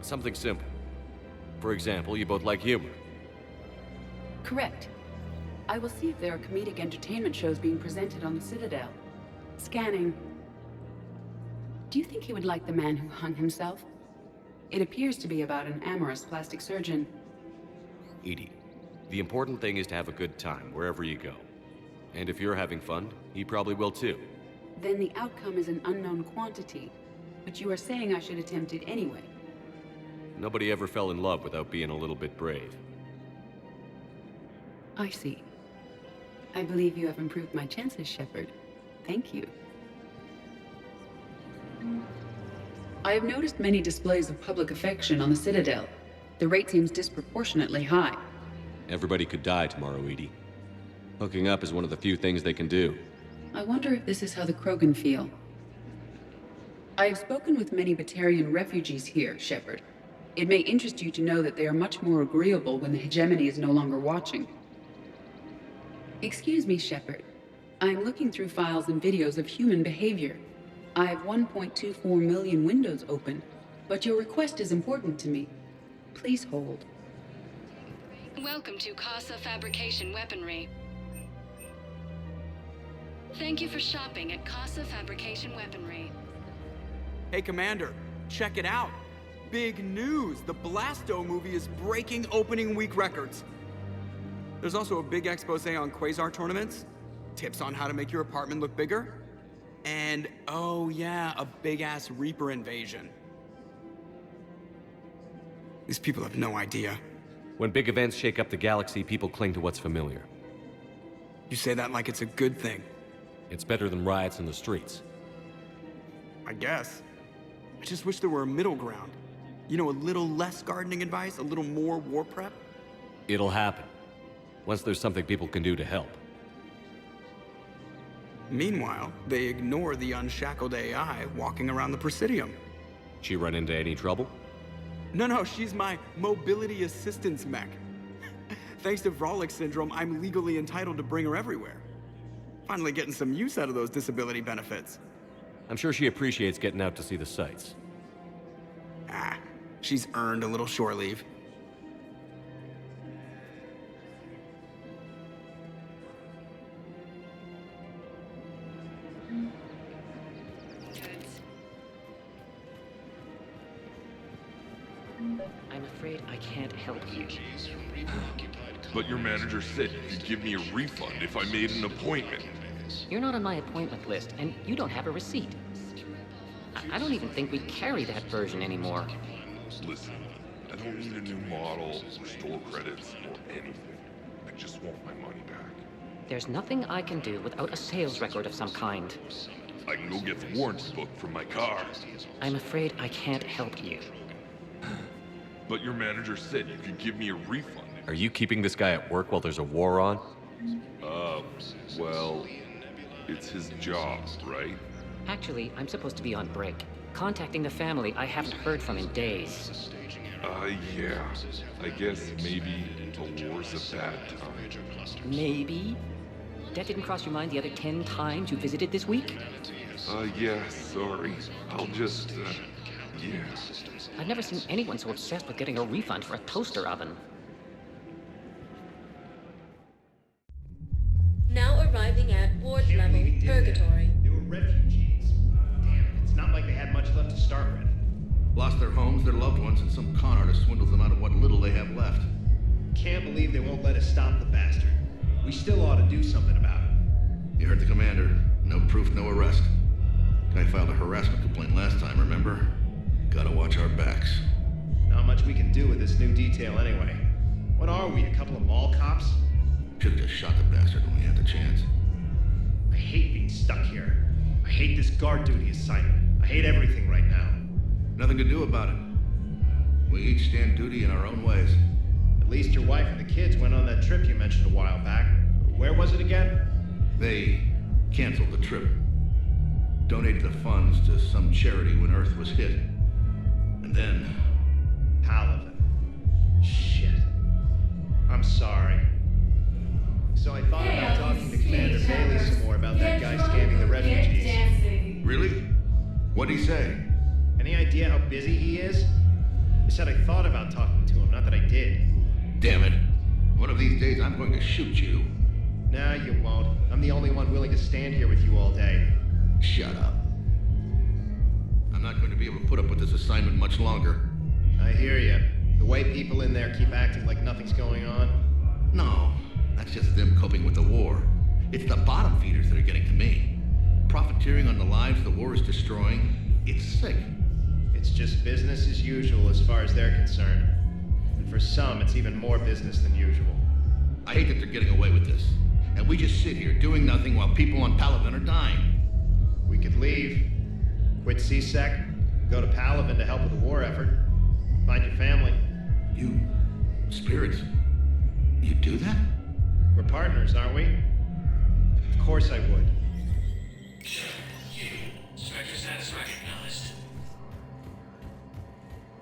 Something simple. For example, you both like humor. Correct. I will see if there are comedic entertainment shows being presented on the Citadel. Scanning. Do you think he would like The Man Who Hung Himself? It appears to be about an amorous plastic surgeon. Edie, the important thing is to have a good time wherever you go. And if you're having fun, he probably will too. Then the outcome is an unknown quantity, but you are saying I should attempt it anyway. Nobody ever fell in love without being a little bit brave. I see. I believe you have improved my chances, Shepard. Thank you. I have noticed many displays of public affection on the Citadel. The rate seems disproportionately high. Everybody could die tomorrow, Edie. Hooking up is one of the few things they can do. I wonder if this is how the Krogan feel. I have spoken with many Batarian refugees here, Shepard. It may interest you to know that they are much more agreeable when the hegemony is no longer watching. Excuse me, Shepard. I am looking through files and videos of human behavior. I have 1.24 million windows open, but your request is important to me. Please hold. Welcome to Casa Fabrication Weaponry. Thank you for shopping at Casa Fabrication Weaponry. Hey, Commander, check it out. Big news! The Blasto movie is breaking opening week records. There's also a big expose on Quasar tournaments, tips on how to make your apartment look bigger, and, oh yeah, a big-ass Reaper invasion. These people have no idea. When big events shake up the galaxy, people cling to what's familiar. You say that like it's a good thing. It's better than riots in the streets. I guess. I just wish there were a middle ground. You know, a little less gardening advice, a little more war prep. It'll happen. Once there's something people can do to help. Meanwhile, they ignore the unshackled AI walking around the Presidium. She run into any trouble? No, she's my mobility assistance mech. Thanks to Vrolic syndrome, I'm legally entitled to bring her everywhere. Finally getting some use out of those disability benefits. I'm sure she appreciates getting out to see the sights. Ah, she's earned a little shore leave. I'm afraid I can't help you. But your manager said you could give me a refund if I made an appointment. You're not on my appointment list, and you don't have a receipt. I don't even think we carry that version anymore. Listen, I don't need a new model, or store credits, or anything. I just want my money back. There's nothing I can do without a sales record of some kind. I can go get the warranty book from my car. I'm afraid I can't help you. But your manager said you could give me a refund. Are you keeping this guy at work while there's a war on? Well, it's his job, right? Actually, I'm supposed to be on break. Contacting the family I haven't heard from in days. Yeah. I guess maybe the war's a bad time. Maybe? That didn't cross your mind the other 10 times you visited this week? Yeah, sorry. I'll just, yeah. I've never seen anyone so obsessed with getting a refund for a toaster oven. Ward level, purgatory. They were refugees. Damn, it's not like they had much left to start with. Lost their homes, their loved ones, and some con artist swindles them out of what little they have left. Can't believe they won't let us stop the bastard. We still ought to do something about it. You heard the commander. No proof, no arrest. Guy filed a harassment complaint last time, remember? Gotta watch our backs. Not much we can do with this new detail anyway. What are we, a couple of mall cops? Should've just shot the bastard when we had the chance. I hate being stuck here. I hate this guard duty assignment. I hate everything right now. Nothing to do about it. We each stand duty in our own ways. At least your wife and the kids went on that trip you mentioned a while back. Where was it again? They canceled the trip. Donated the funds to some charity when Earth was hit. And then... Palaven. Shit. I'm sorry. So I thought about talking to Commander Bailey some more about that guy scamming the refugees. Really? What'd he say? Any idea how busy he is? He said I thought about talking to him, not that I did. Damn it. One of these days I'm going to shoot you. Nah, you won't. I'm the only one willing to stand here with you all day. Shut up. I'm not going to be able to put up with this assignment much longer. I hear you. The way people in there keep acting like nothing's going on. No, that's just them coping with the war. It's the bottom feeders that are getting to me. Profiteering on the lives the war is destroying. It's sick. It's just business as usual as far as they're concerned. And for some, it's even more business than usual. I hate that they're getting away with this. And we just sit here doing nothing while people on Palaven are dying. We could leave. Quit CSEC. Go to Palaven to help with the war effort. Find your family. You... spirits... you do that? We're partners, aren't we? Of course I would. Spectre status recognized.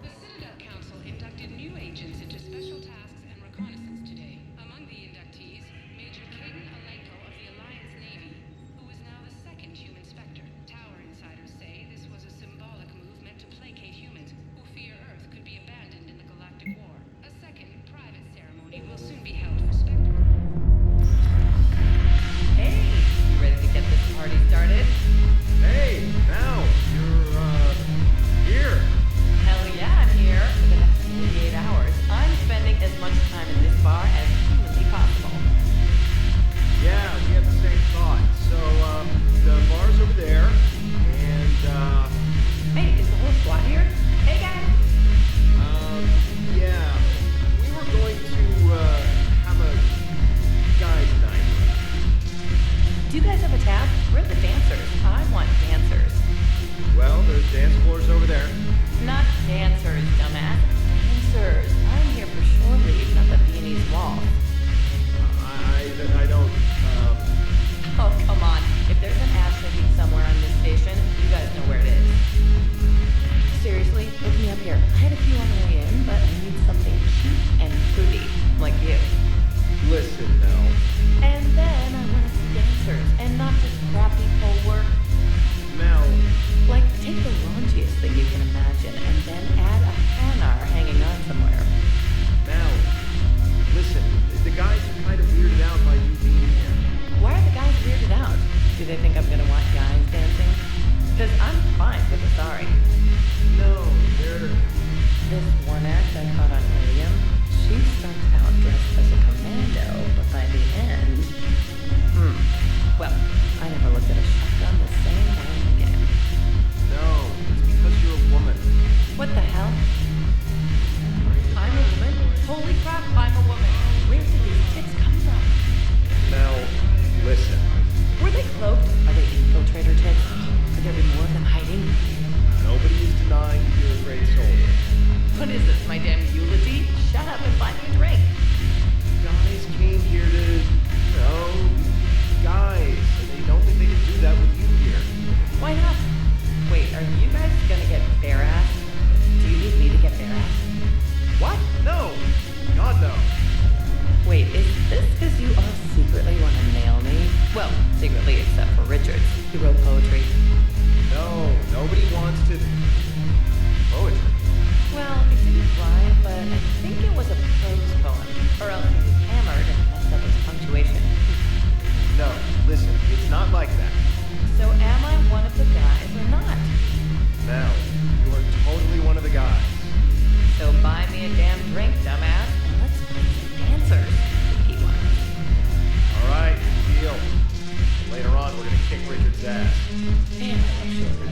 The Citadel Council inducted new agents into special tasks and reconnaissance today. Among the inductees, Major Caden Alenko of the Alliance Navy, who is now the second human Spectre. Tower insiders say this was a symbolic move meant to placate humans who fear Earth could be abandoned in the galactic war. A second private ceremony will soon be held for Spectre. Hey, you ready to get this party started? Hey, now you're here. Hell yeah, I'm here for the next 48 hours. I'm spending as much time in this bar as humanly possible. Yeah, we had the same thought. So, the bar's over there, and, Hey, is the whole squad here? Hey, guys! yeah. We were going to, have a guys' night. Do you guys have a tab? We're the dancers. I want dancers. Well, there's dance floors over there. Not dancers, dumbass. Dancers. I'm here for shore leave, not the Viennese wall. I don't, Oh, come on. If there's an ass shaking somewhere on this station, you guys know where it is. Seriously, look me up here. I had a few on the way in, but I need something cheap and fruity, like you. Listen, Mel. And then I want to see dancers, and not just crappy pole work. Mel. Like, take the raunchiest thing you can imagine, and then add a hanar hanging on somewhere. Mel. Listen, the guys are kind of weirded out by you being here. Why are the guys weirded out? Do they think I'm gonna want guys dancing? Because I'm fine with a sorry. No, they're... This one act I caught on William, she starts out dressed as a commando, but by the end... Well, I never looked at a shotgun the same way again. No, it's because you're a woman. What the hell? I'm a woman? Holy crap, I'm a woman. Where did these tits come from? Mel, listen. Were they cloaked? Are they infiltrator tits? Could there be more of them hiding? Nobody is denying you're a great soldier. What is this, my damn eulogy? Shut up and buy me a drink. Guys came here to, guys, and they don't think they can do that with you here. Why not? Wait, are you guys gonna get bare-assed? Do you need me to get bare-assed? What? No! God, no. Wait, is this because you all secretly want to nail me? Well, secretly except for Richards, who wrote poetry. No, nobody wants to... poetry. Well, it didn't rhyme, but I think it was a prose poem. Or else he was hammered and messed up his punctuation. No, listen, it's not its ass. Damn, I love Shepard.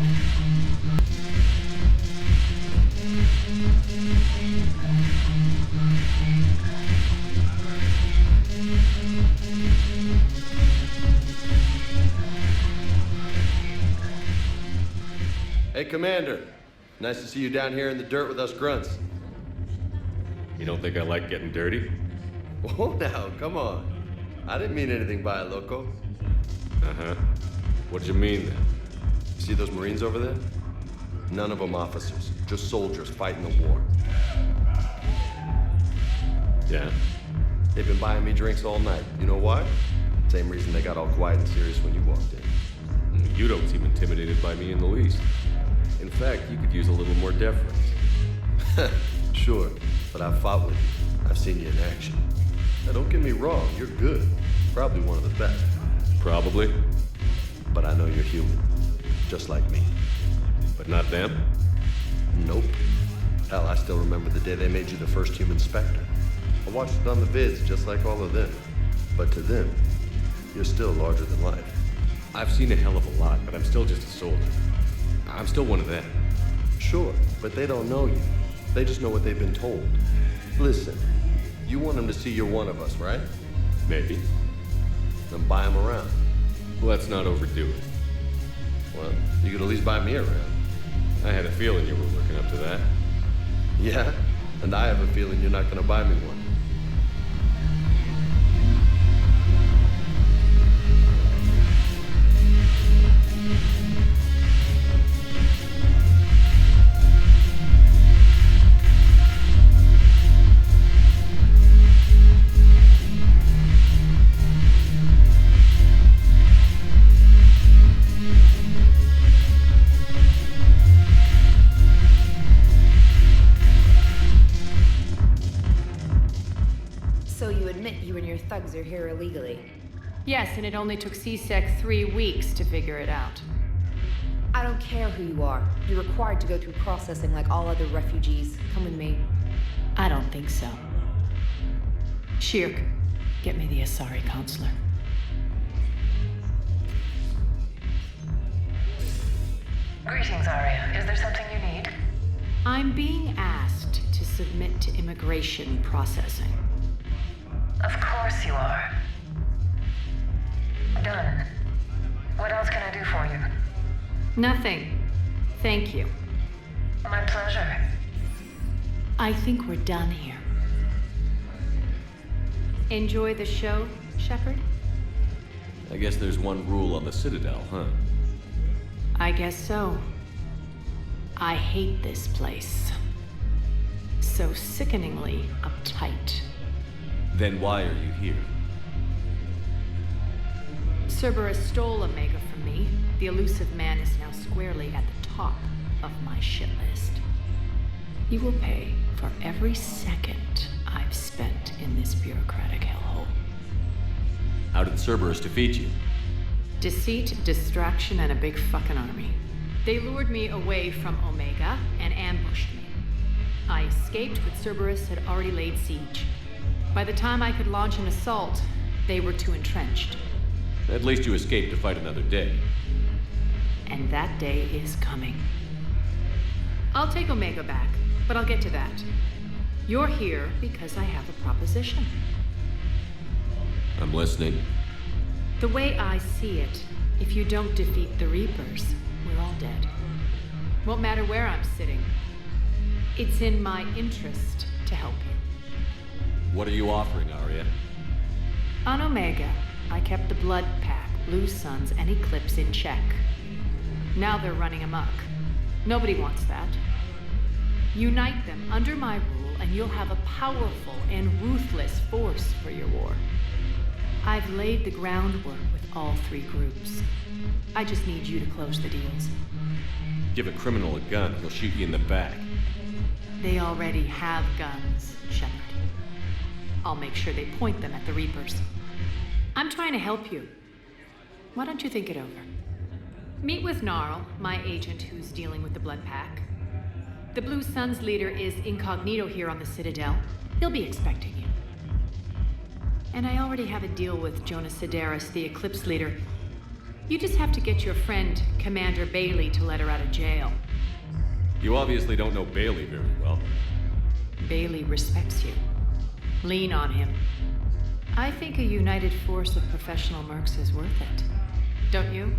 Hey, Commander. Nice to see you down here in the dirt with us grunts. You don't think I like getting dirty? Whoa, now, come on. I didn't mean anything by it, loco. Uh-huh. What did you mean, then? See those Marines over there? None of them officers, just soldiers fighting the war. Yeah? They've been buying me drinks all night. You know why? Same reason they got all quiet and serious when you walked in. You don't seem intimidated by me in the least. In fact, you could use a little more deference. Sure, but I've fought with you. I've seen you in action. Now, don't get me wrong, you're good. Probably one of the best. Probably. But I know you're human. Just like me. But not them? Nope. Hell, I still remember the day they made you the first human Spectre. I watched it on the vids just like all of them. But to them, you're still larger than life. I've seen a hell of a lot, but I'm still just a soldier. I'm still one of them. Sure, but they don't know you. They just know what they've been told. Listen, you want them to see you're one of us, right? Maybe. Then buy them around. Let's not overdo it. Well, you could at least buy me around. I had a feeling you were working up to that. Yeah? And I have a feeling you're not gonna buy me one. Thugs are here illegally. Yes, and it only took CSEC 3 weeks to figure it out. I don't care who you are. You're required to go through processing like all other refugees. Come with me. I don't think so. Shirk, get me the Asari counselor. Greetings, Arya. Is there something you need? I'm being asked to submit to immigration processing. Of course you are. Done. What else can I do for you? Nothing. Thank you. My pleasure. I think we're done here. Enjoy the show, Shepard? I guess there's one rule on the Citadel, huh? I guess so. I hate this place. So sickeningly uptight. Then why are you here? Cerberus stole Omega from me. The elusive man is now squarely at the top of my shit list. He will pay for every second I've spent in this bureaucratic hellhole. How did Cerberus defeat you? Deceit, distraction, and a big fucking army. They lured me away from Omega and ambushed me. I escaped, but Cerberus had already laid siege. By the time I could launch an assault, they were too entrenched. At least you escaped to fight another day. And that day is coming. I'll take Omega back, but I'll get to that. You're here because I have a proposition. I'm listening. The way I see it, if you don't defeat the Reapers, we're all dead. Won't matter where I'm sitting. It's in my interest to help you. What are you offering, Arya? On Omega, I kept the Blood Pack, Blue Suns, and Eclipse in check. Now they're running amok. Nobody wants that. Unite them under my rule, and you'll have a powerful and ruthless force for your war. I've laid the groundwork with all 3 groups. I just need you to close the deals. Give a criminal a gun, he'll shoot you in the back. They already have guns, Shepard. I'll make sure they point them at the Reapers. I'm trying to help you. Why don't you think it over? Meet with Gnarl, my agent who's dealing with the Blood Pack. The Blue Suns leader is incognito here on the Citadel. He'll be expecting you. And I already have a deal with Jonas Sidaris, the Eclipse leader. You just have to get your friend, Commander Bailey, to let her out of jail. You obviously don't know Bailey very well. Bailey respects you. Lean on him. I think a united force of professional mercs is worth it. Don't you?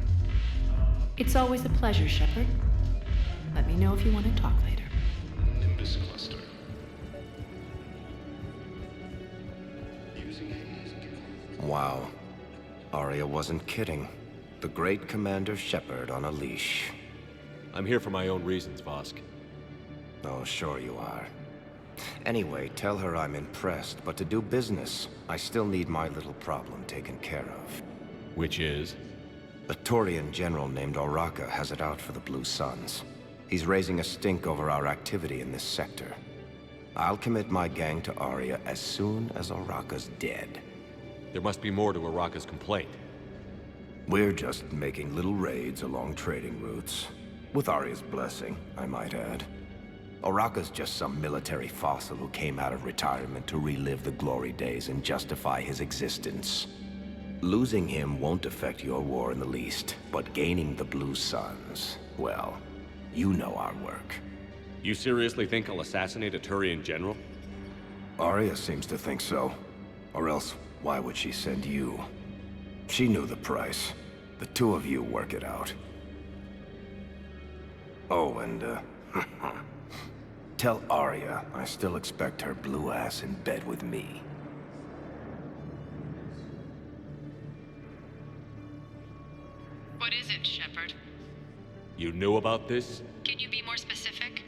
It's always a pleasure, Shepard. Let me know if you want to talk later. Nimbus cluster. Wow. Arya wasn't kidding. The great Commander Shepard on a leash. I'm here for my own reasons, Vosk. Oh, sure you are. Anyway, tell her I'm impressed, but to do business, I still need my little problem taken care of. Which is? A Turian general named Oraka has it out for the Blue Suns. He's raising a stink over our activity in this sector. I'll commit my gang to Arya as soon as Oraka's dead. There must be more to Oraka's complaint. We're just making little raids along trading routes. With Arya's blessing, I might add. Oraka's just some military fossil who came out of retirement to relive the glory days and justify his existence. Losing him won't affect your war in the least, but gaining the Blue Suns, well, you know our work. You seriously think I'll assassinate a Turian general? Arya seems to think so. Or else, why would she send you? She knew the price. The two of you work it out. Oh, and, tell Arya I still expect her blue ass in bed with me. What is it, Shepard? You knew about this? Can you be more specific?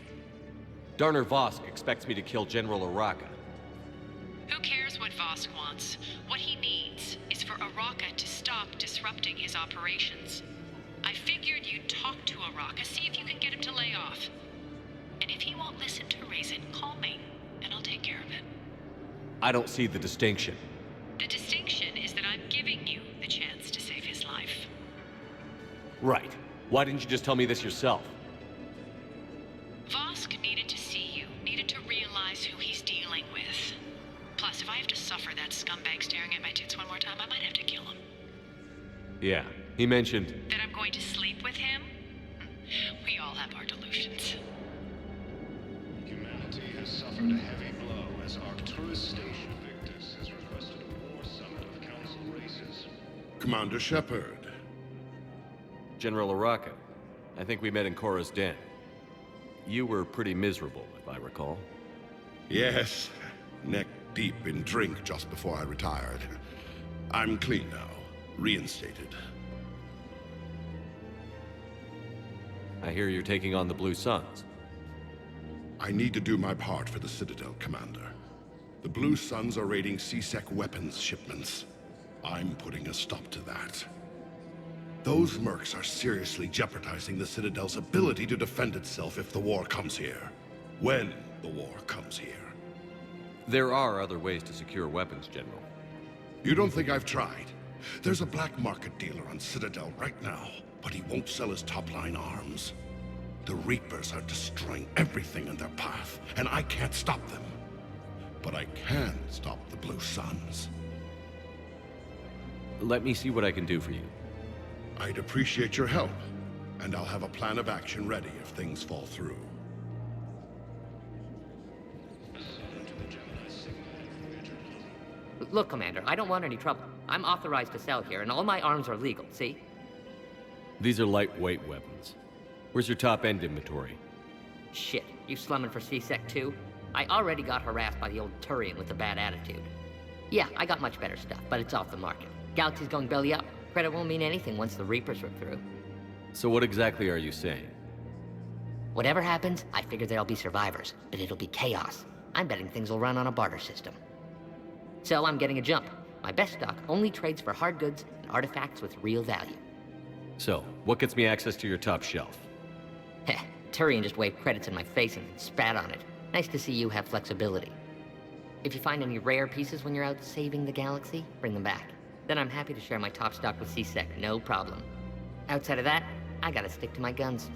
Darner Vosk expects me to kill General Oraka. Who cares what Vosk wants? What he needs is for Oraka to stop disrupting his operations. I figured you'd talk to Oraka, see if you can get him to lay off. And if he won't listen to reason, call me, and I'll take care of it. I don't see the distinction. The distinction is that I'm giving you the chance to save his life. Right. Why didn't you just tell me this yourself? Vosk needed to see you, needed to realize who he's dealing with. Plus, if I have to suffer that scumbag staring at my tits one more time, I might have to kill him. Yeah, he mentioned... That I'm going to sleep with him? We all have our delusions. Humanity has suffered a heavy blow as Arcturus Station Victus has requested a war summit of council races. Commander Shepard. General Oraka. I think we met in Korra's den. You were pretty miserable, if I recall. Yes, neck deep in drink just before I retired. I'm clean now, reinstated. I hear you're taking on the Blue Suns. I need to do my part for the Citadel, Commander. The Blue Suns are raiding CSEC weapons shipments. I'm putting a stop to that. Those mercs are seriously jeopardizing the Citadel's ability to defend itself if the war comes here. When the war comes here. There are other ways to secure weapons, General. You don't think I've tried? There's a black market dealer on Citadel right now, but he won't sell his top-line arms. The Reapers are destroying everything in their path, and I can't stop them. But I can stop the Blue Suns. Let me see what I can do for you. I'd appreciate your help, and I'll have a plan of action ready if things fall through. Look, Commander, I don't want any trouble. I'm authorized to sell here, and all my arms are legal, see? These are lightweight weapons. Where's your top-end inventory? Shit, you slumming for CSEC too? I already got harassed by the old Turian with a bad attitude. Yeah, I got much better stuff, but it's off the market. Galaxy's going belly up. Credit won't mean anything once the Reapers are through. So what exactly are you saying? Whatever happens, I figure there'll be survivors, but it'll be chaos. I'm betting things will run on a barter system. So I'm getting a jump. My best stock only trades for hard goods and artifacts with real value. So, what gets me access to your top shelf? Heh, Turian just waved credits in my face and spat on it. Nice to see you have flexibility. If you find any rare pieces when you're out saving the galaxy, bring them back. Then I'm happy to share my top stock with CSEC, no problem. Outside of that, I gotta stick to my guns.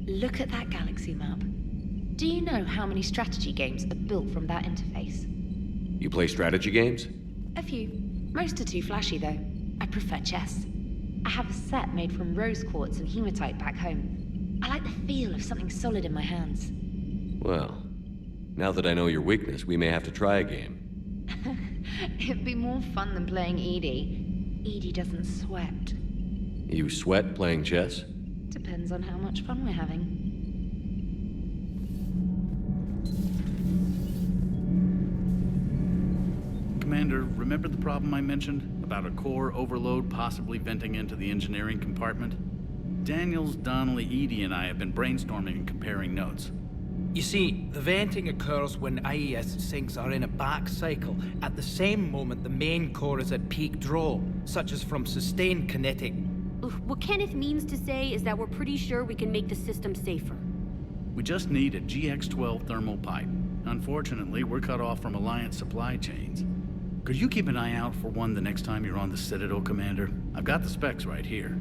Look at that galaxy map. Do you know how many strategy games are built from that interface? You play strategy games? A few. Most are too flashy, though. I prefer chess. I have a set made from rose quartz and hematite back home. I like the feel of something solid in my hands. Well, now that I know your weakness, we may have to try a game. It'd be more fun than playing Edie. Edie doesn't sweat. You sweat playing chess? Depends on how much fun we're having. Commander, remember the problem I mentioned? About a core overload possibly venting into the engineering compartment? Daniels, Donnelly, Edie, and I have been brainstorming and comparing notes. You see, the venting occurs when IES sinks are in a back cycle at the same moment the main core is at peak draw, such as from sustained kinetic. What Kenneth means to say is that we're pretty sure we can make the system safer. We just need a GX-12 thermal pipe. Unfortunately, we're cut off from Alliance supply chains. Could you keep an eye out for one the next time you're on the Citadel, Commander? I've got the specs right here.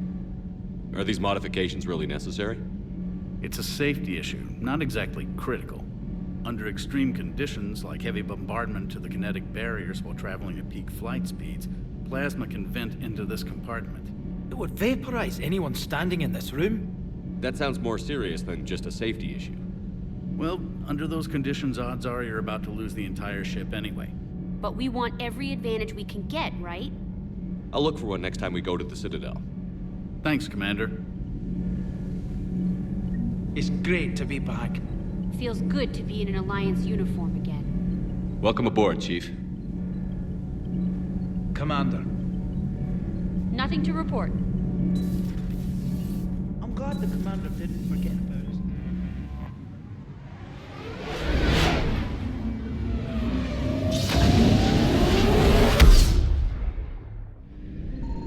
Are these modifications really necessary? It's a safety issue, not exactly critical. Under extreme conditions, like heavy bombardment to the kinetic barriers while traveling at peak flight speeds, plasma can vent into this compartment. It would vaporize anyone standing in this room. That sounds more serious than just a safety issue. Well, under those conditions, odds are you're about to lose the entire ship anyway. But we want every advantage we can get, right? I'll look for one next time we go to the Citadel. Thanks, Commander. It's great to be back. Feels good to be in an Alliance uniform again. Welcome aboard, Chief. Commander. Nothing to report. I'm glad the Commander didn't forget about us.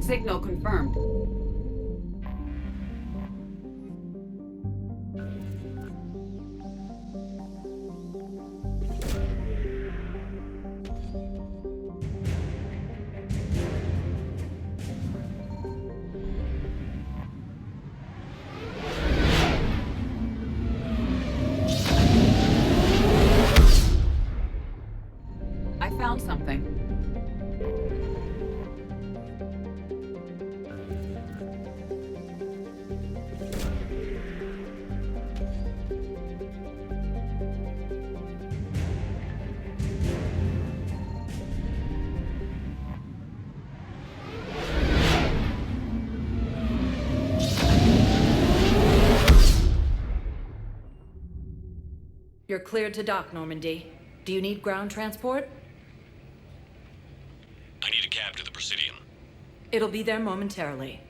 Signal confirmed. I found something. You're cleared to dock, Normandy. Do you need ground transport? I need a cab to the Presidium. It'll be there momentarily.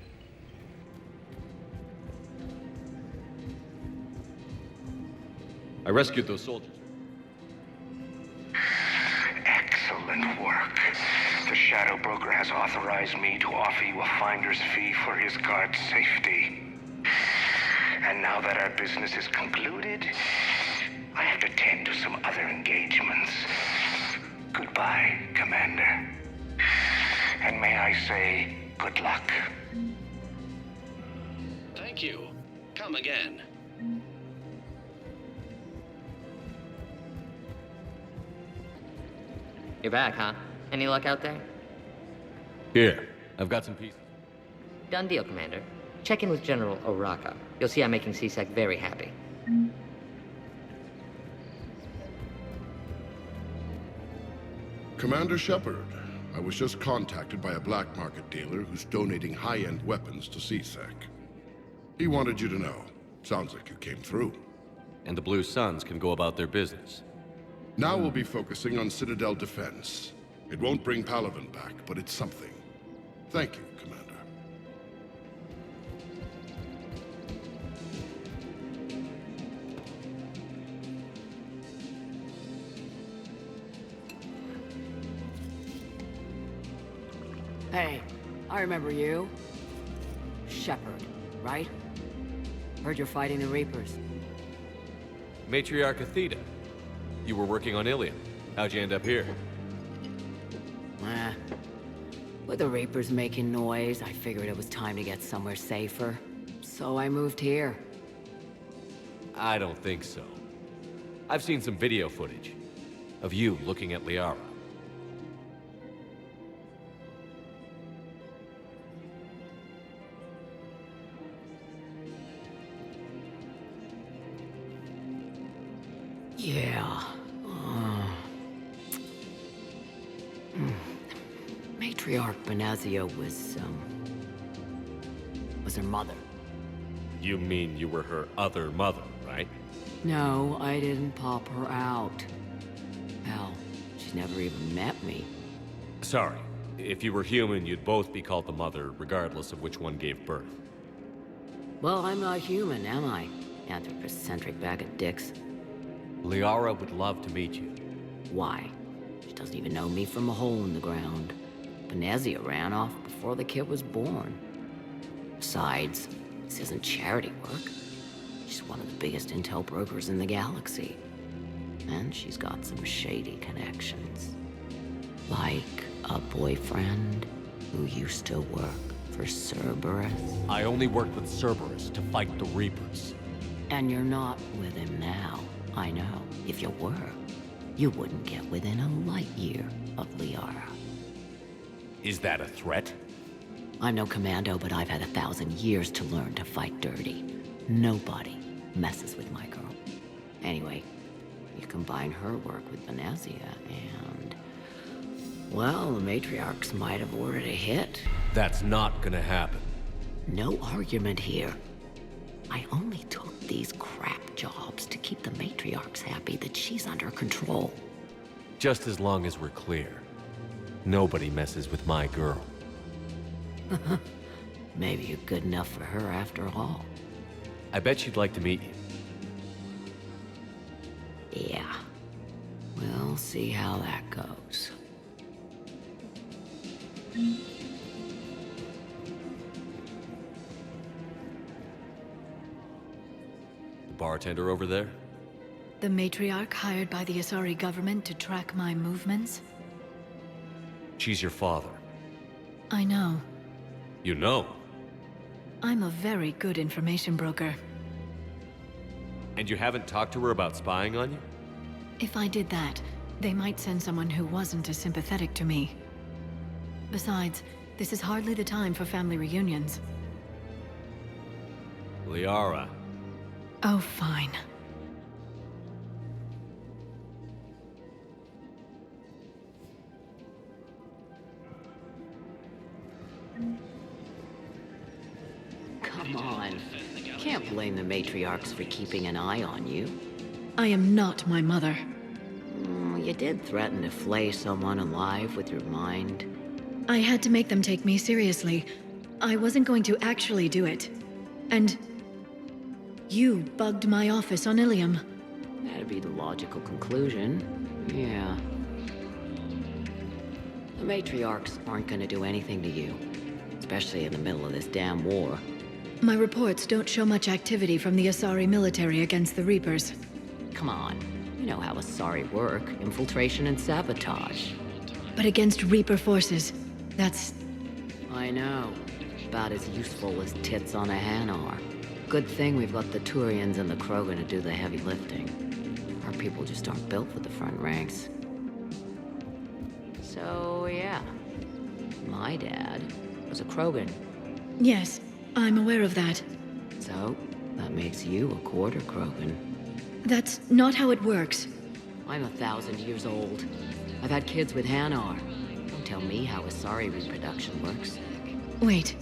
I rescued those soldiers. Excellent work. The Shadow Broker has authorized me to offer you a finder's fee for his guard's safety. And now that our business is concluded, I have to tend to some other engagements. Goodbye, Commander. And may I say, good luck. Thank you. Come again. You're back, huh? Any luck out there? Here, I've got some pieces. Done deal, Commander. Check in with General Oraka. You'll see I'm making CSEC very happy. Commander Shepard, I was just contacted by a black market dealer who's donating high-end weapons to CSEC. He wanted you to know. Sounds like you came through. And the Blue Suns can go about their business. Now we'll be focusing on Citadel defense. It won't bring Palaven back, but it's something. Thank you, Commander. Hey, I remember you. Shepard, right? Heard you're fighting the Reapers. Matriarch Athena. You were working on Ilium. How'd you end up here? With the Reapers making noise, I figured it was time to get somewhere safer. So I moved here. I don't think so. I've seen some video footage of you looking at Liara. Yeah. Matriarch Benazia was her mother. You mean you were her other mother, right? No, I didn't pop her out. Hell, she's never even met me. Sorry. If you were human, you'd both be called the mother, regardless of which one gave birth. Well, I'm not human, am I? Anthropocentric bag of dicks. Liara would love to meet you. Why? She doesn't even know me from a hole in the ground. Benazia ran off before the kid was born. Besides, this isn't charity work. She's one of the biggest intel brokers in the galaxy. And she's got some shady connections. Like a boyfriend who used to work for Cerberus. I only worked with Cerberus to fight the Reapers. And you're not with him now. I know. If you were, you wouldn't get within a light year of Liara. Is that a threat? I'm no commando, but I've had 1,000 years to learn to fight dirty. Nobody messes with my girl. Anyway, you combine her work with Benazia and... well, the matriarchs might have ordered a hit. That's not gonna happen. No argument here. I only took these crap jobs to keep the matriarchs happy that she's under control. Just as long as we're clear. Nobody messes with my girl. Maybe you're good enough for her after all. I bet she'd like to meet you. Yeah. We'll see how that goes. The bartender over there? The matriarch hired by the Asari government to track my movements? She's your father. I know. You know? I'm a very good information broker. And you haven't talked to her about spying on you? If I did that, they might send someone who wasn't as sympathetic to me. Besides, this is hardly the time for family reunions. Liara. Oh, fine. Come on. Can't blame the matriarchs for keeping an eye on you. I am not my mother. You did threaten to flay someone alive with your mind. I had to make them take me seriously. I wasn't going to actually do it. And... you bugged my office on Ilium. That'd be the logical conclusion. Yeah. The matriarchs aren't gonna do anything to you. Especially in the middle of this damn war. My reports don't show much activity from the Asari military against the Reapers. Come on. You know how Asari work. Infiltration and sabotage. But against Reaper forces, that's... I know. About as useful as tits on a Hanar. Good thing we've got the Turians and the Krogan to do the heavy lifting. Our people just aren't built for the front ranks. So, yeah. My dad was a Krogan. Yes, I'm aware of that. So, that makes you a quarter Krogan. That's not how it works. I'm 1,000 years old. I've had kids with Hanar. Don't tell me how Asari reproduction works. Wait,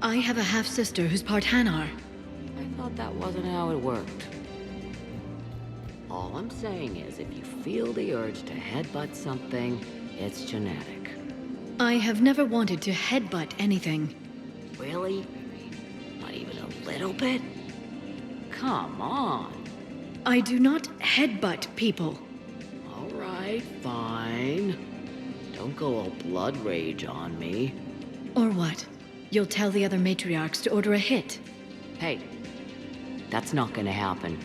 I have a half-sister who's part Hanar. I thought that wasn't how it worked. All I'm saying is, if you feel the urge to headbutt something, it's genetic. I have never wanted to headbutt anything. Really? Not even a little bit? Come on. I do not headbutt people. All right, fine. Don't go all blood rage on me. Or what? You'll tell the other matriarchs to order a hit. Hey, that's not gonna happen.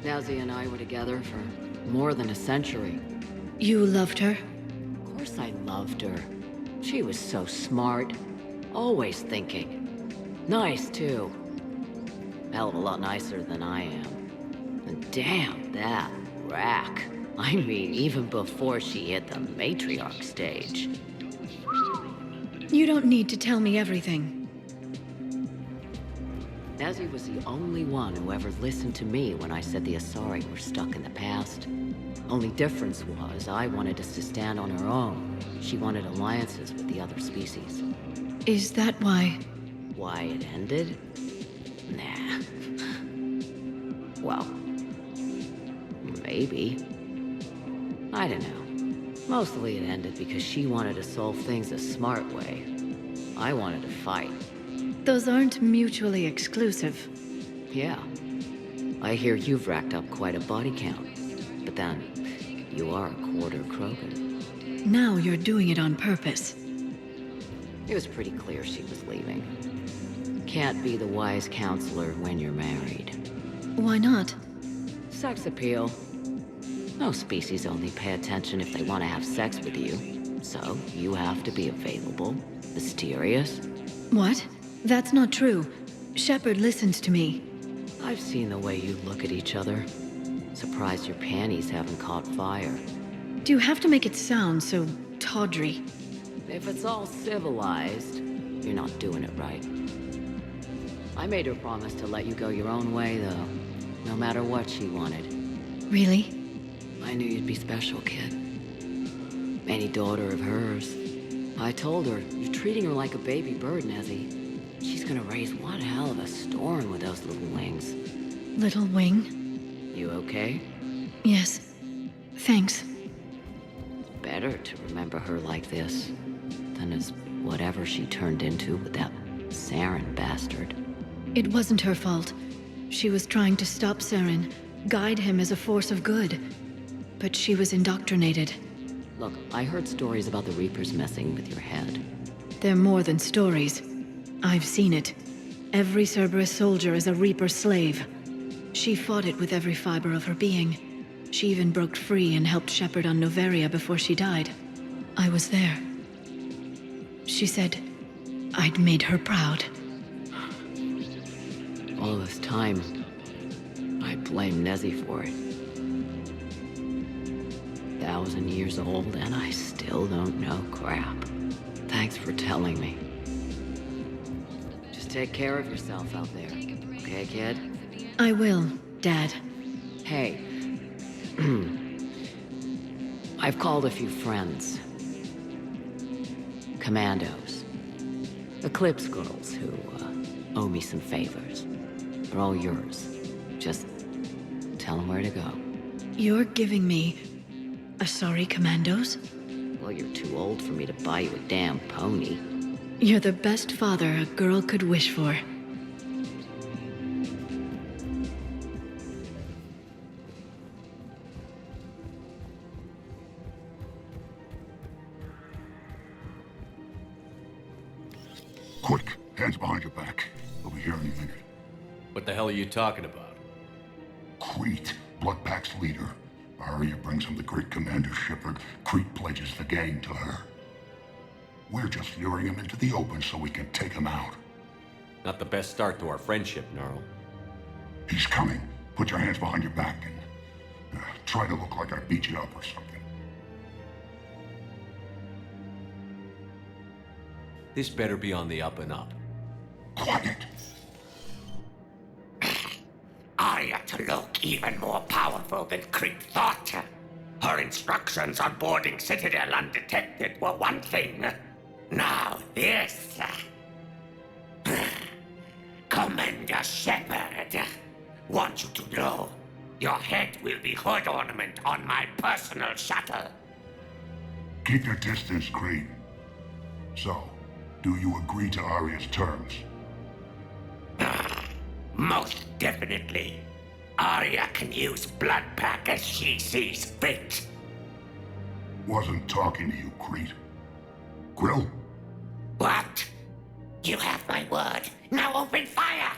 Nazi and I were together for more than a century. You loved her? Of course I loved her. She was so smart. Always thinking. Nice, too. Hell of a lot nicer than I am. And damn, that crack. I mean, even before she hit the matriarch stage. You don't need to tell me everything. Nezzy was the only one who ever listened to me when I said the Asari were stuck in the past. Only difference was I wanted us to stand on our own. She wanted alliances with the other species. Is that why? Why it ended? Nah. Well, maybe. I don't know. Mostly it ended because she wanted to solve things a smart way. I wanted to fight. Those aren't mutually exclusive. Yeah. I hear you've racked up quite a body count. But then, you are a quarter Krogan. Now you're doing it on purpose. It was pretty clear she was leaving. Can't be the wise counselor when you're married. Why not? Sex appeal. No species only pay attention if they want to have sex with you. So, you have to be available, mysterious. What? That's not true. Shepard listens to me. I've seen the way you look at each other. Surprised your panties haven't caught fire. Do you have to make it sound so tawdry? If it's all civilized, you're not doing it right. I made her promise to let you go your own way, though. No matter what she wanted. Really? I knew you'd be special, kid. Any daughter of hers. I told her, you're treating her like a baby bird, Nezzy. She's gonna raise one hell of a storm with those little wings. Little wing? You okay? Yes. Thanks. Better to remember her like this than as whatever she turned into with that Saren bastard. It wasn't her fault. She was trying to stop Saren, guide him as a force of good. But she was indoctrinated. Look, I heard stories about the Reapers messing with your head. They're more than stories. I've seen it. Every Cerberus soldier is a Reaper slave. She fought it with every fiber of her being. She even broke free and helped Shepard on Noveria before she died. I was there. She said I'd made her proud. All this time, I blame Nezzy for it. 1,000 years old and I still don't know crap. Thanks for telling me. Just take care of yourself out there, okay, kid? I will, Dad. Hey. I've called a few friends. Commandos. Eclipse girls who owe me some favors. They're all yours. Just tell them where to go. You're giving me Asari commandos? Well, you're too old for me to buy you a damn pony. You're the best father a girl could wish for. Quick, hands behind your back. We'll be here any minute. What the hell are you talking about? Crete, Bloodpack's leader. Arya brings him the great commander Shepard. Crete pledges the gang to her. We're just luring him into the open so we can take him out. Not the best start to our friendship, Gnarl. He's coming. Put your hands behind your back and try to look like I beat you up or something. This better be on the up and up. Quiet. Arya to look even more powerful than Crete thought. Her instructions on boarding Citadel undetected were one thing. Now this. Commander Shepard, want you to know, your head will be hood ornament on my personal shuttle. Keep your distance, Crete. So, do you agree to Arya's terms? Most definitely. Arya can use Bloodpack as she sees fit. Wasn't talking to you, Crete. Grill? What? You have my word. Now open fire!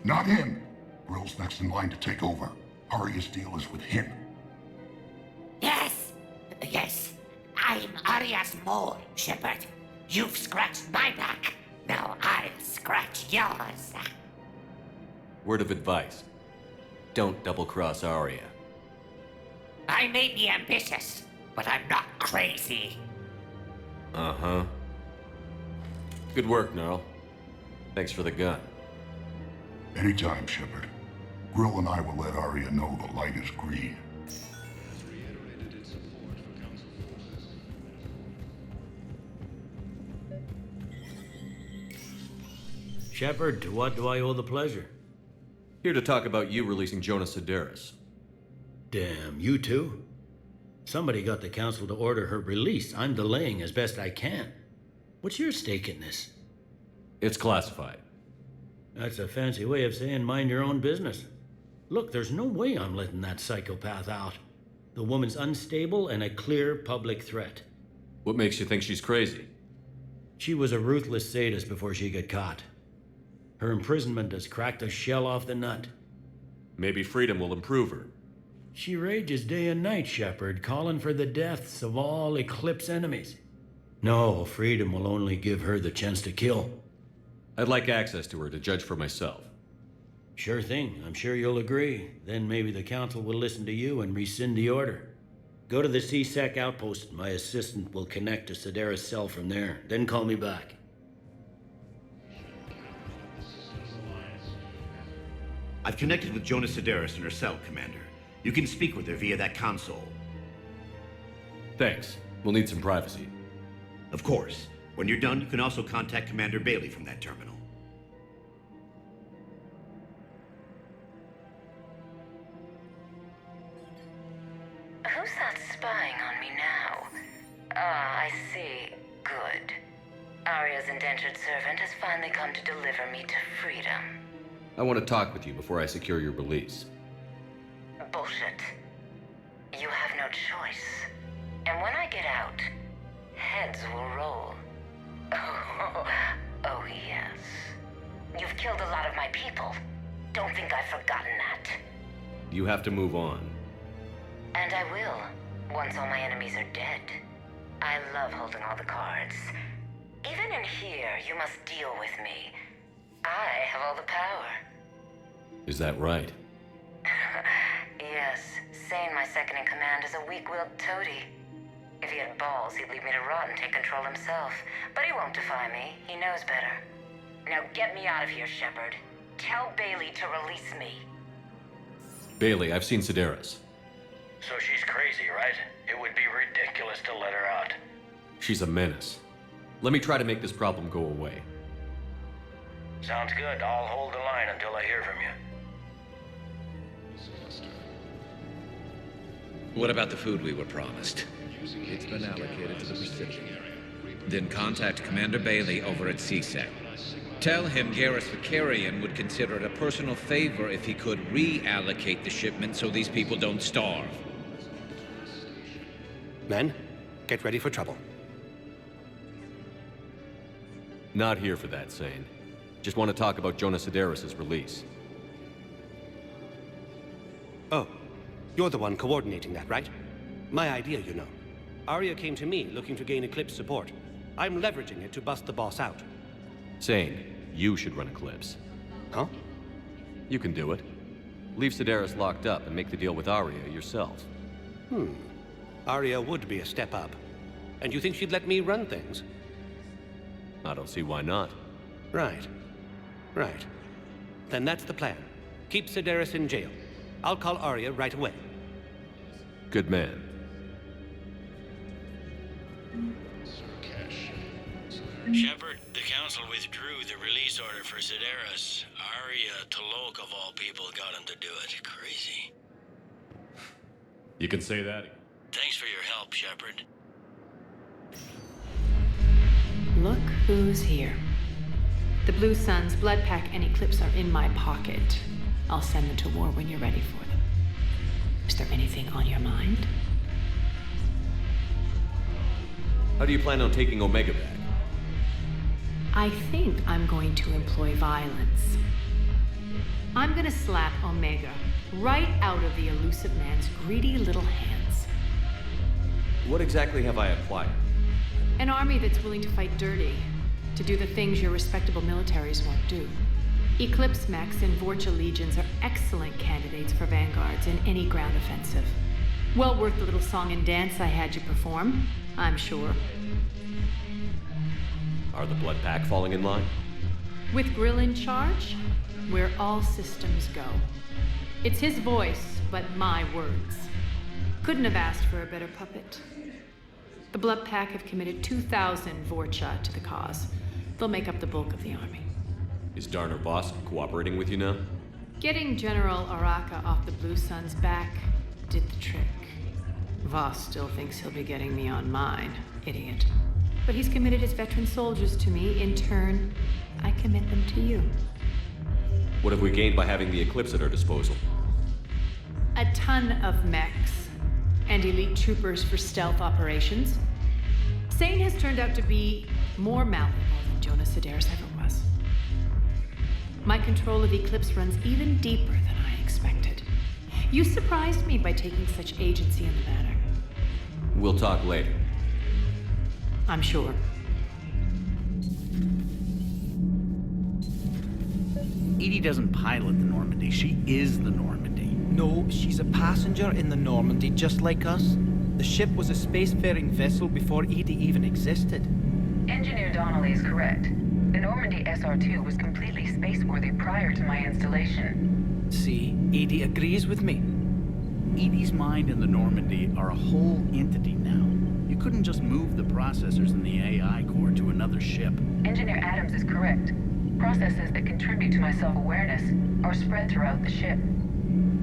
Not him! Grill's next in line to take over. Arya's deal is with him. Yes. I'm Arya's mole, Shepard. You've scratched my back. Now I'll scratch yours. Word of advice. Don't double-cross Arya. I may be ambitious, but I'm not crazy. Uh-huh. Good work, Gnarl. Thanks for the gun. Anytime, Shepard. Grill and I will let Arya know the light is green. Shepard, to what do I owe the pleasure? Here to talk about you releasing Jonas Sedaris. Damn, you too? Somebody got the council to order her release. I'm delaying as best I can. What's your stake in this? It's classified. That's a fancy way of saying mind your own business. Look, there's no way I'm letting that psychopath out. The woman's unstable and a clear public threat. What makes you think she's crazy? She was a ruthless sadist before she got caught. Her imprisonment has cracked the shell off the nut. Maybe freedom will improve her. She rages day and night, Shepard, calling for the deaths of all Eclipse enemies. No, freedom will only give her the chance to kill. I'd like access to her to judge for myself. Sure thing. I'm sure you'll agree. Then maybe the council will listen to you and rescind the order. Go to the CSEC outpost. My assistant will connect to Sedaris' cell from there. Then call me back. I've connected with Jonas Sedaris in her cell, Commander. You can speak with her via that console. Thanks. We'll need some privacy. Of course. When you're done, you can also contact Commander Bailey from that terminal. Who's that spying on me now? Ah, I see. Good. Arya's indentured servant has finally come to deliver me to freedom. I want to talk with you before I secure your release. Bullshit. You have no choice. And when I get out, heads will roll. Oh yes. You've killed a lot of my people. Don't think I've forgotten that. You have to move on. And I will, once all my enemies are dead. I love holding all the cards. Even in here, you must deal with me. I have all the power. Is that right? Yes, Sane, my second in command, is a weak-willed toady. If he had balls, he'd leave me to rot and take control himself. But he won't defy me. He knows better. Now get me out of here, Shepard. Tell Bailey to release me. Bailey, I've seen Sedaris. So she's crazy, right? It would be ridiculous to let her out. She's a menace. Let me try to make this problem go away. Sounds good. I'll hold the line until I hear from you. What about the food we were promised? It's been allocated to the Presidium. Then contact Commander Bailey over at CSEC. Tell him Garrus Vakarian would consider it a personal favor if he could reallocate the shipment so these people don't starve. Men, get ready for trouble. Not here for that, Sane. Just want to talk about Jonas Sedaris' release. Oh, you're the one coordinating that, right? My idea, you know. Arya came to me looking to gain Eclipse support. I'm leveraging it to bust the boss out. Sane, you should run Eclipse. Huh? You can do it. Leave Sedaris locked up and make the deal with Arya yourself. Arya would be a step up. And you think she'd let me run things? I don't see why not. Right. Right. Then that's the plan. Keep Sedaris in jail. I'll call Arya right away. Good man. Shepard, the Council withdrew the release order for Sedaris. Arya T'Loak, of all people, got him to do it. Crazy. You can say that. Thanks for your help, Shepard. Look who's here. The Blue Suns, Blood Pack, and Eclipse are in my pocket. I'll send them to war when you're ready for them. Is there anything on your mind? How do you plan on taking Omega back? I think I'm going to employ violence. I'm gonna slap Omega right out of the elusive man's greedy little hands. What exactly have I acquired? An army that's willing to fight dirty, to do the things your respectable militaries won't do. Eclipse mechs and Vorcha legions are excellent candidates for vanguards in any ground offensive. Well worth the little song and dance I had you perform, I'm sure. Are the Blood Pack falling in line? With Grill in charge, where all systems go. It's his voice, but my words. Couldn't have asked for a better puppet. The Blood Pack have committed 2,000 Vorcha to the cause. They'll make up the bulk of the army. Is Darner Voss cooperating with you now? Getting General Araka off the Blue Sun's back did the trick. Voss still thinks he'll be getting me on mine, idiot. But he's committed his veteran soldiers to me. In turn, I commit them to you. What have we gained by having the Eclipse at our disposal? A ton of mechs and elite troopers for stealth operations. Sane has turned out to be more malleable than Jonas Sedaris ever was. My control of Eclipse runs even deeper than I expected. You surprised me by taking such agency in the matter. We'll talk later. I'm sure. Edie doesn't pilot the Normandy, she is the Normandy. No, she's a passenger in the Normandy, just like us. The ship was a spacefaring vessel before Edie even existed. Engineer Donnelly is correct. The Normandy SR-2 was completely spaceworthy prior to my installation. See, Edie agrees with me. Edie's mind and the Normandy are a whole entity now. You couldn't just move the processors in the AI core to another ship. Engineer Adams is correct. Processes that contribute to my self-awareness are spread throughout the ship.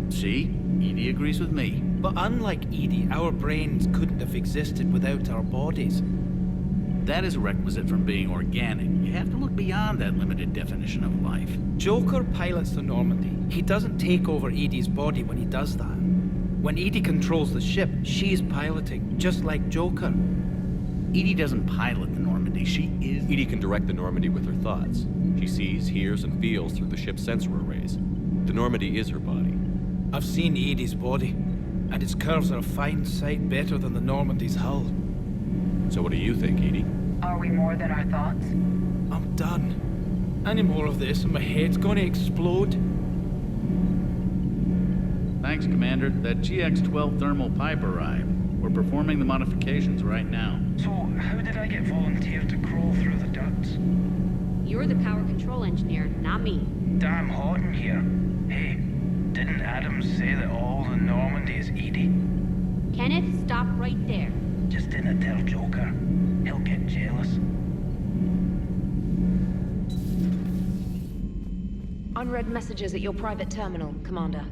See? Edie agrees with me. But unlike Edie, our brains couldn't have existed without our bodies. That is a requisite from being organic. You have to look beyond that limited definition of life. Joker pilots the Normandy. He doesn't take over Edie's body when he does that. When Edie controls the ship, she's piloting, just like Joker. Edie doesn't pilot the Normandy, she is... Edie can direct the Normandy with her thoughts. She sees, hears, and feels through the ship's sensor arrays. The Normandy is her body. I've seen Edie's body, and its curves are a fine sight better than the Normandy's hull. So what do you think, Edie? Are we more than our thoughts? I'm done. Any more of this and my head's gonna explode. Thanks, Commander. That GX-12 thermal pipe arrived. We're performing the modifications right now. So, how did I get volunteered to crawl through the ducts? You're the power control engineer, not me. Damn hot in here. Hey, didn't Adams say that all the Normandy is Edie? Kenneth, stop right there. Just didn't tell Joker. He'll get jealous. Unread messages at your private terminal, Commander.